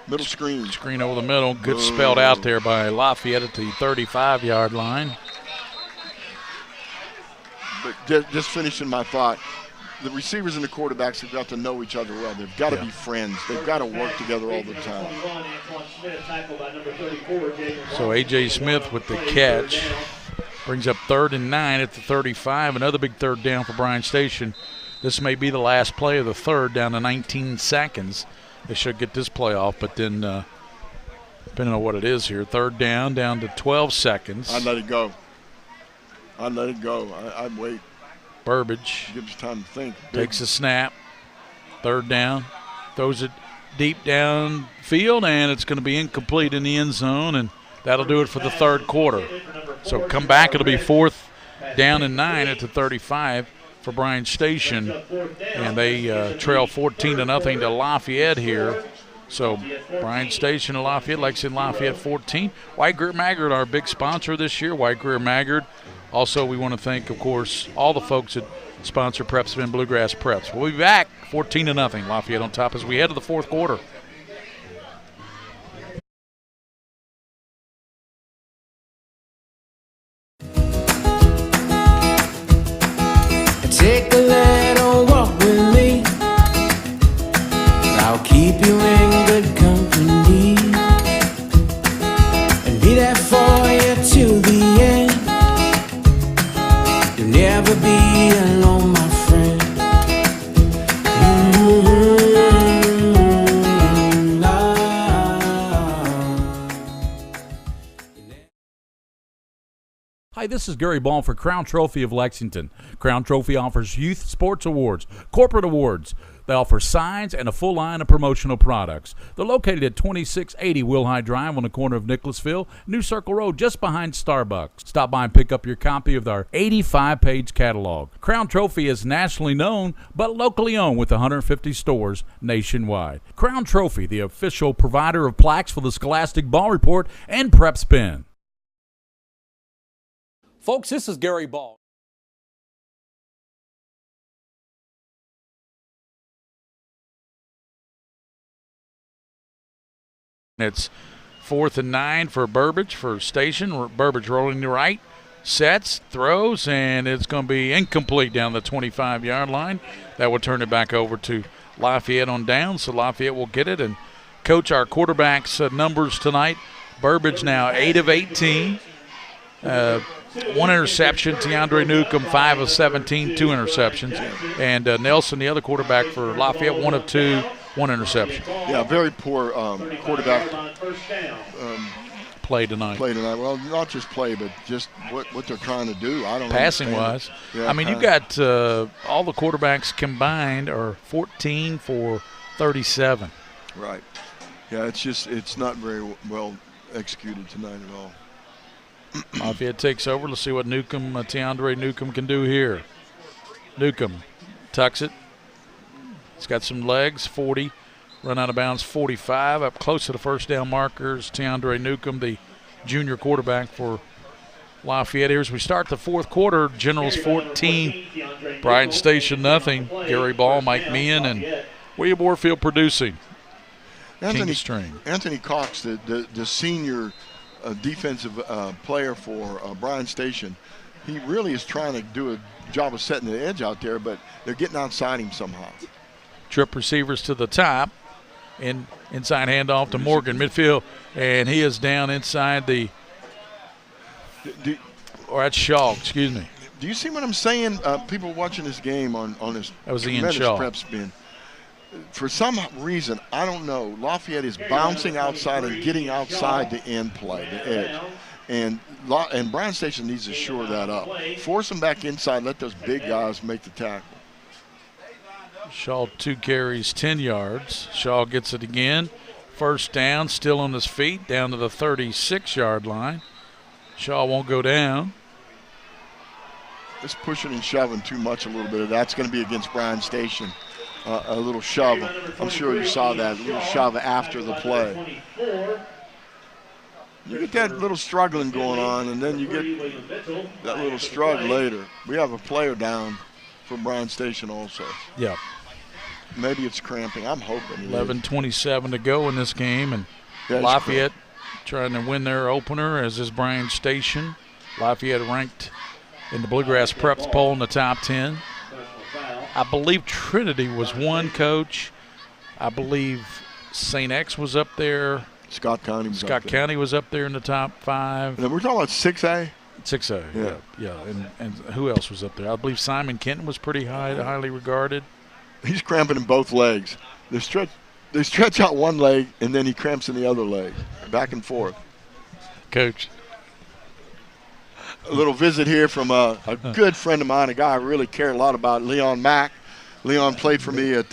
Middle screen. Screen over the middle. Good spelled out there by Lafayette at the 35-yard line. But just finishing my thought, the receivers and the quarterbacks have got to know each other well. They've got to be friends. They've got to work together all the time. So A.J. Smith with the catch. Brings up 3rd and 9 at the 35. Another big third down for Bryan Station. This may be the last play of the third, down to 19 seconds. They should get this play off, but then depending on what it is here, 3rd down to 12 seconds. I'd let it go. I'd wait. Burbage Gives time to think. takes a snap. Third down. Throws it deep down field, and it's going to be incomplete in the end zone, and that'll do it for the third quarter. So come back. It'll be 4th down and 9 at the 35 for Bryan Station, and they trail 14-0 to Lafayette here. So Bryan Station and Lafayette, Lexington Lafayette 14. White Greer Maggard, our big sponsor this year, White Greer Maggard. Also, we want to thank, of course, all the folks that sponsor PrepSpin Bluegrass Preps. We'll be back 14-0. Lafayette on top as we head to the fourth quarter. Take a little walk with me. I'll keep you in good company and be there for you till the end. You'll never be alone, my friend. Hi, this is Gary Ball for Crown Trophy of Lexington. Crown Trophy offers youth sports awards, corporate awards. They offer signs and a full line of promotional products. They're located at 2680 Wilhite Drive on the corner of Nicholasville, New Circle Road, just behind Starbucks. Stop by and pick up your copy of their 85-page catalog. Crown Trophy is nationally known, but locally owned with 150 stores nationwide. Crown Trophy, the official provider of plaques for the Scholastic Ball Report and PrepSpin. Folks, this is Gary Ball. It's 4th and 9 for Burbage for Station. Burbage rolling to right, sets, throws, and it's going to be incomplete down the 25-yard line. That will turn it back over to Lafayette on down, so Lafayette will get it. And coach, our quarterback's numbers tonight, Burbage now 8 of 18. 1 interception. Tiandre Newcomb 5 of 17, 2 interceptions. And Nelson, the other quarterback for Lafayette, 1 of 2, 1 interception. Yeah, very poor quarterback play tonight. Well, not just play, but just what they're trying to do. I don't know. Passing wise, yeah, I mean, you got all the quarterbacks combined are 14 for 37. Right. Yeah, it's not very well executed tonight at all. Lafayette takes over. Let's see what Tiandre Newcomb can do here. Newcomb tucks it. He's got some legs, 40. Run out of bounds, 45. Up close to the first down markers, Tiandre Newcomb, the junior quarterback for Lafayette. Here as we start the fourth quarter, Generals 14, Bryan Station nothing. Gary Ball, Mike Meighan, and William Warfield producing. Anthony Cox, the senior defensive player for Bryan Station, he really is trying to do a job of setting the edge out there, but they're getting outside him somehow. Trip receivers to the top, and inside handoff to Morgan midfield, and he is down inside the. Or that's Shaw. Excuse me. Do you see what I'm saying? People watching this game on this tremendous PrepSpin. For some reason, I don't know, Lafayette is bouncing outside and getting outside the end play, the edge. And Bryan Station needs to shore that up. Force them back inside, let those big guys make the tackle. Shaw 2 carries, 10 yards. Shaw gets it again. First down, still on his feet, down to the 36-yard line. Shaw won't go down. It's pushing and shoving too much a little bit of that's going to be against Bryan Station. A little shove. I'm sure you saw that, a little shove after the play. You get that little struggling going on, and then you get that little struggle later. We have a player down for Bryan Station also. Yeah. Maybe it's cramping. I'm hoping. 11:27 to go in this game, and Lafayette trying to win their opener, as is Bryan Station. Lafayette ranked in the Bluegrass Preps poll in the top 10. I believe Trinity was one, Coach. I believe St. X was up there. Scott County was up there in the top 5. And we're talking about 6A? 6A, yeah. And who else was up there? I believe Simon Kenton was pretty highly regarded. He's cramping in both legs. They stretch out one leg, and then he cramps in the other leg, back and forth. Coach. A little visit here from a good friend of mine, a guy I really care a lot about, Leon Mack. Leon played for me at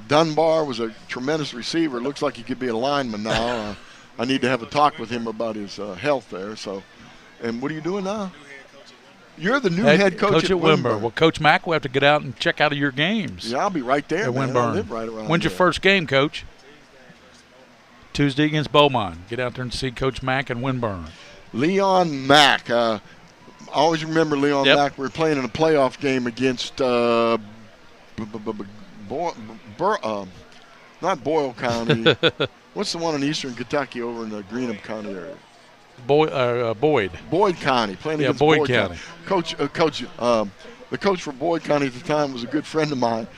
Dunbar, was a tremendous receiver. Looks like he could be a lineman now. I need to have a talk with him about his health there. So, and what are you doing now? You're the new head coach at Wimburn. Well, Coach Mack will have to get out and check out of your games. Yeah, I'll be right there, at man. Wimburn. I live right around When's there. your first game, Coach? Tuesday against Beaumont. Get out there and see Coach Mack and Wimburn. Leon Mack. I always remember Leon Mack. We were playing in a playoff game against not Boyle County. What's the one in eastern Kentucky over in the Greenham County area? Boyd. Boyd County. Playing against Boyd County. The coach for Boyd County at the time was a good friend of mine.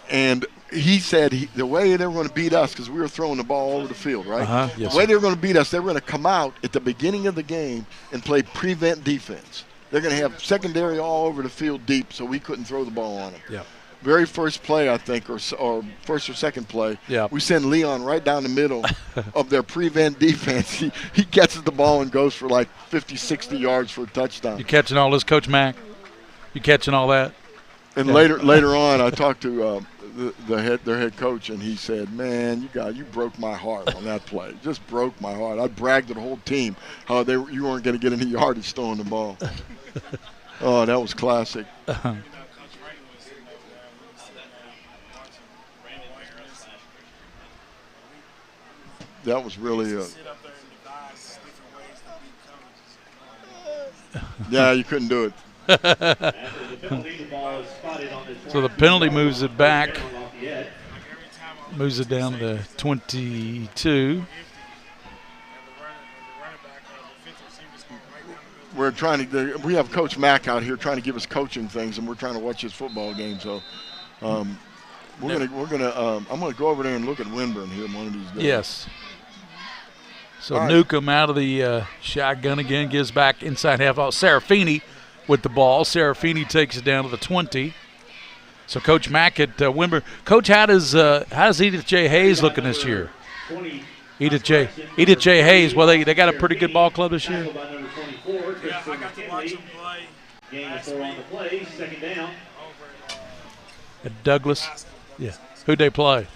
And he said the way they were going to beat us, because we were throwing the ball all over the field, right? Yes, the way they were going to beat us, they were going to come out at the beginning of the game and play prevent defense. They're going to have secondary all over the field deep so we couldn't throw the ball on them. Yeah. Very first play, I think, or first or second play, we send Leon right down the middle of their prevent defense. He catches the ball and goes for like 50, 60 yards for a touchdown. You catching all this, Coach Mack? You catching all that? And later on, I talked to their head coach, and he said, "Man, you broke my heart on that play. Just broke my heart. I bragged to the whole team how you weren't going to get any yardage throwing the ball." Oh, that was classic. That was really yeah, you couldn't do it. So the penalty moves it back, moves it down to 22. We have Coach Mack out here trying to give us coaching things, and we're trying to watch his football game. So I'm gonna go over there and look at Wimburn here one of these days. Yes. So Newcomb out of the shotgun again, gives back inside half out. Serafini with the ball. Serafini takes it down to the 20. So Coach Mack at Wimburn. Coach, how's Edith J. Hayes looking this year? Edith J. Hayes. Well, they got a pretty good ball club this year. Yeah, I got to watch them play. Game is 4 on the play, second down. At Douglas. Yeah. Who'd they play?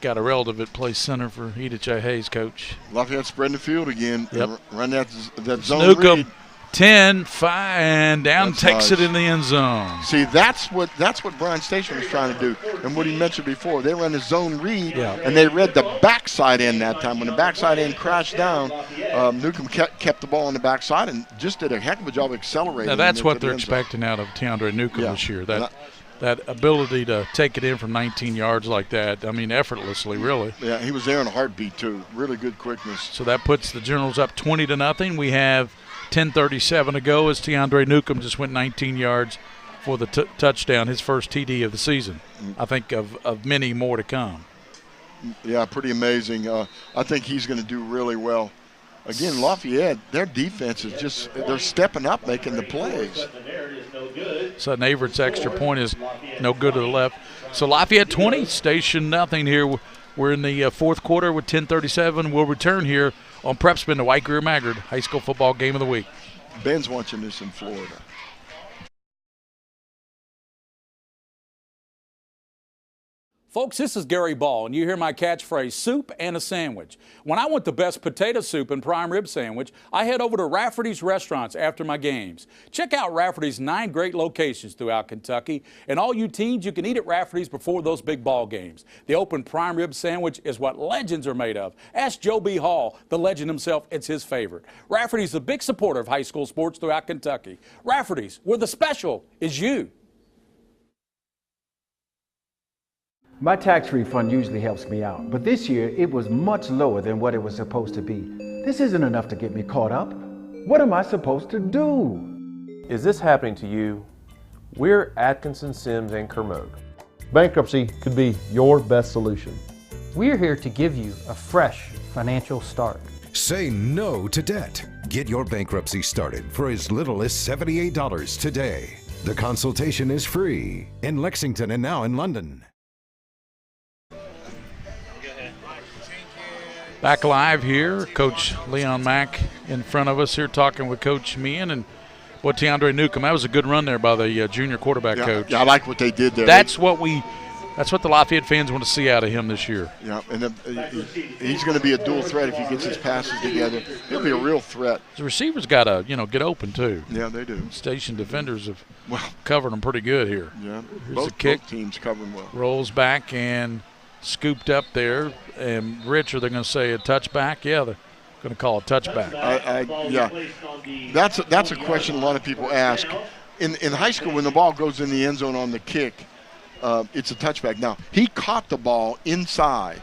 Got a relative that plays center for Edith J. Hayes, Coach. Lafayette spreading the field again. Yep. Run that zone Newcomb, read. 10, 5, and down, That's takes nice. it in the end zone. See, that's what Bryan Station was trying to do. And what he mentioned before, they ran the zone read, and they read the backside end that time. When the backside end crashed down, Newcomb kept the ball on the backside and just did a heck of a job accelerating. Now that's what they're expecting out of DeAndre Newcomb this year. That ability to take it in from 19 yards like that, I mean, effortlessly, really. Yeah, he was there in a heartbeat, too. Really good quickness. So that puts the Generals up 20-0. We have 10:37 to go as DeAndre Newcomb just went 19 yards for the touchdown, his first TD of the season. I think of many more to come. Yeah, pretty amazing. I think he's going to do really well. Again, Lafayette, their defense is just – they're stepping up, making the plays. Sutton Averett's extra point is no good to the left. So Lafayette 20, Station nothing here. We're in the fourth quarter with 10:37. We'll return here on PrepSpin, the White Greer Maggard High School Football Game of the Week. Ben's watching this in Florida. Folks, this is Gary Ball, and you hear my catchphrase, soup and a sandwich. When I want the best potato soup and prime rib sandwich, I head over to Rafferty's Restaurants after my games. Check out Rafferty's 9 great locations throughout Kentucky, and all you teens, you can eat at Rafferty's before those big ball games. The open prime rib sandwich is what legends are made of. Ask Joe B. Hall, the legend himself, it's his favorite. Rafferty's a big supporter of high school sports throughout Kentucky. Rafferty's, where the special is you. My tax refund usually helps me out, but this year it was much lower than what it was supposed to be. This isn't enough to get me caught up. What am I supposed to do? Is this happening to you? We're Atkinson, Sims, and Kermode. Bankruptcy could be your best solution. We're here to give you a fresh financial start. Say no to debt. Get your bankruptcy started for as little as $78 today. The consultation is free in Lexington and now in London. Back live here, Coach Leon Mack in front of us here talking with Coach Meighan and Teandre Newcomb. That was a good run there by the junior quarterback coach. Yeah, I like what they did there. That's what the Lafayette fans want to see out of him this year. Yeah, and he's going to be a dual threat if he gets his passes together. He'll be a real threat. The receivers got to, get open too. Yeah, they do. Station defenders have covered them pretty good here. Yeah, both teams covering well. Rolls back and scooped up there. And Rich, are they going to say a touchback? Yeah, they're going to call a touchback. Yeah, that's a question a lot of people ask. In high school, when the ball goes in the end zone on the kick, it's a touchback. Now, he caught the ball inside,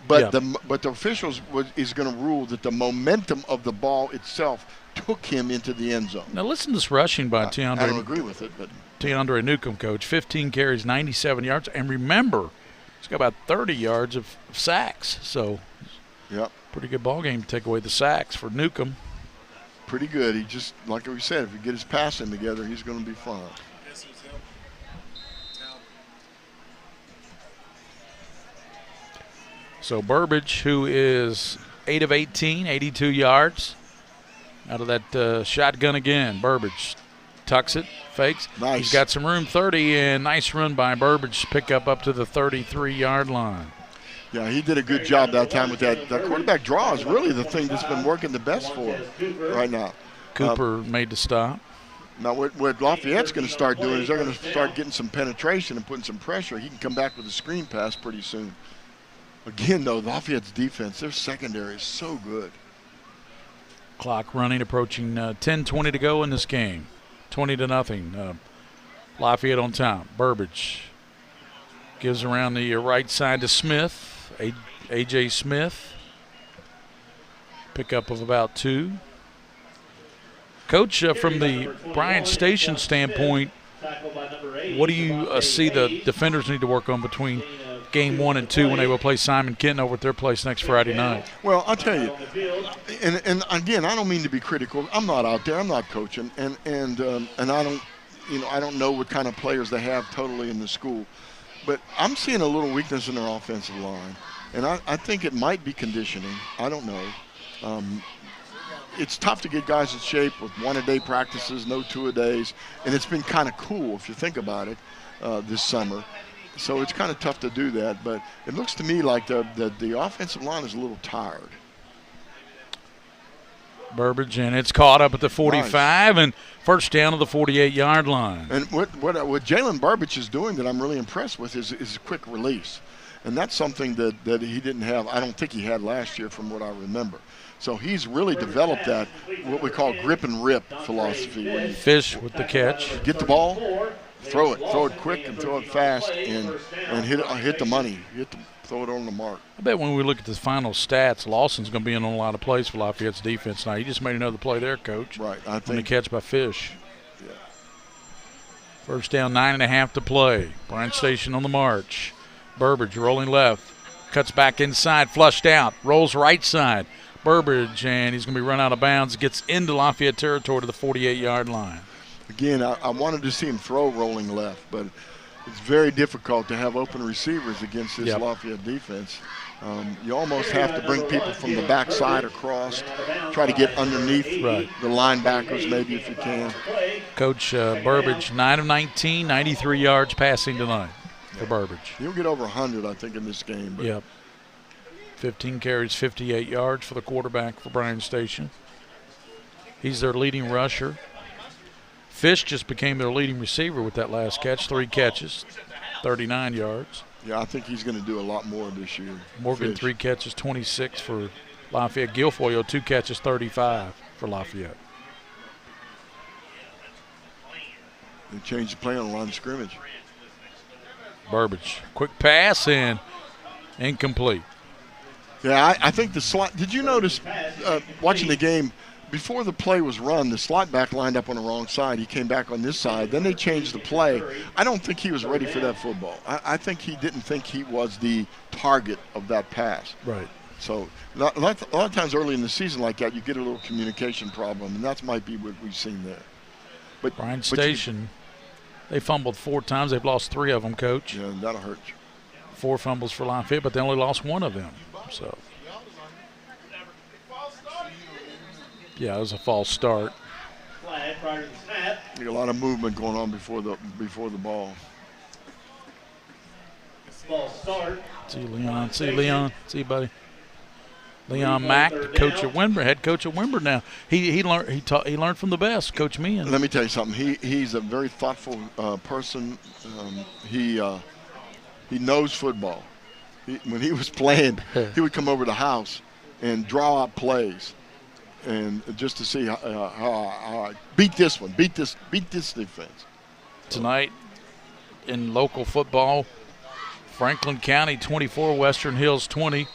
but the officials is going to rule that the momentum of the ball itself took him into the end zone. Now, listen to this rushing by Teandre. I don't agree with it, but Teandre Newcomb, coach, 15 carries, 97 yards. And remember, he's got about 30 yards of sacks. So, pretty good ball game to take away the sacks for Newcomb. Pretty good. He just, like we said, if he get his passing together, he's going to be fine. So Burbage, who is 8 of 18, 82 yards. Out of that shotgun again. Burbage tucks it, fakes. Nice. He's got some room, 30, and nice run by Burbage. Pick up to the 33-yard line. Yeah, he did a good job that time with that. That quarterback draw is really the thing that's been working the best for him right now. Cooper made the stop. Now, what Lafayette's going to start doing is they're going to start getting some penetration and putting some pressure. He can come back with a screen pass pretty soon. Again, though, Lafayette's defense, their secondary is so good. Clock running, approaching 10:20 to go in this game. 20-0. Lafayette on top. Burbage gives around the right side to Smith. A.J. Smith. Pickup of about 2. Coach, from the Bryan Station standpoint, what do you see the defenders need to work on between game 1 and 2 when they will play Simon Kenton over at their place next Friday night? Well, I'll tell you, and again, I don't mean to be critical. I'm not out there. I'm not coaching, and I don't, I don't know what kind of players they have totally in the school, but I'm seeing a little weakness in their offensive line, and I think it might be conditioning. I don't know. It's tough to get guys in shape with 1-a-day practices, no 2-a-days, and it's been kind of cool if you think about it this summer. So it's kind of tough to do that, but it looks to me like the offensive line is a little tired. Burbage, and it's caught up at the 45, and first down to the 48-yard line. And what Jalen Burbage is doing that I'm really impressed with is quick release. And that's something that he didn't have, I don't think he had last year from what I remember. So he's really developed that, what we call grip and rip philosophy. Where you Fish with the catch. Get the ball, throw it quick and throw it fast, and hit the money. Throw it on the mark. I bet when we look at the final stats, Lawson's going to be in on a lot of plays for Lafayette's defense now. He just made another play there, Coach. Right. I think. On the catch by Fish. Yeah. First down, 9.5 to play. Bryan Station on the march. Burbage rolling left. Cuts back inside, flushed out. Rolls right side. Burbage, and he's going to be run out of bounds. Gets into Lafayette territory to the 48-yard line. Again, I wanted to see him throw rolling left, but it's very difficult to have open receivers against this Lafayette defense. You almost have to bring people from the backside across, try to get underneath the linebackers maybe if you can. Coach Burbage, 9 of 19, 93 yards passing tonight for Burbage. He'll get over 100, I think, in this game. But 15 carries, 58 yards for the quarterback for Bryan Station. He's their leading rusher. Fish just became their leading receiver with that last catch, 3 catches, 39 yards. Yeah, I think he's going to do a lot more this year. Morgan, Fish. 3 catches, 26 for Lafayette. Guilfoyle, 2 catches, 35 for Lafayette. They changed the play on the line of scrimmage. Burbage, quick pass and incomplete. Yeah, I think the slot. Did you notice watching the game, before the play was run, the slot back lined up on the wrong side. He came back on this side. Then they changed the play. I don't think he was ready for that football. I think he didn't think he was the target of that pass. Right. So a lot of times early in the season like that, you get a little communication problem, and that might be what we've seen there. But Bryan Station, they fumbled 4 times. They've lost 3 of them, Coach. Yeah, that'll hurt you. 4 fumbles for Lafayette, but they only lost 1 of them. So Yeah, it was a false start. Flag prior to the snap. A lot of movement going on before the ball. False start. See Leon. See Leon. See buddy. Leon Mack, the coach at Wimber, head coach at Wimber now. He learned from the best, Coach Meighan. Let me tell you something. He's a very thoughtful person. He knows football. When he was playing, he would come over to the house and draw out plays, and just to see how I beat this one, beat this defense. Tonight in local football, Franklin County 24, Western Hills 20.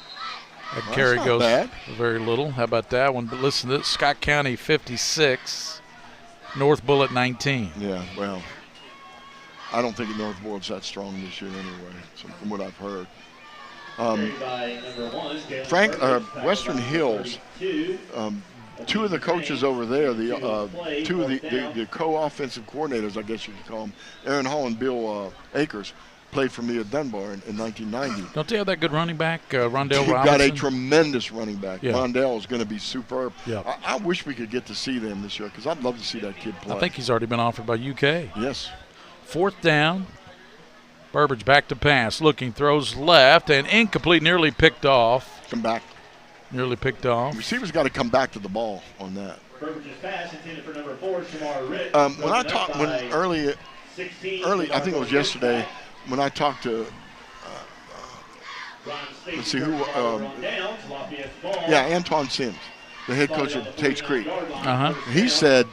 That carry goes bad. Very little. How about that one? But listen to this, Scott County 56, North Bullitt 19. Yeah, well, I don't think North Bullitt's that strong this year anyway, from what I've heard. Western Hills, two of the coaches over there, two of the co-offensive coordinators, I guess you could call them, Aaron Hall and Bill Akers, played for me at Dunbar in 1990. Don't they have that good running back, Rondell Robinson? Got a tremendous running back. Yeah. Rondell is going to be superb. Yeah. I wish we could get to see them this year because I'd love to see that kid play. I think he's already been offered by UK. Yes. 4th down. Burbage back to pass. Looking, throws left, and incomplete, nearly picked off. Come back. Nearly picked off. The receiver's got to come back to the ball on that. Burbage's pass intended for number 4, Shamar Ritt. When I talked, early, I think it was yesterday, when I talked to, let's see who, Antoine Sims, the head coach at Tates Creek. He said,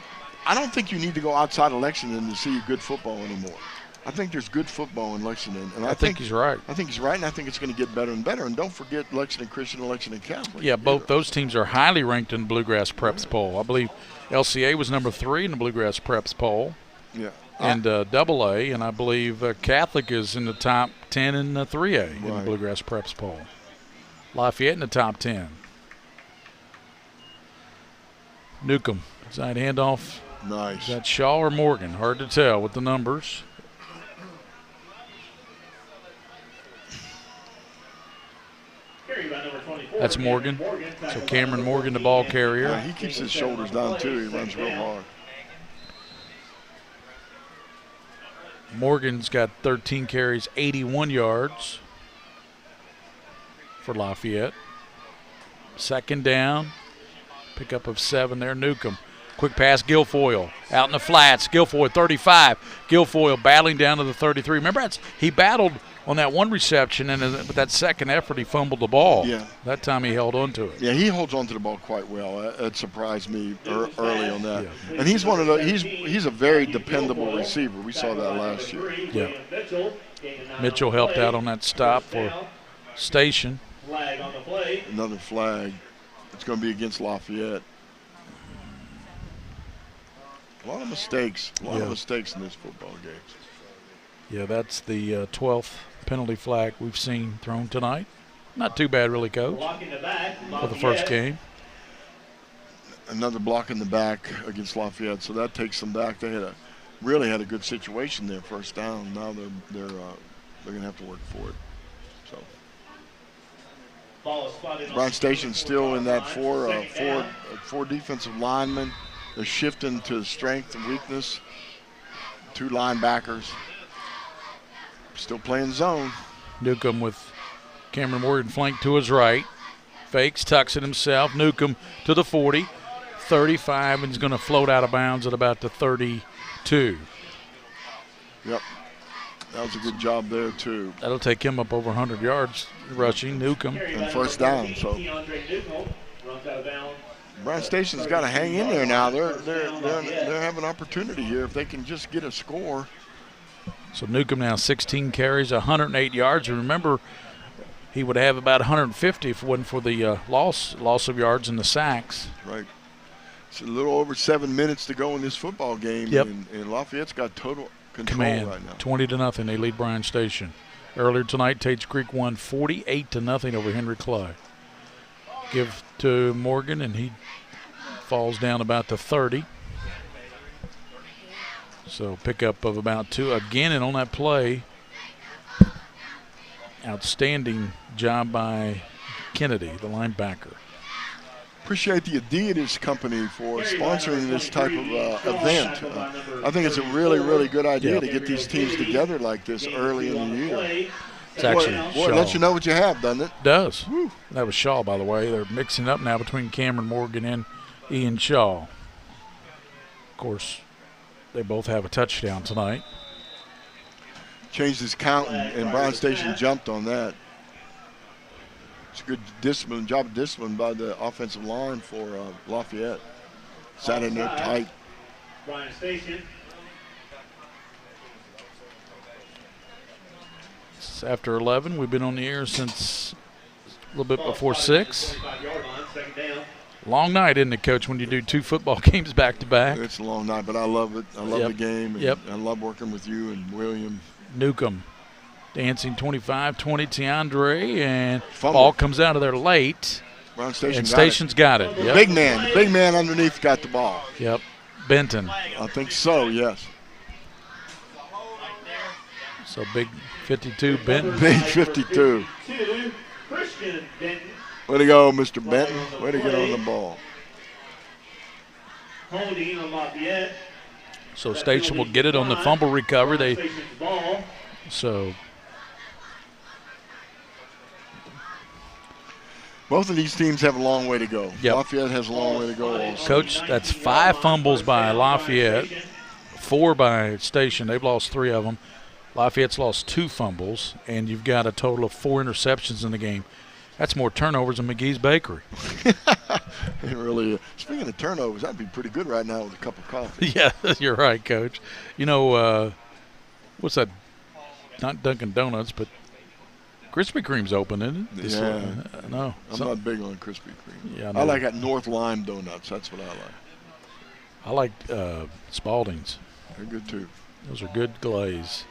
I don't think you need to go outside of Lexington to see good football anymore. I think there's good football in Lexington. And I think he's right. I think he's right, and I think it's going to get better and better. And don't forget Lexington Christian and Lexington Catholic. Yeah, both those teams are highly ranked in the Bluegrass Preps poll. I believe LCA was number 3 in the Bluegrass Preps poll. Yeah. And AA, and I believe Catholic is in the top 10 in 3A in the Bluegrass Preps poll. Lafayette in the top 10. Newcomb, side handoff. Nice. Is that Shaw or Morgan? Hard to tell with the numbers. That's Morgan. So Cameron Morgan, the ball carrier. Yeah, he keeps his shoulders down too. He runs real hard. Morgan's got 13 carries, 81 yards for Lafayette. 2nd down. Pickup of 7 there. Newcomb. Quick pass, Guilfoyle. Out in the flats. Guilfoyle, 35. Guilfoyle battling down to the 33. Remember, he battled on that one reception, and with that second effort, he fumbled the ball. Yeah. That time he held on to it. Yeah, he holds on to the ball quite well. It surprised me early on that. Yeah. And he's one of the he's a very dependable receiver. We saw that last year. Yeah. Mitchell helped out on that stop for Station. Flag on the play. Another flag. It's going to be against Lafayette. A lot of mistakes. A lot of mistakes in this football game. Yeah, that's the 12th penalty flag we've seen thrown tonight. Not too bad, really, Coach, for the first game. Another block in the back against Lafayette, so that takes them back. They really had a good situation there, 1st down. Now they're going to have to work for it. So Bryan Station's still in that four defensive linemen. They're shifting to strength and weakness. 2 linebackers. Still playing zone. Newcomb with Cameron Morgan flanked to his right. Fakes, tucks it himself. Newcomb to the 40, 35, and he's going to float out of bounds at about the 32. Yep. That was a good job there, too. That'll take him up over 100 yards rushing, Newcomb. And 1st down, so. Bryan Station's got to hang in there now. They're having an opportunity here if they can just get a score. So Newcomb now 16 carries, 108 yards. And remember, he would have about 150 if it wasn't for the loss of yards and the sacks. Right. It's a little over 7 minutes to go in this football game. Yep. And Lafayette's got total control command right now. 20-0. They lead Bryan Station. Earlier tonight, Tates Creek won 48-0 over Henry Clay. Give to Morgan, and he falls down about the 30. So pickup of about 2 again, and on that play, outstanding job by Kennedy, the linebacker. appreciate the Adidas company for sponsoring this type of event. I think it's a really, really good idea to get these teams together like this early in the year. It's actually Boy, it lets you know what you have, doesn't it? Does. Woo. That was Shaw, by the way. They're mixing up now between Cameron Morgan and Ian Shaw. Of course, they both have a touchdown tonight. Changed his count, and Bryan Station jumped on that. It's a good job of discipline by the offensive line for Lafayette. Sat in there tight. Bryan Station. It's after 11. We've been on the air since a little bit before 6. Long night, isn't it, Coach, when you do 2 football games back to back? It's a long night, but I love it. I love the game. And Yep. I love working with you and William. Newcomb dancing 25-20 Tiandre, and Fumble. ball comes out of there late. Bryan Station And got Station's got it. Yep. Big man underneath got the ball. Yep. Benton. I think so, yes. So big 52 Benton. Big 52. Christian Benton. Way to go, Mr. Benton. Way to get on the ball. Holding on Lafayette. So Station will get it on the fumble recovery. Both of these teams have a long way to go. Yep. Lafayette has a long way to go also. Coach, that's 5 fumbles by Lafayette, 4 by Station. They've lost 3 of them. Lafayette's lost 2 fumbles, and you've got a total of 4 interceptions in the game. That's more turnovers than McGee's Bakery. It really is. Speaking of turnovers, that'd be pretty good right now with a cup of coffee. Yeah, you're right, Coach. You know, what's that? Not Dunkin' Donuts, but Krispy Kreme's open, isn't it? No. I'm not big on Krispy Kreme. Yeah, I like at North Lime Donuts. That's what I like. I like Spalding's. They're good, too. Those are good glaze.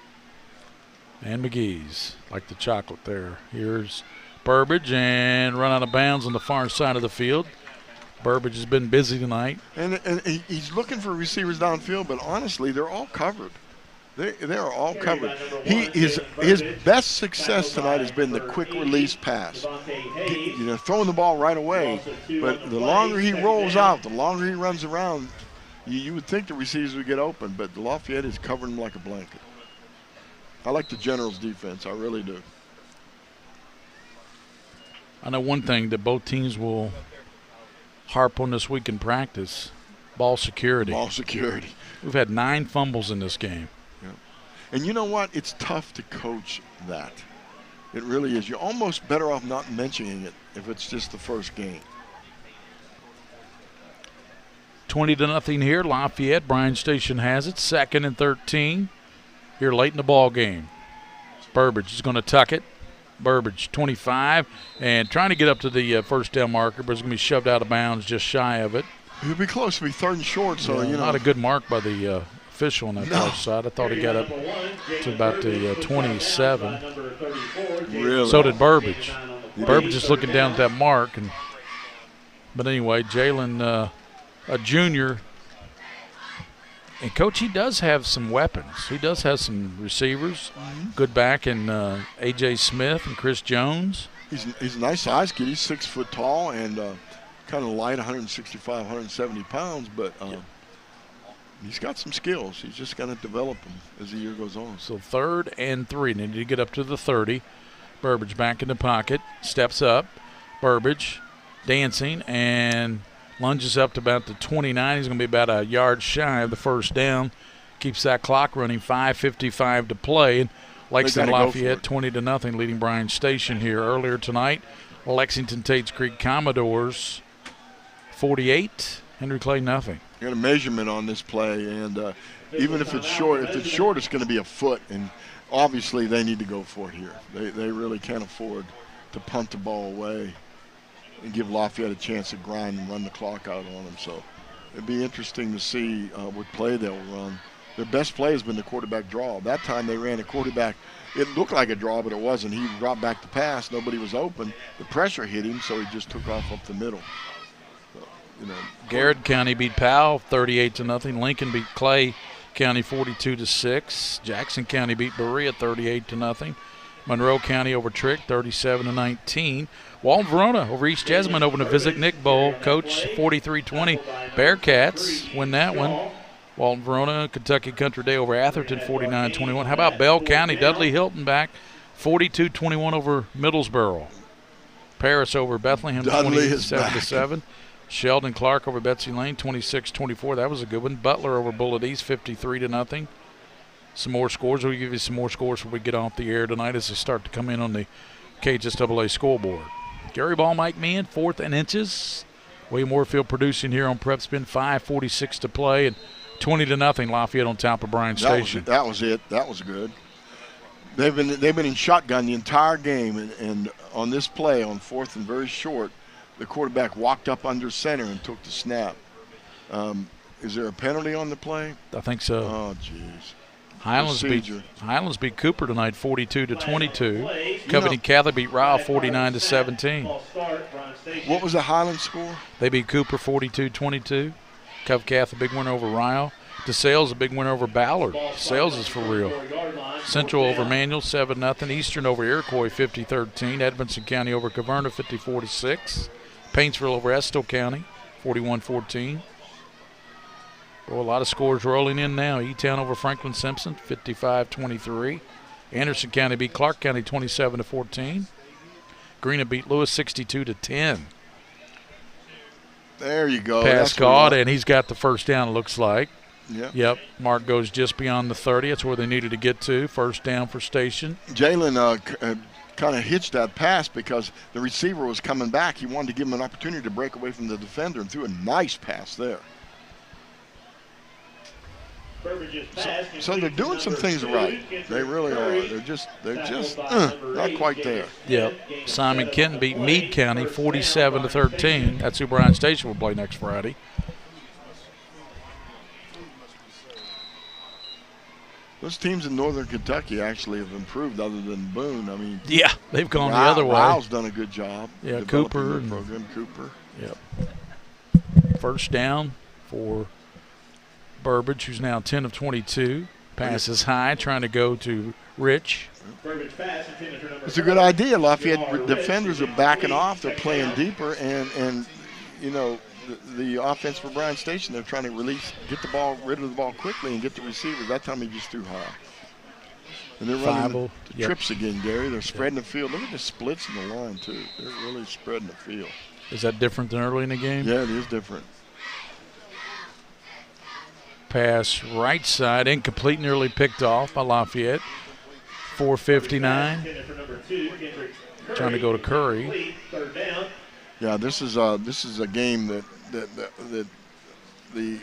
And McGee's, like the chocolate there. Here's Burbage, and run out of bounds on the far side of the field. Burbage has been busy tonight. And he's looking for receivers downfield, but honestly, they're all covered. They are all covered. His best success tonight has been the quick release pass. Throwing the ball right away. But the longer he rolls out, the longer he runs around, you would think the receivers would get open, but Lafayette is covering him like a blanket. I like the Generals' defense. I really do. I know one thing that both teams will harp on this week in practice: ball security. Ball security. We've had 9 fumbles in this game. Yeah. And you know what? It's tough to coach that. It really is. You're almost better off not mentioning it if it's just the first game. 20-0 here. Lafayette. Bryan Station has it. 2nd and 13 here late in the ball game. Burbage is going to tuck it. Burbage, 25, and trying to get up to the first down marker, but it's going to be shoved out of bounds just shy of it. It'll be close. It'll be 3rd and short, so, Not a good mark by the official on that far side. I thought he got up to about the 27. Really? So did Burbage. Burbage is looking down at that mark. But anyway, Jalen, a junior. And, Coach, he does have some weapons. He does have some receivers. Good back in A.J. Smith and Chris Jones. He's a nice size kid. He's 6 foot tall and kind of light, 165, 170 pounds. But he's got some skills. He's just going to develop them as the year goes on. So 3rd and 3. Need to get up to the 30. Burbage back in the pocket. Steps up. Burbage dancing and lunges up to about the 29. He's going to be about a yard shy of the first down. Keeps that clock running. 5:55 to play. And Lexington Lafayette 20-0 leading Bryan Station here earlier tonight. Lexington Tates Creek Commodores 48. Henry Clay nothing. You got a measurement on this play, and even if it's short, it's going to be a foot, and obviously they need to go for it here. They really can't afford to punt the ball away and give Lafayette a chance to grind and run the clock out on them. So it'd be interesting to see what play they'll run. Their best play has been the quarterback draw. That time they ran a quarterback. It looked like a draw, but it wasn't. He dropped back the pass. Nobody was open. The pressure hit him, so he just took off up the middle. So, Garrett County beat Powell 38-0. Lincoln beat Clay County 42-6. Jackson County beat Berea 38-0. Monroe County over Trick, 37-19. Walton Verona over East Jessamine, over the Visit Nick Bowl. Coach, 43-20. Bearcats win that one. Walton Verona, Kentucky Country Day over Atherton, 49-21. How about Bell County? Dudley Hilton back, 42-21 over Middlesboro. Paris over Bethlehem, 27-7. Sheldon Clark over Betsy Lane, 26-24. That was a good one. Butler over Bullitt East, 53-0. Some more scores. We'll give you some more scores when we get off the air tonight as they start to come in on the KHSAA scoreboard. Gary Ball, Mike Meighan, 4th and inches. William Warfield producing here on PrepSpin. 5:46 to play and 20-0 Lafayette on top of Bryan Station. That was it. That was good. They've been in shotgun the entire game, and on this play on 4th and very short, the quarterback walked up under center and took the snap. Is there a penalty on the play? I think so. Oh, jeez. Highlands beat Cooper tonight 42-22. Covington Catholic beat Ryle 49-17. What was the Highlands score? They beat Cooper 42-22. Cov Catholic, big win over Ryle. DeSales, a big win over Ballard. DeSales is for real. Central over Manual, 7-0. Eastern over Iroquois, 50-13. Edmondson County over Caverna, 54-6. Paintsville over Estill County, 41-14. Oh, a lot of scores rolling in now. E-Town over Franklin Simpson, 55-23. Anderson County beat Clark County, 27-14. Greena beat Lewis, 62-10. There you go. Pass caught, and he's got the first down, it looks like. Yep. Mark goes just beyond the 30. That's where they needed to get to. First down for Station. Jalen kind of hitched that pass because the receiver was coming back. He wanted to give him an opportunity to break away from the defender and threw a nice pass there. So they're doing some things right. They really are. They're just not quite there. Yep. Simon Kenton beat Meade County 47-13. That's who Bryan Station will play next Friday. Those teams in Northern Kentucky actually have improved other than Boone. I mean, yeah, they've gone the other way. Ryle's done a good job. Yeah, Cooper. Program Cooper. Yep. First down for Burbage, who's now 10 of 22. Passes high, trying to go to Rich. It's a good idea. Lafayette defenders are backing off. They're playing deeper, and you know, the offense for Bryan Station, they're trying to get the ball, rid of the ball quickly and get the receivers. That time he just threw high. And they're running the trips again, Gary. They're spreading the field. Look at the splits in the line, too. They're really spreading the field. Is that different than early in the game? Yeah, it is different. Pass right side, incomplete, nearly picked off by Lafayette. 4:59. Trying to go to Curry. Yeah, this is a game that the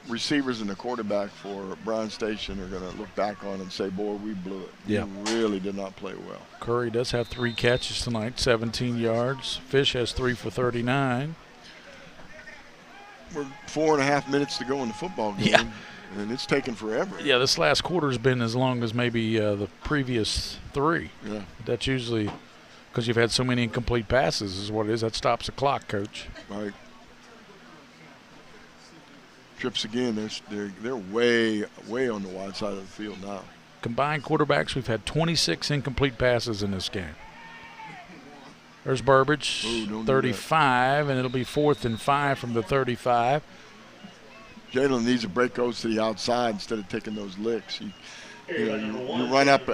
receivers and the quarterback for Bryan Station are going to look back on and say, boy, we blew it. Yeah. We really did not play well. Curry does have 3 catches tonight, 17 yards. Fish has 3 for 39. We're 4.5 minutes to go in the football game. Yeah. And it's taken forever. Yeah, this last quarter has been as long as maybe the previous 3. Yeah. That's usually because you've had so many incomplete passes is what it is. That stops the clock, Coach. Right. Trips again, they're way on the wide side of the field now. Combined quarterbacks, we've had 26 incomplete passes in this game. There's Burbage, 35, and it'll be 4th and 5 from the 35. Jalen needs to break goes to the outside instead of taking those licks. You run up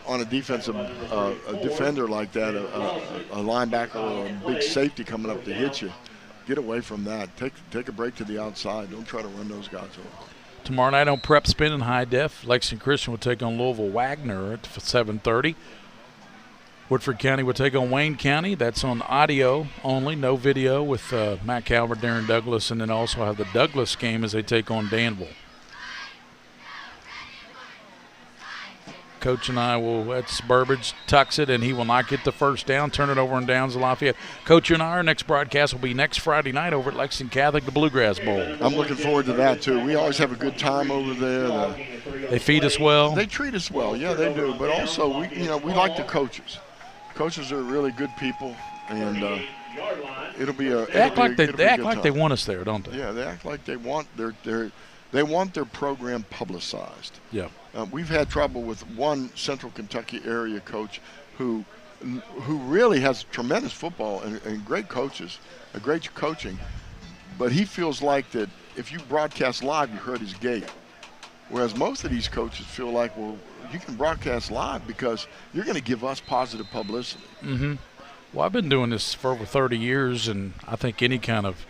on a defensive a defender like that, a linebacker or a big safety coming up to hit you. Get away from that. Take a break to the outside. Don't try to run those guys over. Tomorrow night on PrepSpin in high def, Lexington Christian will take on Louisville Wagner at 7:30. Woodford County will take on Wayne County. That's on audio only, no video, with Matt Calvert, Darren Douglas, and then also have the Douglas game as they take on Danville. Coach and I that's Burbage, tucks it, and he will not get the first down, turn it over and downs to Lafayette. Coach and our next broadcast will be next Friday night over at Lexington Catholic, the Bluegrass Bowl. I'm looking forward to that, too. We always have a good time over there. They feed us well. They treat us well, yeah, they do. But also, we like the coaches. Coaches are really good people, and it'll be a. They act like they want us there, don't they? Yeah, they act like they want. They want their program publicized. Yeah. We've had trouble with one Central Kentucky area coach who really has tremendous football and great coaches, a great coaching, but he feels like that if you broadcast live, you hurt his gate. Whereas most of these coaches feel like, well, you can broadcast live because you're going to give us positive publicity. Mm-hmm. Well, I've been doing this for over 30 years, and I think any kind of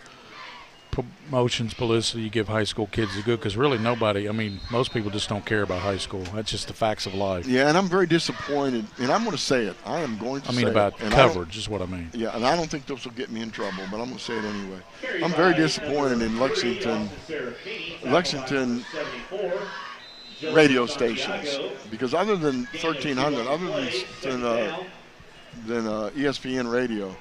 promotions, publicity you give high school kids is good because really nobody, most people just don't care about high school. That's just the facts of life. Yeah, and I'm very disappointed, and I'm going to say it. I am going to say it. About coverage is what I mean. Yeah, and I don't think this will get me in trouble, but I'm going to say it anyway. I'm very disappointed in Lexington radio stations because other than 1300, other than ESPN radio,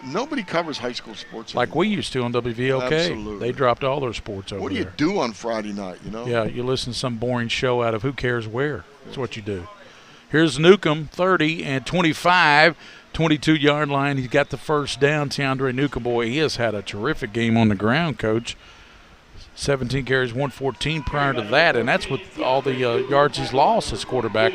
nobody covers high school sports like we used to on WVLK. Absolutely. They dropped all their sports over there. What do you do on Friday night, Yeah, you listen to some boring show out of who cares where. That's what you do. Here's Newcomb, 30 and 25, 22-yard line. He's got the first down. Tiandre Newcomb, boy, he has had a terrific game on the ground, Coach. 17 carries, 114 prior to that, and that's with all the yards he's lost as quarterback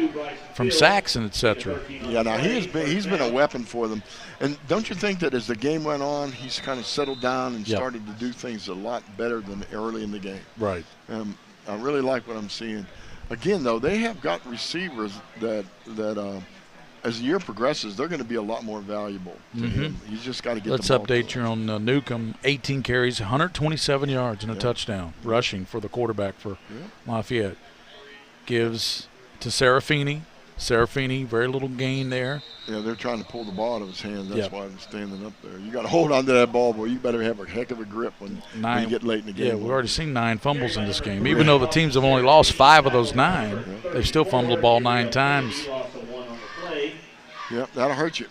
from sacks and et cetera. Yeah, now he's been a weapon for them. And don't you think that as the game went on, he's kind of settled down and started to do things a lot better than early in the game? Right. I really like what I'm seeing. Again, though, they have got receivers that as the year progresses, they're going to be a lot more valuable to him. He's just got to get Let's the ball update you on Newcomb. 18 carries, 127 yards and a touchdown rushing for the quarterback for Lafayette. Gives to Serafini. Serafini, very little gain there. Yeah, they're trying to pull the ball out of his hands. That's why they're standing up there. You got to hold on to that ball, boy. You better have a heck of a grip when you get late in the game. Yeah, we've already seen 9 fumbles in this game. Even though the teams have only lost 5 of those 9, they've still fumbled the ball 9 times. Yep, that'll hurt you.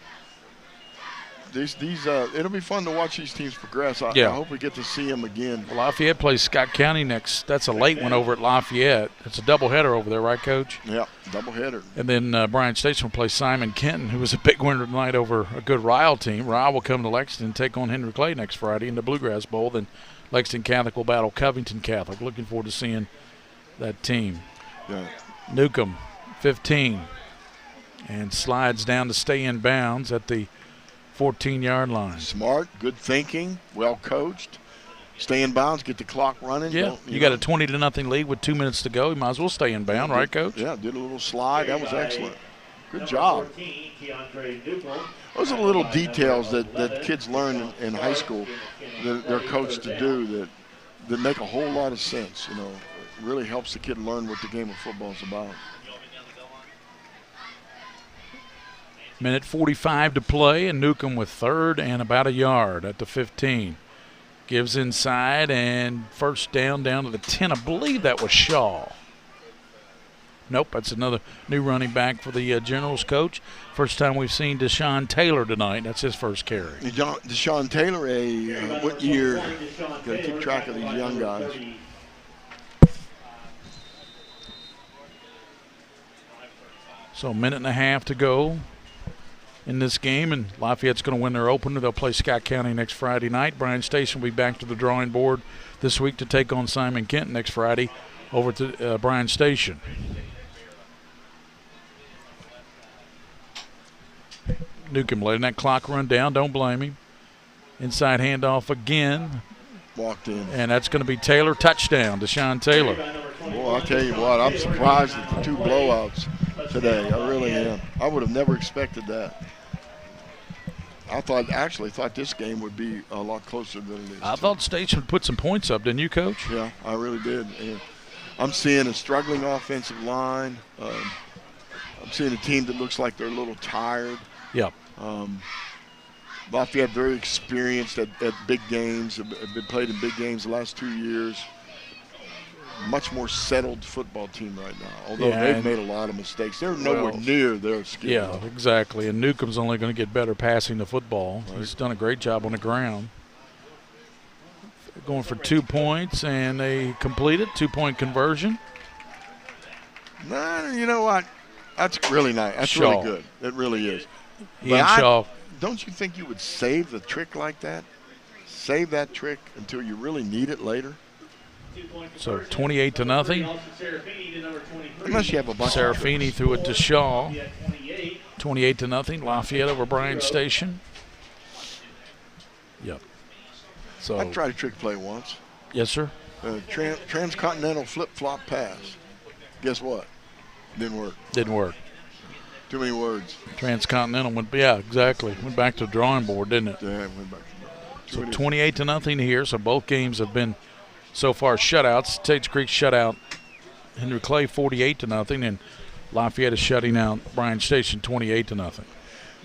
It'll be fun to watch these teams progress. I hope we get to see them again. Well, Lafayette plays Scott County next. That's a late one over at Lafayette. It's a doubleheader over there, right, Coach? Yeah, doubleheader. And then Bryan Station will play Simon Kenton, who was a big winner tonight over a good Ryle team. Ryle will come to Lexington and take on Henry Clay next Friday in the Bluegrass Bowl. Then Lexington Catholic will battle Covington Catholic. Looking forward to seeing that team. Yeah. Newcomb, 15. And slides down to stay in bounds at the 14-yard line. Smart, good thinking, well coached. Stay in bounds, get the clock running. Yeah, you got a 20-0 lead with 2 minutes to go. You might as well stay in bound, right, Coach? Yeah, did a little slide. That was excellent. Good job. Those are the little details that kids learn in high school that they're coached to do that make a whole lot of sense. It really helps the kid learn what the game of football is about. Minute 45 to play, and Newcomb with 3rd and about a yard at the 15. Gives inside, and first down to the 10. I believe that was Shaw. Nope, that's another new running back for the Generals coach. First time we've seen Deshaun Taylor tonight. That's his first carry. Deshaun Taylor, what year? Got to keep track of these young guys. So a minute and a half to go in this game, and Lafayette's going to win their opener. They'll play Scott County next Friday night. Bryan Station will be back to the drawing board this week to take on Simon Kent next Friday over to Bryan Station. Newcomb letting that clock run down. Don't blame him. Inside handoff again. Walked in. And that's going to be Taylor. Touchdown, Deshaun Taylor. Well, I'll tell you what, I'm surprised at the 2 blowouts today. I really am. I would have never expected that. I actually thought this game would be a lot closer than it is. I thought Station would put some points up, didn't you, Coach? Yeah, I really did. And I'm seeing a struggling offensive line. I'm seeing a team that looks like they're a little tired. Yep. Lafayette very experienced at big games, have been played in big games the last 2 years. Much more settled football team right now, although they've made a lot of mistakes. They're nowhere near their skill. Yeah, exactly. And Newcomb's only going to get better passing the football. Right. He's done a great job on the ground. Going for 2 points, and they completed 2-point conversion. Nah, you know what? That's really nice. That's Shaw. Really good. It really is. Shaw. Don't you think you would save the trick like that? Save that trick until you really need it later? So 28-0. Unless you have a bunch Serafini threw it to Shaw. 28-0. Lafayette over Bryan Station. Yep. So I tried a trick play once. Yes, sir. Transcontinental flip-flop pass. Guess what? Didn't work. Didn't work. Too many words. Transcontinental went, yeah, exactly. Went back to the drawing board, didn't it? Yeah, went back to the drawing board. So 28-0 here. So both games have been so far shutouts. Tates Creek shutout Henry Clay 48-0, and Lafayette is shutting out Bryan Station 28-0.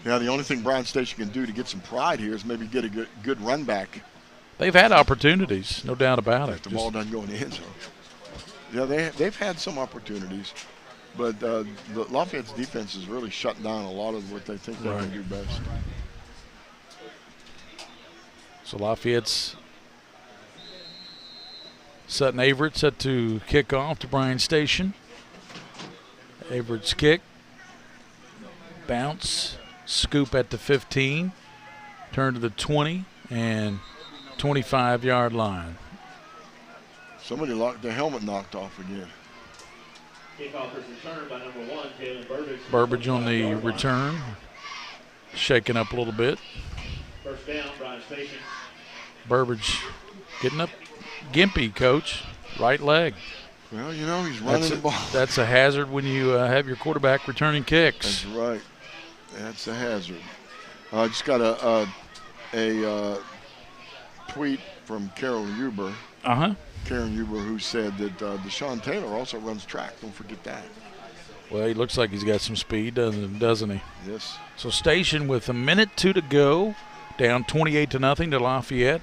Yeah, the only thing Bryan Station can do to get some pride here is maybe get a good run back. They've had opportunities, no doubt about it. If the ball doesn't go in the end zone. Yeah, they've had some opportunities, but the Lafayette's defense is really shutting down a lot of what they think they can do best. So Lafayette's Sutton Averett set to kick off to Bryan Station. Averett's kick, bounce, scoop at the 15, turn to the 20, and 25-yard line. Somebody locked their helmet knocked off again. Kickoff is returned by number 1, Jalen Burbage. Burbage on the return, shaking up a little bit. First down, Bryan Station. Burbage getting up gimpy, coach. Right leg. Well, you know, he's running the ball. That's a hazard when you have your quarterback returning kicks. That's right. That's a hazard. I just got a tweet from Karen Huber. Karen Huber, who said that Deshaun Taylor also runs track. Don't forget that. Well, he looks like he's got some speed, doesn't he? Yes. So Station with 1:02 to go, down 28-0 to Lafayette.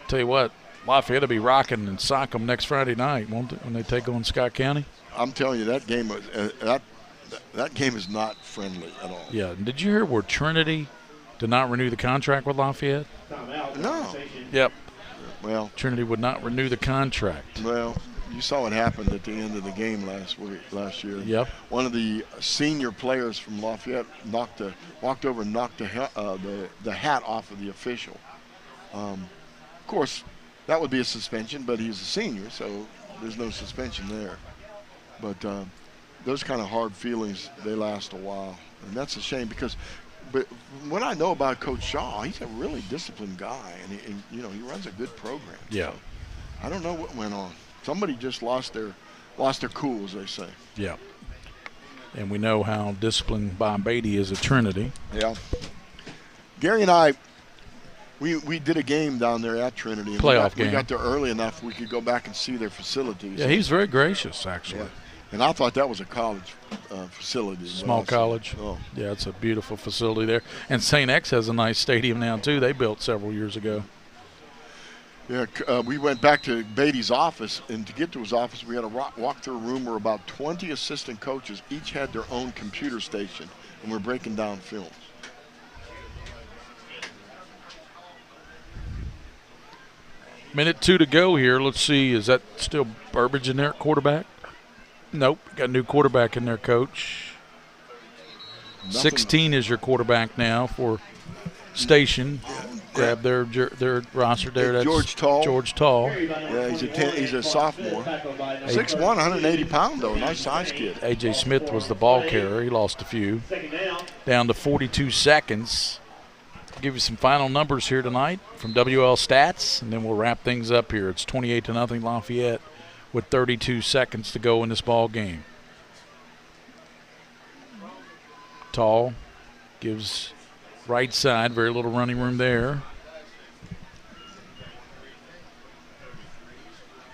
Tell you what, Lafayette will be rocking and sock them next Friday night, won't it, when they take on Scott County? I'm telling you, that game that game is not friendly at all. Yeah. Did you hear where Trinity did not renew the contract with Lafayette? No. Yep. Well, Trinity would not renew the contract. Well, you saw what happened at the end of the game last year. Yep. One of the senior players from Lafayette walked over and knocked the hat off of the official. Of course, that would be a suspension, but he's a senior, so there's no suspension there. But those kind of hard feelings, they last a while, and that's a shame because. But what I know about Coach Shaw, he's a really disciplined guy, and he runs a good program. Yeah. So I don't know what went on. Somebody just lost their cool, as they say. Yeah. And we know how disciplined Bob Beatty is at Trinity. Yeah. Gary and I, we did a game down there at Trinity. And Playoff game. We got there early enough we could go back and see their facilities. Yeah, he's very gracious, actually. Yeah. And I thought that was a college facility. Small college. Oh. Yeah, it's a beautiful facility there. And St. X has a nice stadium now, too. They built several years ago. Yeah, we went back to Beatty's office, and to get to his office, we had to walk through a room where about 20 assistant coaches each had their own computer station, and we're breaking down films. Minute 2 to go here. Let's see, is that still Burbage in there at quarterback? Nope, got a new quarterback in there, Coach. Nothing. 16 is your quarterback now for Station. Grab their roster there. That's George Tall. George Tall. Yeah, he's a sophomore. 6'1", 180-pound, though. Nice size kid. A.J. Smith was the ball carrier. He lost a few. Down to 42 seconds. I'll give you some final numbers here tonight from WL Stats, and then we'll wrap things up here. It's 28-0 Lafayette with 32 seconds to go in this ball game. Tall gives right side, very little running room there.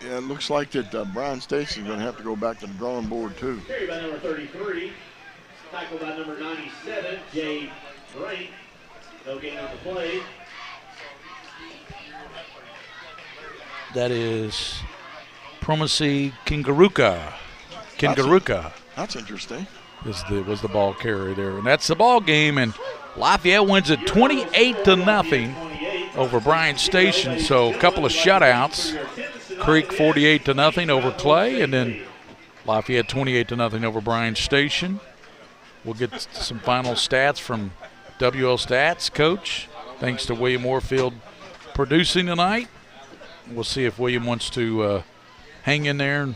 Yeah, it looks like that Bryan Station's going to have to go back to the drawing board, too. Carried by number 33, tackled by number 97, Jay Bryan. No gain on the play. That is Promisee Kingaruka. That's interesting. Was the ball carrier there. And that's the ball game, and Lafayette wins it 28-0 over Bryan Station. So a couple of shutouts. Creek 48-0 over Clay, and then Lafayette 28-0 over Bryan Station. We'll get some final stats from WL Stats, Coach. Thanks to William Warfield producing tonight. We'll see if William wants to hang in there and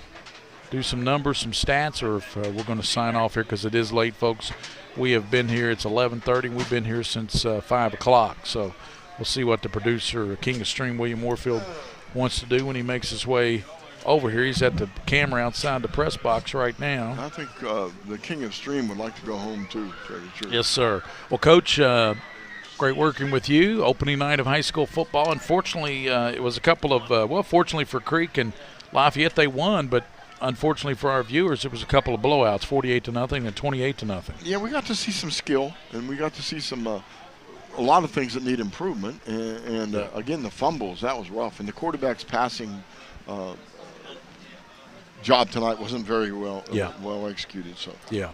do some numbers, some stats, or if we're going to sign off here because it is late, folks. We have been here. It's 11:30. We've been here since 5 o'clock. So we'll see what the producer, King of Stream, William Warfield, wants to do when he makes his way over here. He's at the camera outside the press box right now. I think the King of Stream would like to go home too, Trey. Yes, sir. Well, Coach, great working with you. Opening night of high school football. Unfortunately, it was a couple of, fortunately for Creek and Lafayette, they won, but unfortunately for our viewers, it was a couple of blowouts, 48-0 and 28-0. Yeah, we got to see some skill, and we got to see some a lot of things that need improvement. And again, the fumbles, that was rough. And the quarterback's passing job tonight wasn't very well executed. So yeah,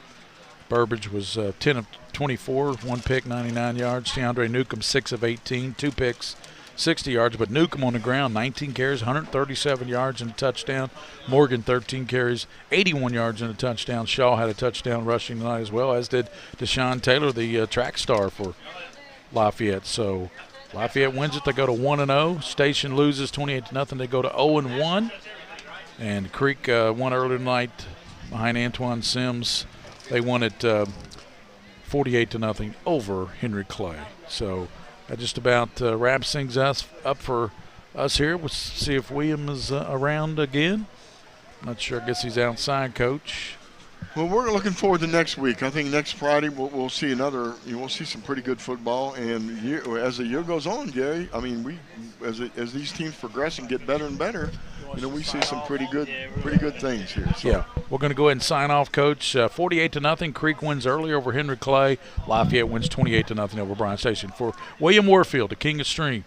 Burbage was 10 of 24, 1 pick, 99 yards. DeAndre Newcomb 6 of 18, 2 picks, 60 yards. But Newcomb on the ground, 19 carries, 137 yards and a touchdown. Morgan 13 carries, 81 yards and a touchdown. Shaw had a touchdown rushing tonight as well, as did Deshaun Taylor, the track star for Lafayette. So Lafayette wins it. They go to 1-0. Station loses 28-0. They go to 0-1. And Creek won earlier tonight behind Antoine Sims. They won it 48-0 over Henry Clay. So that just about wraps things up for us here. We'll see if William is around again. Not sure. I guess he's outside, Coach. Well, we're looking forward to next week. I think next Friday we'll see another. We'll see some pretty good football. And as the year goes on, Gary, I mean, as these teams progress and get better and better, we see some pretty good things here. So. Yeah, we're going to go ahead and sign off, Coach. 48-0. Creek wins early over Henry Clay. Lafayette wins 28-0 over Bryan Station. For William Warfield, the King of Stream,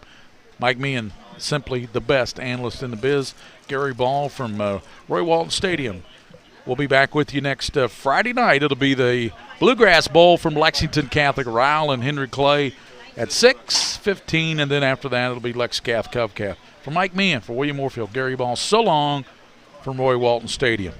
Mike Meighan, simply the best analyst in the biz. Gary Ball from Roy Walton Stadium. We'll be back with you next Friday night. It'll be the Bluegrass Bowl from Lexington Catholic, Ryle and Henry Clay at 6:15, and then after that it'll be Lex Cath, Cub Cath. For Mike Meighan, for William Warfield, Gary Ball, so long from Roy Walton Stadium.